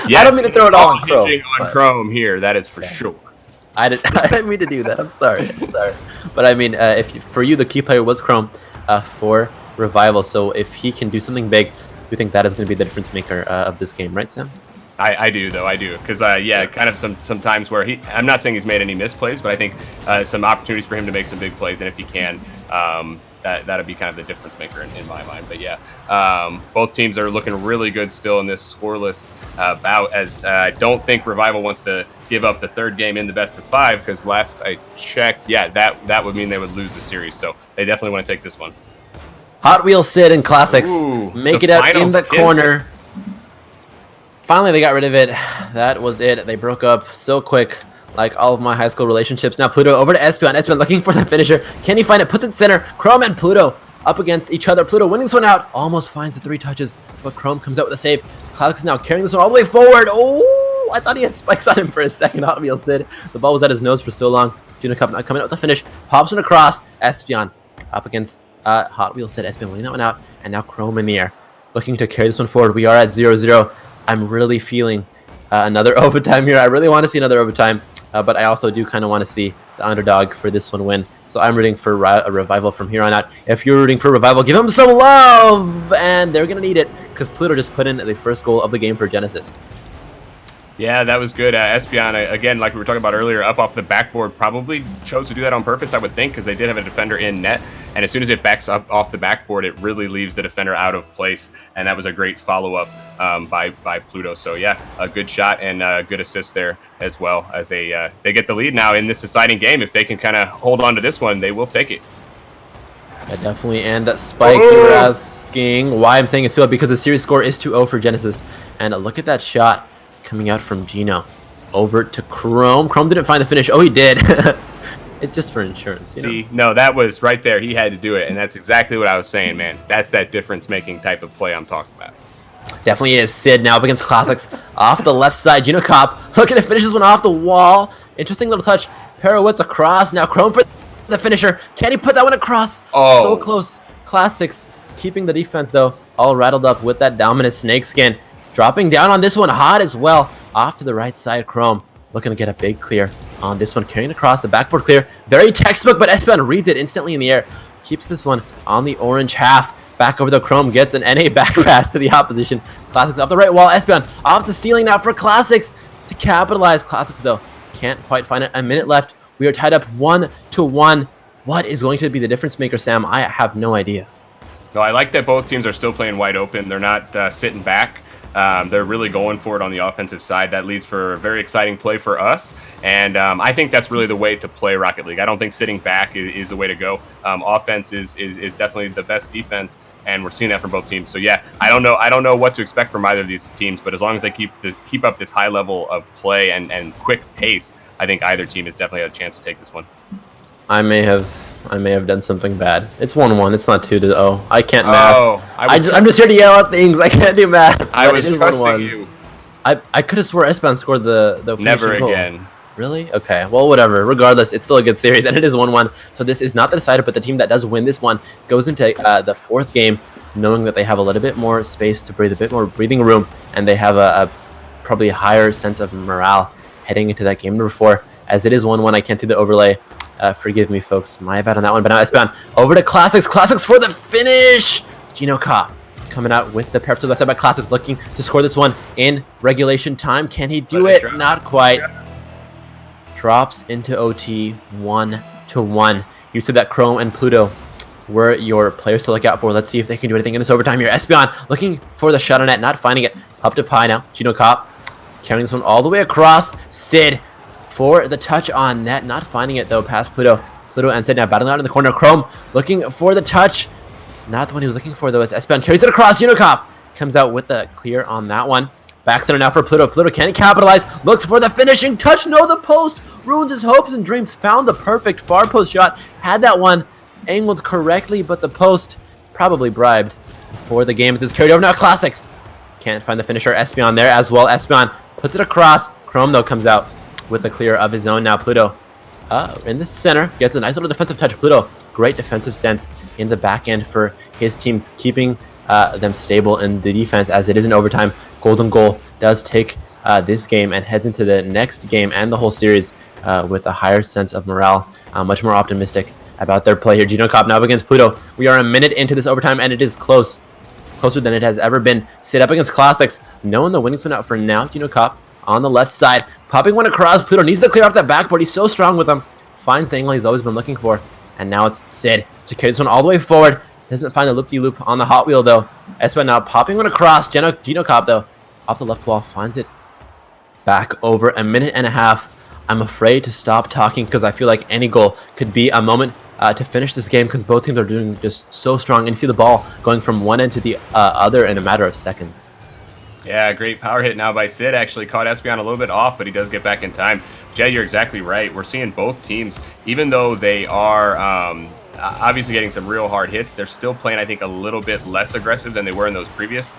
[SPEAKER 15] Yes,
[SPEAKER 14] I don't mean to throw it all on Chrome.
[SPEAKER 15] On Chrome here, that is for sure.
[SPEAKER 14] I didn't mean to do that. I'm sorry. But I mean, for you, the key player was Chrome for Revival. So if he can do something big, you think that is going to be the difference maker of this game, right, Sam?
[SPEAKER 15] I do, because kind of some times where I'm not saying he's made any misplays, but I think some opportunities for him to make some big plays, and if he can, that'd be kind of the difference maker in my mind. But both teams are looking really good still in this scoreless bout, as I don't think Revival wants to give up the third game in the best of 5, because last I checked, that would mean they would lose the series, so they definitely want to take this one.
[SPEAKER 14] Hot Wheel Sid and Classics make it out in the corner. Finally, they got rid of it. That was it. They broke up so quick, like all of my high school relationships. Now Pluto over to Espion. Espion looking for the finisher. Can he find it? Puts it center. Chrome and Pluto up against each other. Pluto winning this one out. Almost finds the 3 touches, but Chrome comes out with a save. Classics is now carrying this one all the way forward. Oh, I thought he had spikes on him for a second. Hot Wheel Sid. The ball was at his nose for so long. Juno Cup not coming out with the finish. Pops one across. Espion up against Hot Wheel Sid. Espion winning that one out. And now Chrome in the air, looking to carry this one forward. We are at 0-0. I'm really feeling another overtime here. I really want to see another overtime, but I also do kind of want to see the underdog for this one win. So I'm rooting for a Revival from here on out. If you're rooting for Revival, give them some love! And they're going to need it, because Pluto just put in the first goal of the game for Genesis.
[SPEAKER 15] Yeah, that was good. Espion, again, like we were talking about earlier, up off the backboard, probably chose to do that on purpose, I would think, because they did have a defender in net. And as soon as it backs up off the backboard, it really leaves the defender out of place. And that was a great follow-up by Pluto. So, yeah, a good shot and a good assist there as well, as they get the lead now in this deciding game. If they can kind of hold on to this one, they will take it.
[SPEAKER 14] Yeah, definitely. And Spike, you were asking why I'm saying it's 2-0, because the series score is 2-0 for Genesis. And look at that shot coming out from Gino over to Chrome. Chrome didn't find the finish. Oh, he did. It's just for insurance.
[SPEAKER 15] See, no, that was right there. He had to do it, and that's exactly what I was saying, man. That's that difference-making type of play I'm talking about.
[SPEAKER 14] Definitely is. Sid now up against Classics off the left side. Gino Cobb looking to finish this one off the wall. Interesting little touch. Pirouettes across. Now Chrome for the finisher. Can he put that one across?
[SPEAKER 15] Oh.
[SPEAKER 14] So close. Classics keeping the defense, though, all rattled up with that dominant snakeskin. Dropping down on this one hot as well. Off to the right side, Chrome looking to get a big clear on this one, carrying across the backboard clear. Very textbook, but Espeon reads it instantly in the air. Keeps this one on the orange half. Back over the Chrome, gets an NA back pass to the opposition. Classics off the right wall. Espeon off the ceiling now for Classics to capitalize. Classics, though, can't quite find it. A minute left. We are tied up 1-1. What is going to be the difference maker, Sam? I have no idea.
[SPEAKER 15] No, I like that both teams are still playing wide open. They're not sitting back. They're really going for it on the offensive side. That leads for a very exciting play for us. And I think that's really the way to play Rocket League. I don't think sitting back is the way to go. Offense is definitely the best defense, and we're seeing that from both teams. So yeah, I don't know what to expect from either of these teams, but as long as they keep up this high level of play and quick pace, I think either team has definitely had a chance to take this one.
[SPEAKER 14] I may have done something bad. It's 1-1. It's not 2-0. I can't math.
[SPEAKER 15] Oh,
[SPEAKER 14] I'm just here to yell at things. I can't do math.
[SPEAKER 15] I was trusting you.
[SPEAKER 14] I could have swore Espeon scored the
[SPEAKER 15] Never
[SPEAKER 14] goal.
[SPEAKER 15] again.
[SPEAKER 14] Really? Okay. Well, whatever. Regardless, it's still a good series, and it is 1-1. So this is not the decider, but the team that does win this one goes into the fourth game, knowing that they have a little bit more space to breathe, a bit more breathing room, and they have a probably higher sense of morale heading into that game number 4. As it is 1-1, I can't do the overlay. Forgive me, folks. My bad on that one. But now Espeon over to Classics. Classics for the finish. Gino Cop coming out with the pair to the side by Classics, looking to score this one in regulation time. Can he do it? Not quite. Drops into OT 1-1. You said that Chrome and Pluto were your players to look out for. Let's see if they can do anything in this overtime here. Espeon looking for the shot on net, not finding it. Up to Pi now. Gino Cop carrying this one all the way across. Sid for the touch on net, not finding it though, past Pluto. Pluto and Sid now battling out in the corner. Chrome looking for the touch. Not the one he was looking for though, as Espeon carries it across. Unicop comes out with the clear on that one. Back center now for Pluto. Pluto can't capitalize. Looks for the finishing touch. No, the post ruins his hopes and dreams. Found the perfect far post shot. Had that one angled correctly, but the post probably bribed before the game. It's carried over now. Classics can't find the finisher. Espeon there as well. Espeon puts it across. Chrome though comes out with a clear of his own now. Pluto in the center gets a nice little defensive touch. Pluto, great defensive sense in the back end for his team, keeping them stable in the defense as it is in overtime. Golden Goal does take this game and heads into the next game and the whole series with a higher sense of morale, much more optimistic about their play here. Gino Cop now against Pluto. We are a minute into this overtime and it is closer than it has ever been. Sit up against Classics, knowing the winning spin out for now. Gino Cop on the left side, popping one across. Pluto needs to clear off that backboard. He's so strong with them. Finds the angle he's always been looking for. And now it's Sid to carry this one all the way forward. Doesn't find the loop-de-loop on the Hot Wheel, though. Espeon now popping one across. Gino Cop, though, off the left wall, finds it back over a minute and a half. I'm afraid to stop talking because I feel like any goal could be a moment to finish this game because both teams are doing just so strong. And you see the ball going from one end to the other in a matter of seconds.
[SPEAKER 15] Yeah, great power hit now by Sid. Actually caught Espeon a little bit off, but he does get back in time. Jay, you're exactly right. We're seeing both teams, even though they are obviously getting some real hard hits, they're still playing, I think, a little bit less aggressive than they were in those previous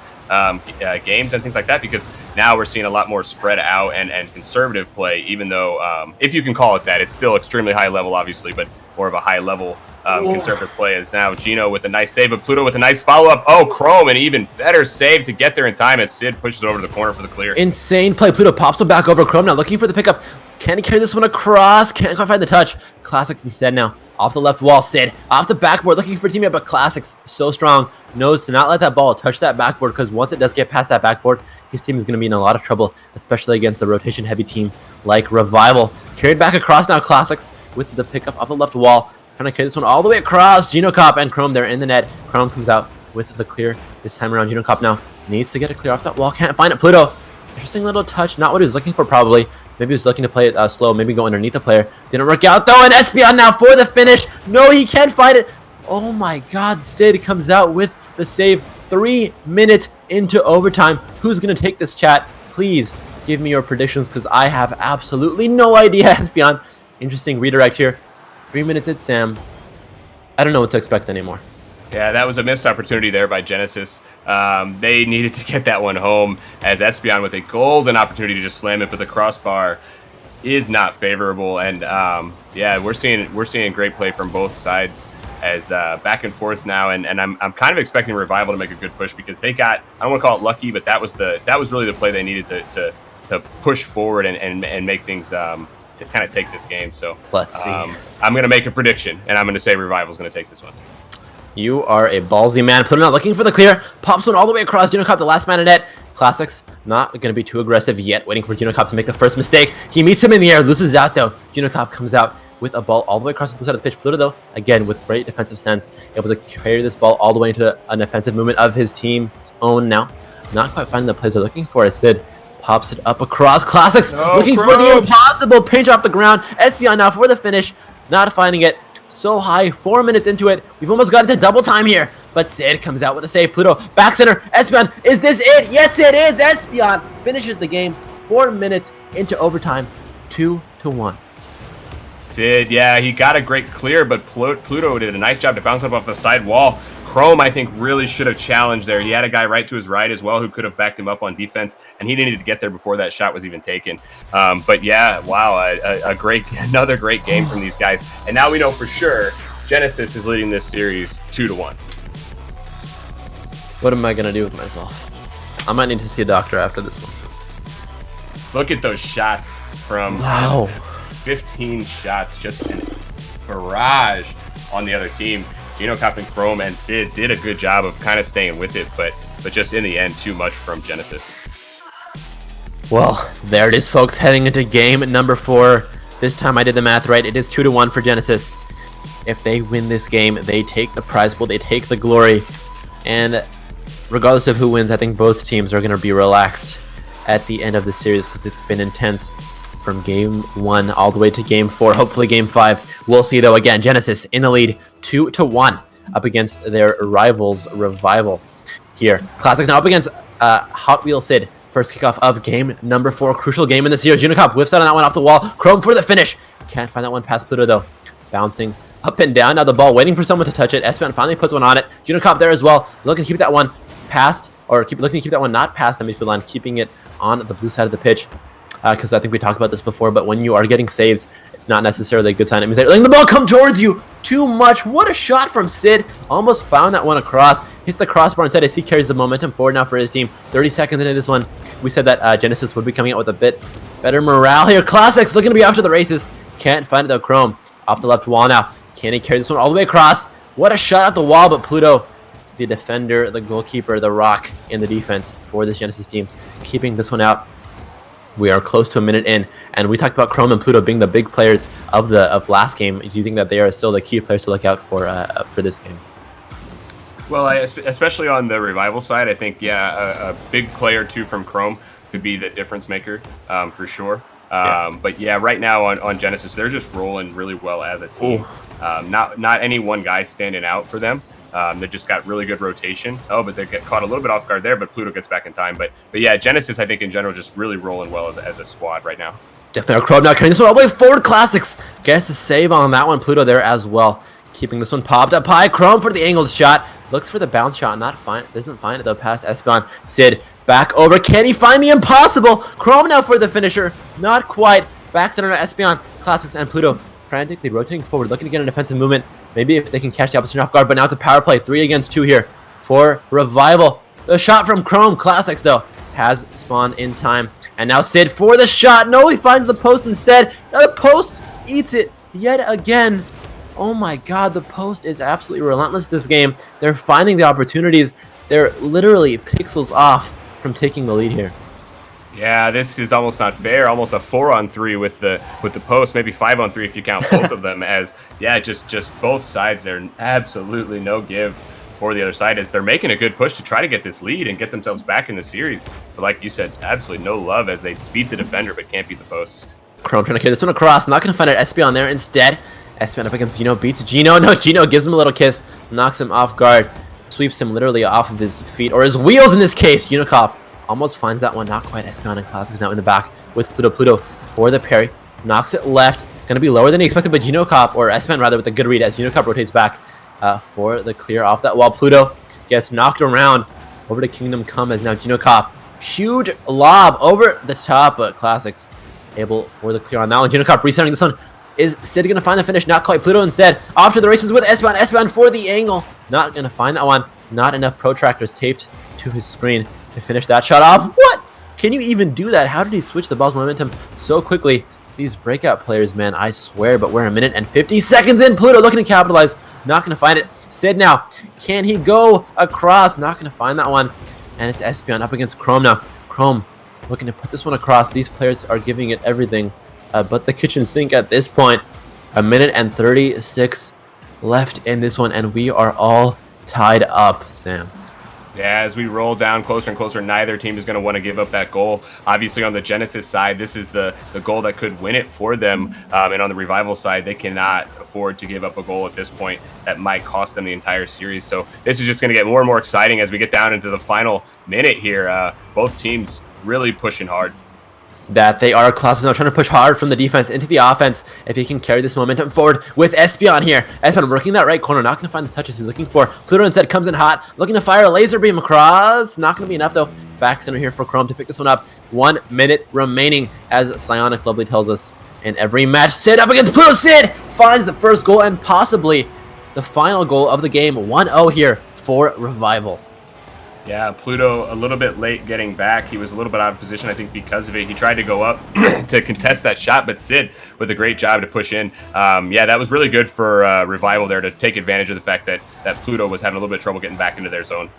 [SPEAKER 15] games and things like that, because now we're seeing a lot more spread out and conservative play, even though, if you can call it that, it's still extremely high level, obviously, but more of a high level conservative play is now Gino with a nice save, but Pluto with a nice follow-up. Oh, Chrome, an even better save to get there in time as Sid pushes it over to the corner for the clear.
[SPEAKER 14] Insane play. Pluto pops him back over. Chrome now looking for the pickup. Can he carry this one across? Can't quite find the touch. Classics instead now. Off the left wall, Sid. Off the backboard, looking for a teammate, but Classics so strong. Knows to not let that ball touch that backboard, because once it does get past that backboard, his team is going to be in a lot of trouble, especially against a rotation-heavy team like Revival. Carried back across now, Classics with the pickup off the left wall. Trying to carry this one all the way across. Gino Cop and Chrome there in the net. Chrome comes out with the clear this time around. Gino Cop now needs to get it clear off that wall. Can't find it. Pluto. Interesting little touch. Not what he was looking for, probably. Maybe he was looking to play it slow. Maybe go underneath the player. Didn't work out, though. And Espeon now for the finish. No, he can't find it. Oh, my God. Sid comes out with the save 3 minutes into overtime. Who's going to take this, chat? Please give me your predictions, because I have absolutely no idea, Espeon. Interesting redirect here. 3 minutes in, Sam. I don't know what to expect anymore.
[SPEAKER 15] Yeah, that was a missed opportunity there by Genesis. They needed to get that one home, as Espeon with a golden opportunity to just slam it, but the crossbar is not favorable. And yeah, we're seeing great play from both sides as back and forth now. And I'm kind of expecting Revival to make a good push, because they got, I don't want to call it lucky, but that was really the play they needed to push forward and make things to kind of take this game. So
[SPEAKER 14] let's see.
[SPEAKER 15] I'm going to make a prediction, and I'm going to say Revival's going to take this one.
[SPEAKER 14] You are a ballsy man. Pluto not looking for the clear. Pops one all the way across. Junocop, the last man in net. Classics not going to be too aggressive yet. Waiting for Junocop to make the first mistake. He meets him in the air. Loses out, though. Junocop comes out with a ball all the way across the blue side of the pitch. Pluto, though, again, with great defensive sense, able to carry this ball all the way into an offensive movement of his team's own now. Not quite finding the plays they're looking for as Sid pops it up across. Classics looking for the impossible pinch off the ground. Espeon now for the finish. Not finding it. So high, 4 minutes into it. We've almost got into double time here. But Sid comes out with a save. Pluto, back center. Espeon, is this it? Yes, it is. Espeon finishes the game 4 minutes into overtime. 2-1.
[SPEAKER 15] Sid, yeah, he got a great clear, but Pluto did a nice job to bounce up off the side wall. Chrome, I think, really should have challenged there. He had a guy right to his right as well who could have backed him up on defense, and he needed to get there before that shot was even taken. But yeah, wow, another great game from these guys. And now we know for sure Genesis is leading this series 2-1.
[SPEAKER 14] What am I going to do with myself? I might need to see a doctor after this one.
[SPEAKER 15] Look at those shots from Genesis. 15 shots, just a barrage on the other team. Junocop and Chrome and Sid did a good job of kind of staying with it, but just in the end, too much from Genesis.
[SPEAKER 14] Well, there it is, folks, heading into game number 4. This time I did the math right. It is 2-1 for Genesis. If they win this game, they take the prize pool, they take the glory. And regardless of who wins, I think both teams are going to be relaxed at the end of the series because it's been intense from game 1 all the way to game 4, hopefully game 5. We'll see, though. Again, Genesis in the lead 2-1 up against their rivals Revival here. Classics now up against Hot Wheel Sid. First kickoff of game number 4, crucial game in the series. Junocop whiffs out on that one off the wall. Chrome for the finish. Can't find that one past Pluto, though. Bouncing up and down. Now the ball waiting for someone to touch it. Espeon finally puts one on it. Junocop there as well. Looking to keep that one past, or looking to keep that one not past the midfield line, keeping it on the blue side of the pitch. Because I think we talked about this before, but when you are getting saves, it's not necessarily a good sign. It means that letting the ball come towards you too much. What a shot from Sid. Almost found that one across. Hits the crossbar instead as he carries the momentum forward now for his team. 30 seconds into this one, we said that Genesis would be coming out with a bit better morale here. Classics looking to be after the races. Can't find it though. Chrome off the left wall now. Can he carry this one all the way across? What a shot at the wall, but Pluto, the defender, the goalkeeper, the rock in the defense for this Genesis team, keeping this one out. We are close to a minute in, and we talked about Chrome and Pluto being the big players of last game. Do you think that they are still the key players to look out for this game?
[SPEAKER 15] Well, especially on the Revival side, I think, yeah, a big player too from Chrome could be the difference maker for sure. But yeah, right now on Genesis, they're just rolling really well as a team. Not any one guy standing out for them. They just got really good rotation. Oh, but they get caught a little bit off guard there, but Pluto gets back in time. But yeah, Genesis, I think in general, just really rolling well as a squad right now.
[SPEAKER 14] Definitely. Chrome now carrying this one all the way forward. Classics. Gets a save on that one. Pluto there as well. Keeping this one popped up high. Chrome for the angled shot. Looks for the bounce shot. Doesn't find it though. Past Espeon. Sid back over. Can he find the impossible? Chrome now for the finisher. Not quite. Back center to Espeon. Classics and Pluto frantically rotating forward, looking to get an offensive movement. Maybe if they can catch the opposition off guard, but now it's a power play. 3 against 2 here for Revival. The shot from Chrome. Classics, though, has spawned in time. And now Sid for the shot. No, he finds the post instead. Now the post eats it yet again. Oh my god, the post is absolutely relentless this game. They're finding the opportunities. They're literally pixels off from taking the lead here.
[SPEAKER 15] Yeah, this is almost not fair. Almost a 4-on-3 with the post, maybe 5-on-3 if you count both of them. As yeah, just both sides. They're absolutely no give for the other side as they're making a good push to try to get this lead and get themselves back in the series. But like you said, absolutely no love as they beat the defender but can't beat the post.
[SPEAKER 14] Chrome trying to carry this one across. Not going to find it. Espeon there instead. Espeon up against Gino. Beats Gino. No, Gino gives him a little kiss. Knocks him off guard. Sweeps him literally off of his feet, or his wheels in this case. Junocop almost finds that one. Not quite. Espeon and Classics now in the back with Pluto. Pluto for the parry. Knocks it left. Going to be lower than he expected, but Junocop, or Espeon rather, with a good read as Junocop rotates back for the clear off that wall. Pluto gets knocked around over to Kingdom Come as now Junocop. Huge lob over the top, but Classics able for the clear on that one. Junocop resetting this one. Is Sid going to find the finish? Not quite. Pluto instead. Off to the races with Espeon. Espeon for the angle. Not going to find that one. Not enough protractors taped to his screen to finish that shot off. What? Can you even do that? How did he switch the ball's momentum so quickly? These breakout players, man, I swear, but we're a minute and 50 seconds in. Pluto looking to capitalize. Not going to find it. Sid now. Can he go across? Not going to find that one. And it's Espeon up against Chrome now. Chrome looking to put this one across. These players are giving it everything but the kitchen sink at this point. A minute and 36 left in this one, and we are all tied up, Sam.
[SPEAKER 15] Yeah, as we roll down closer and closer, neither team is going to want to give up that goal. Obviously, on the Genesis side, this is the goal that could win it for them. And on the Revival side, they cannot afford to give up a goal at this point that might cost them the entire series. So this is just going to get more and more exciting as we get down into the final minute here. Both teams really pushing hard.
[SPEAKER 14] That they are. Classic now trying to push hard from the defense into the offense. If he can carry this momentum forward with Espeon here. Espeon working that right corner, not going to find the touches he's looking for. Pluto instead comes in hot, looking to fire a laser beam across. Not going to be enough though. Back center here for Chrome to pick this one up. 1 minute remaining, as Psionics Lovely tells us in every match. Sid up against Pluto. Sid finds the first goal and possibly the final goal of the game. 1-0 here for Revival.
[SPEAKER 15] Yeah, Pluto a little bit late getting back. He was a little bit out of position, I think, because of it. He tried to go up to contest that shot, but Sid with a great job to push in. Yeah, that was really good for Revival there to take advantage of the fact that Pluto was having a little bit of trouble getting back into their zone.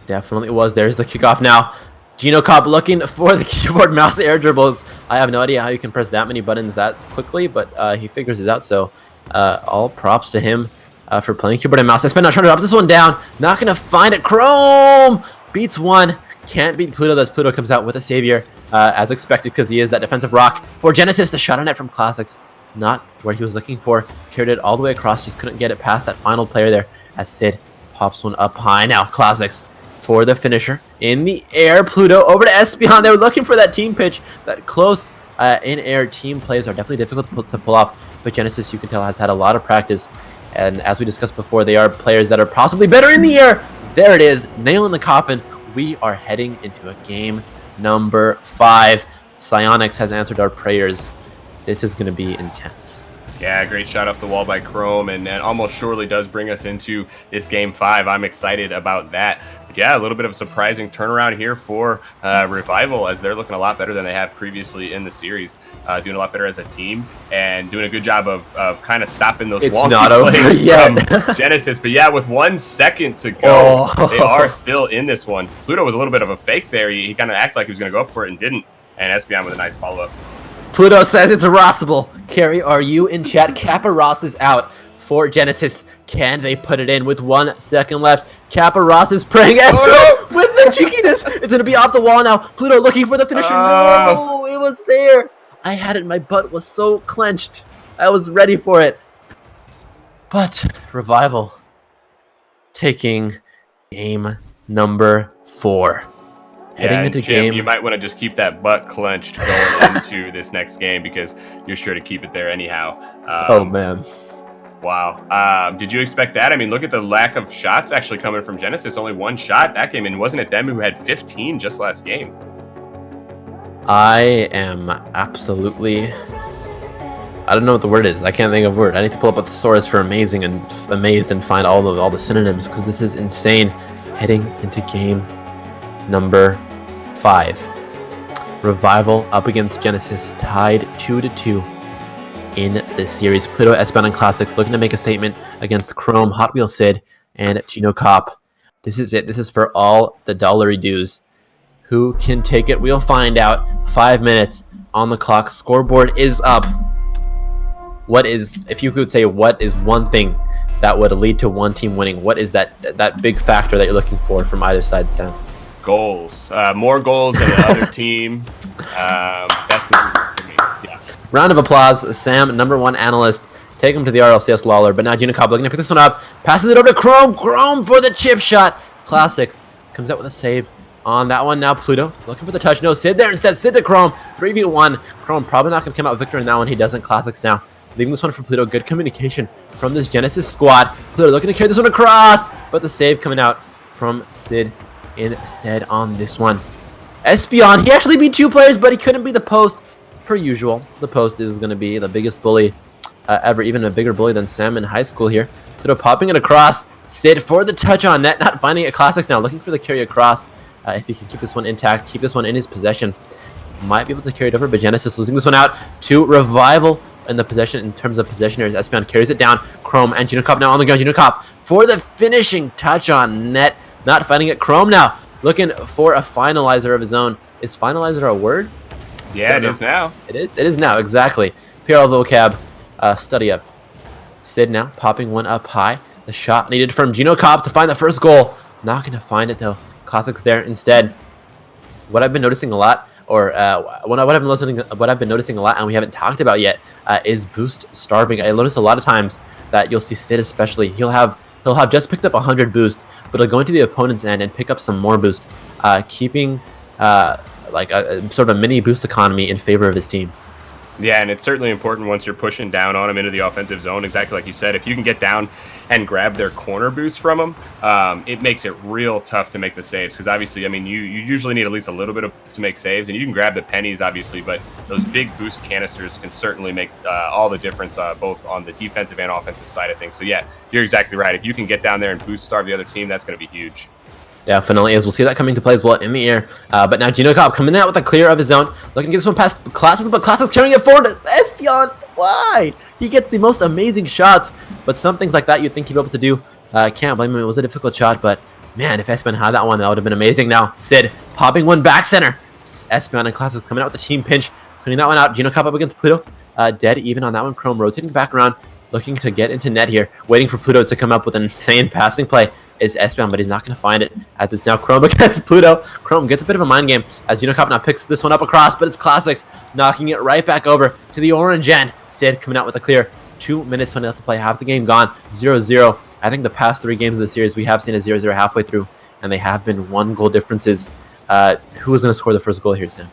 [SPEAKER 14] Definitely was. There's the kickoff now. Gino Cobb looking for the keyboard mouse air dribbles. I have no idea how you can press that many buttons that quickly, but he figures it out, so all props to him. For playing keyboard and mouse. Espeon now trying to drop this one down. Not going to find it. Chrome beats one. Can't beat Pluto. As Pluto comes out with a savior as expected because he is that defensive rock. For Genesis, the shot on net from Classics. Not where he was looking for. Carried it all the way across. Just couldn't get it past that final player there as Sid pops one up high. Now Classics for the finisher. In the air, Pluto over to Espeon. They were looking for that team pitch. That close in-air team plays are definitely difficult to pull off. But Genesis, you can tell, has had a lot of practice. And as we discussed before, they are players that are possibly better in the air. There it is, nail in the coffin. We are heading into a game number 5. Psionics has answered our prayers. This is going to be intense.
[SPEAKER 15] Yeah, great shot off the wall by Chrome, and almost surely does bring us into this game 5. I'm excited about that. But yeah, a little bit of a surprising turnaround here for Revival, as they're looking a lot better than they have previously in the series. Doing a lot better as a team, and doing a good job of kind of stopping those wonky plays from Genesis. But yeah, with 1 second to go, they are still in this one. Pluto was a little bit of a fake there. He kind of acted like he was going to go up for it and didn't. And Espeon with a nice follow-up.
[SPEAKER 14] Pluto says it's Rossable. Carrie, are you in chat? Kappa Ross is out for Genesis. Can they put it in with 1 second left? Kappa Ross is praying with the cheekiness. It's going to be off the wall now. Pluto looking for the finisher. No, it was there. I had it. My butt was so clenched. I was ready for it. But Revival taking game number 4. Heading into
[SPEAKER 15] Jim,
[SPEAKER 14] game.
[SPEAKER 15] you might want to just keep that butt clenched going into this next game because you're sure to keep it there anyhow.
[SPEAKER 14] Oh, man.
[SPEAKER 15] Wow. Did you expect that? I mean, look at the lack of shots actually coming from Genesis. Only 1 shot that game, and wasn't it them who had 15 just last game?
[SPEAKER 14] I am absolutely... I don't know what the word is. I can't think of a word. I need to pull up a thesaurus for amazing and amazed and find all the synonyms because this is insane. Heading into game number 5. Revival up against Genesis, tied 2-2 in this series. Pluto, Espeon, and Classics looking to make a statement against Chrome, Hot Wheel Sid, and Gino Cop. This is it. This is for all the dollary dues. Who can take it? We'll find out. 5 minutes on the clock. Scoreboard is up. What is, if you could say, what is one thing that would lead to one team winning? What is that big factor that you're looking for from either side, Sam?
[SPEAKER 15] Goals. More goals than the other team. That's the for me. Yeah.
[SPEAKER 14] Round of applause. Sam, #1 analyst. Take him to the RLCS Lawler. But now Gino Cobb looking to pick this one up. Passes it over to Chrome. Chrome for the chip shot. Classics comes out with a save on that one. Now Pluto looking for the touch. No, Sid there instead. Sid to Chrome. 3v1. Chrome probably not going to come out victor in that one. He doesn't. Classics now. Leaving this one for Pluto. Good communication from this Genesis squad. Pluto looking to carry this one across. But the save coming out from Sid instead on this one. Espeon, he actually beat 2 players, but he couldn't be the post. Per usual, the post is going to be the biggest bully ever, even a bigger bully than Sam in high school here. Pluto popping it across. Sid for the touch on net, not finding it. Classics now looking for the carry across. If he can keep this one intact, keep this one in his possession. might be able to carry it over, but Genesis losing this one out to Revival in the possession. In terms of possessioners, Espeon carries it down. Chrome and Junocop now on the ground. Junocop for the finishing touch on net. Not finding it. Chrome now looking for a finalizer of his own. Is finalizer a word?
[SPEAKER 15] Yeah, it is now.
[SPEAKER 14] It is. It is now, exactly. PRL vocab, study up. Sid now popping one up high. The shot needed from Junocop to find the first goal. Not going to find it, though. Classics there instead. What I've been noticing a lot, or what I've been noticing a lot, and we haven't talked about yet, is boost starving. I notice a lot of times that you'll see Sid, especially. He'll have just picked up 100 boost, but he'll go into the opponent's end and pick up some more boost, keeping like a sort of a mini boost economy in favor of his team.
[SPEAKER 15] Yeah, and it's certainly important once you're pushing down on them into the offensive zone, exactly like you said. If you can get down and grab their corner boost from them, it makes it real tough to make the saves. Because obviously, I mean, you usually need at least a little bit to make saves, and you can grab the pennies, obviously, but those big boost canisters can certainly make all the difference, both on the defensive and offensive side of things. So yeah, you're exactly right. If you can get down there and boost starve the other team, that's going to be huge.
[SPEAKER 14] Definitely is. We'll see that coming to play as well in the air. But now Junocop coming out with a clear of his own. Looking to get this one past Classics, but Classics carrying it forward to Espeon. Why? He gets the most amazing shots, but some things like that you'd think he'd be able to do. Can't blame him. It was a difficult shot, but man, if Espeon had that one, that would have been amazing. Now, Sid popping one back center. Espeon and Classics coming out with the team pinch. Cleaning that one out. Junocop up against Pluto. Dead even on that one. Chrome rotating back around. Looking to get into net here. Waiting for Pluto to come up with an insane passing play. Is Espeon, but he's not going to find it, as it's now Chrome against Pluto. Chrome gets a bit of a mind game as Junocop now picks this one up across, but it's Classics knocking it right back over to the orange end. Sid coming out with a clear. 2 minutes, 20 left to play. Half the game gone. 0-0. I think the past 3 games of the series, we have seen a 0-0 halfway through, and they have been 1-goal differences. Who is going to score the first goal here, Sam?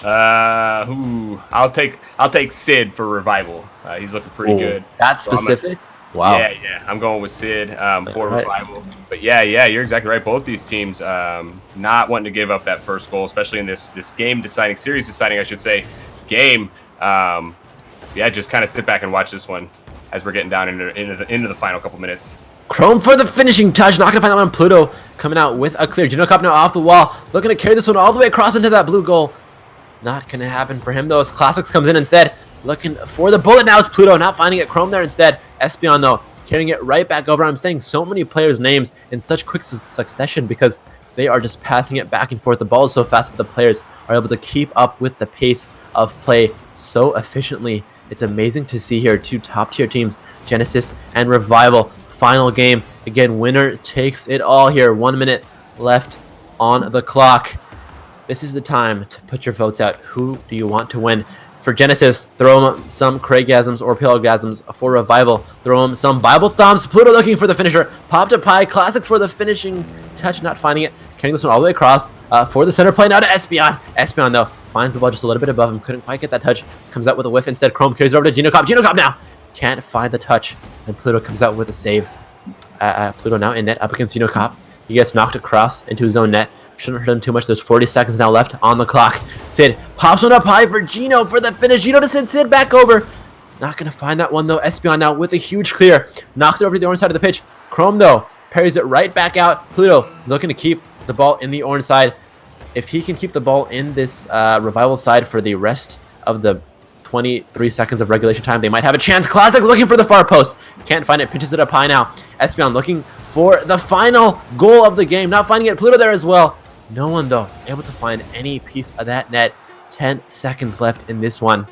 [SPEAKER 15] I'll take Sid for Revival. He's looking pretty good.
[SPEAKER 14] That specific? Wow.
[SPEAKER 15] Yeah. I'm going with Sid for Revival. But yeah, you're exactly right. Both these teams not wanting to give up that first goal, especially in this series deciding, I should say, game. Just kind of sit back and watch this one as we're getting down into the final couple minutes.
[SPEAKER 14] Chrome for the finishing touch. Not going to find that one. Pluto coming out with a clear. Junocop now off the wall. Looking to carry this one all the way across into that blue goal. Not going to happen for him, though, as Classics comes in instead. Looking for the bullet now is Pluto, not finding it. Chrome there instead. Espeon, though, carrying it right back over. I'm saying so many players' names in such quick succession because they are just passing it back and forth. The ball is so fast, but the players are able to keep up with the pace of play so efficiently. It's amazing to see here 2 top-tier teams, Genesis and Revival. Final game. Again, winner takes it all here. 1 minute left on the clock. This is the time to put your votes out. Who do you want to win? For Genesis, throw him some Craigasms or Pilgasms. For Revival, throw him some Bible Thumbs. Pluto looking for the finisher. Popped a pie. Classics for the finishing touch, not finding it. Carrying this one all the way across for the center play now to Espeon. Espeon, though, finds the ball just a little bit above him. Couldn't quite get that touch. Comes out with a whiff instead. Chrome carries over to Junocop. Junocop now can't find the touch. And Pluto comes out with a save. Pluto now in net up against Junocop. He gets knocked across into his own net. Shouldn't hurt him too much. There's 40 seconds now left on the clock. Sid pops one up high for Gino for the finish. Gino to send Sid back over. Not going to find that one, though. Espeon now with a huge clear. Knocks it over to the orange side of the pitch. Chrome, though, parries it right back out. Pluto looking to keep the ball in the orange side. If he can keep the ball in this Revival side for the rest of the 23 seconds of regulation time, they might have a chance. Classic looking for the far post. Can't find it. Pitches it up high now. Espeon looking for the final goal of the game. Not finding it. Pluto there as well. No one, though, able to find any piece of that net. 10 seconds left in this one.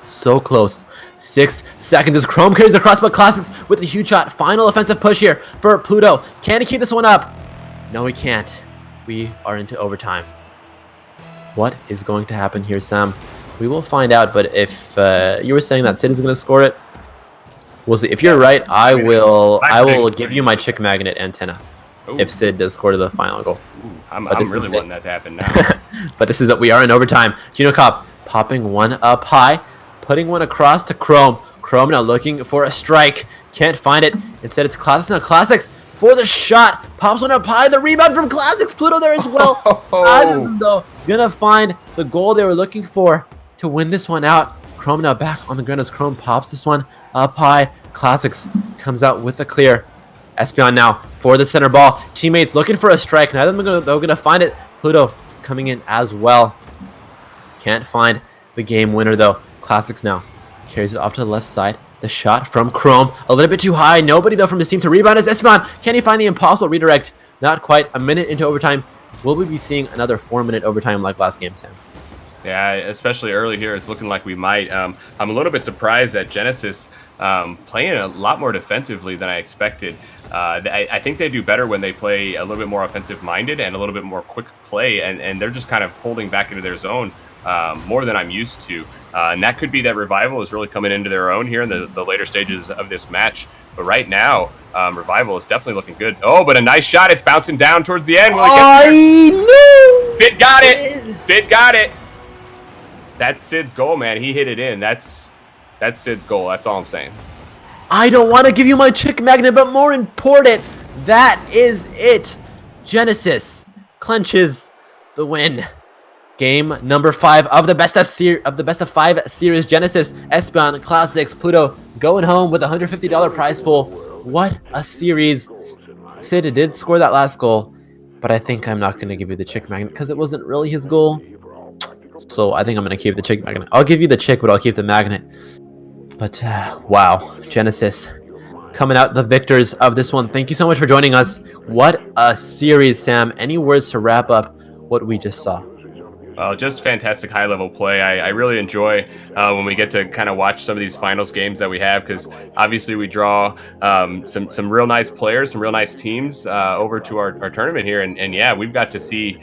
[SPEAKER 14] So close. 6 seconds as Chrome carries across, but Classics with a huge shot. Final offensive push here for Pluto. Can he keep this one up? No, he can't. We are into overtime. What is going to happen here, Sam? We will find out, but if you were saying that Sid is going to score it, we'll see. If you're right, I will give you my chick magnet antenna. Ooh. If Sid does score to the final goal.
[SPEAKER 15] Ooh, I'm really wanting that to happen now.
[SPEAKER 14] But this is it. We are in overtime. Junocop popping one up high, putting one across to Chrome. Chrome now looking for a strike. Can't find it. Instead, it's Classics now. Classics for the shot. Pops one up high. The rebound from Classics. Pluto there as well. Neither of them, though, gonna find the goal they were looking for to win this one out. Chrome now back on the ground as Chrome pops this one up high. Classics comes out with a clear. Espeon now for the center ball. Teammates looking for a strike. Neither of them are going to find it. Pluto coming in as well. Can't find the game winner though. Classics now carries it off to the left side. The shot from Chrome, a little bit too high. Nobody though from his team to rebound as Esteban. Can he find the impossible redirect? Not quite. A minute into overtime. Will we be seeing another 4-minute overtime like last game, Sam?
[SPEAKER 15] Yeah, especially early here, it's looking like we might. I'm a little bit surprised that Genesis playing a lot more defensively than I expected. I think they do better when they play a little bit more offensive-minded and a little bit more quick play, and they're just kind of holding back into their zone more than I'm used to. And that could be that Revival is really coming into their own here in the later stages of this match. But right now, Revival is definitely looking good. Oh, but a nice shot. It's bouncing down towards the end. Will it get there?
[SPEAKER 14] No!
[SPEAKER 15] Fit got it. Fit got it. That's Sid's goal, man. He hit it in. That's Sid's goal. That's all I'm saying.
[SPEAKER 14] I don't want to give you my chick magnet, but more important, that is it. Genesis clenches the win. Game number 5 of the best of 5 series. Genesis, Espeon, Classics, Pluto going home with a $150 prize pool. What a series. Sid did score that last goal, but I think I'm not going to give you the chick magnet because it wasn't really his goal. So I think I'm going to keep the chick magnet. I'll give you the chick, but I'll keep the magnet. But wow, Genesis coming out the victors of this one. Thank you so much for joining us. What a series, Sam. Any words to wrap up what we just saw?
[SPEAKER 15] Just fantastic high-level play. I really enjoy when we get to kind of watch some of these finals games that we have, because obviously we draw some real nice players, some real nice teams over to our tournament here, and yeah, we've got to see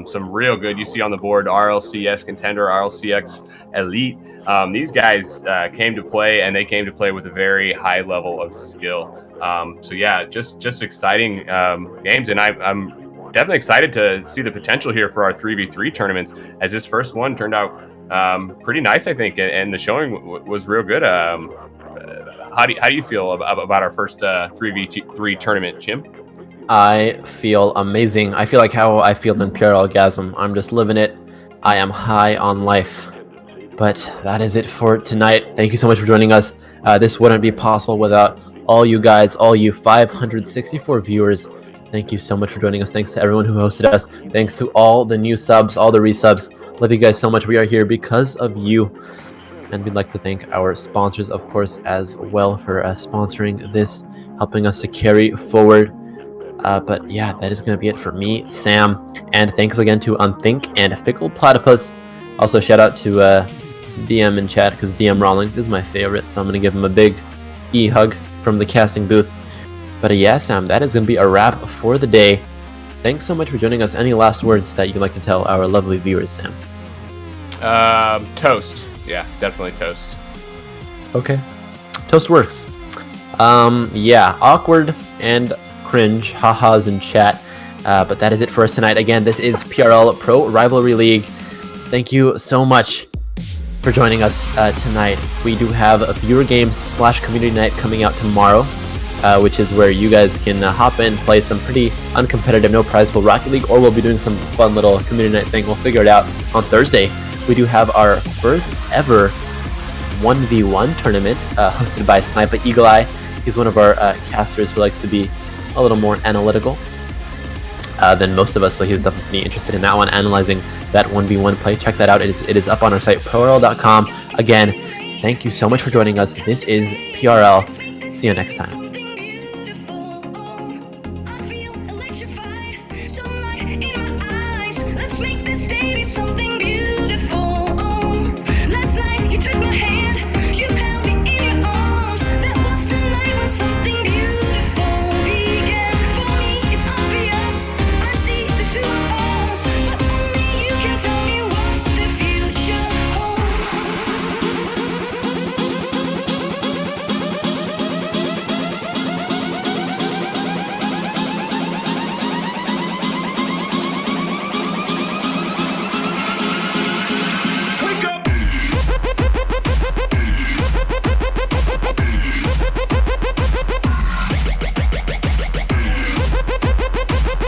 [SPEAKER 15] some real good. You see on the board RLCS Contender, RLCX Elite. These guys came to play, and they came to play with a very high level of skill. So yeah, just exciting games, and I'm definitely excited to see the potential here for our 3v3 tournaments, as this first one turned out pretty nice, I think, and the showing was real good. How do you feel about our first 3v3 tournament, Chim?
[SPEAKER 14] I feel amazing. I feel like how I feel in PRL Gasm. I'm just living it. I am high on life. But that is it for tonight. Thank you so much for joining us. This wouldn't be possible without all you guys, all you 564 viewers. Thank you so much for joining us. Thanks to everyone who hosted us. Thanks to all the new subs, all the resubs. Love you guys so much. We are here because of you. And we'd like to thank our sponsors, of course, as well for sponsoring this, helping us to carry forward. But yeah, that is going to be it for me, Sam. And thanks again to Unthink and Fickle Platypus. Also, shout out to DM in chat, because DM Rawlings is my favorite. So I'm going to give him a big e-hug from the casting booth. But yeah, Sam, that is going to be a wrap for the day. Thanks so much for joining us. Any last words that you'd like to tell our lovely viewers, Sam?
[SPEAKER 15] Toast. Yeah, definitely toast.
[SPEAKER 14] Okay. Toast works. Yeah, awkward and cringe ha-has in chat. But that is it for us tonight. Again, this is PRL Pro Rivalry League. Thank you so much for joining us tonight. We do have a viewer games / community night coming out tomorrow. Which is where you guys can hop in, play some pretty uncompetitive, no prize pool Rocket League, or we'll be doing some fun little community night thing. We'll figure it out on Thursday. We do have our first ever 1v1 tournament hosted by Sniper Eagle Eye. He's one of our casters who likes to be a little more analytical than most of us, so he's definitely interested in that one, analyzing that 1v1 play. Check that out. It is up on our site, PRL.com. Again, thank you so much for joining us. This is PRL. See you next time.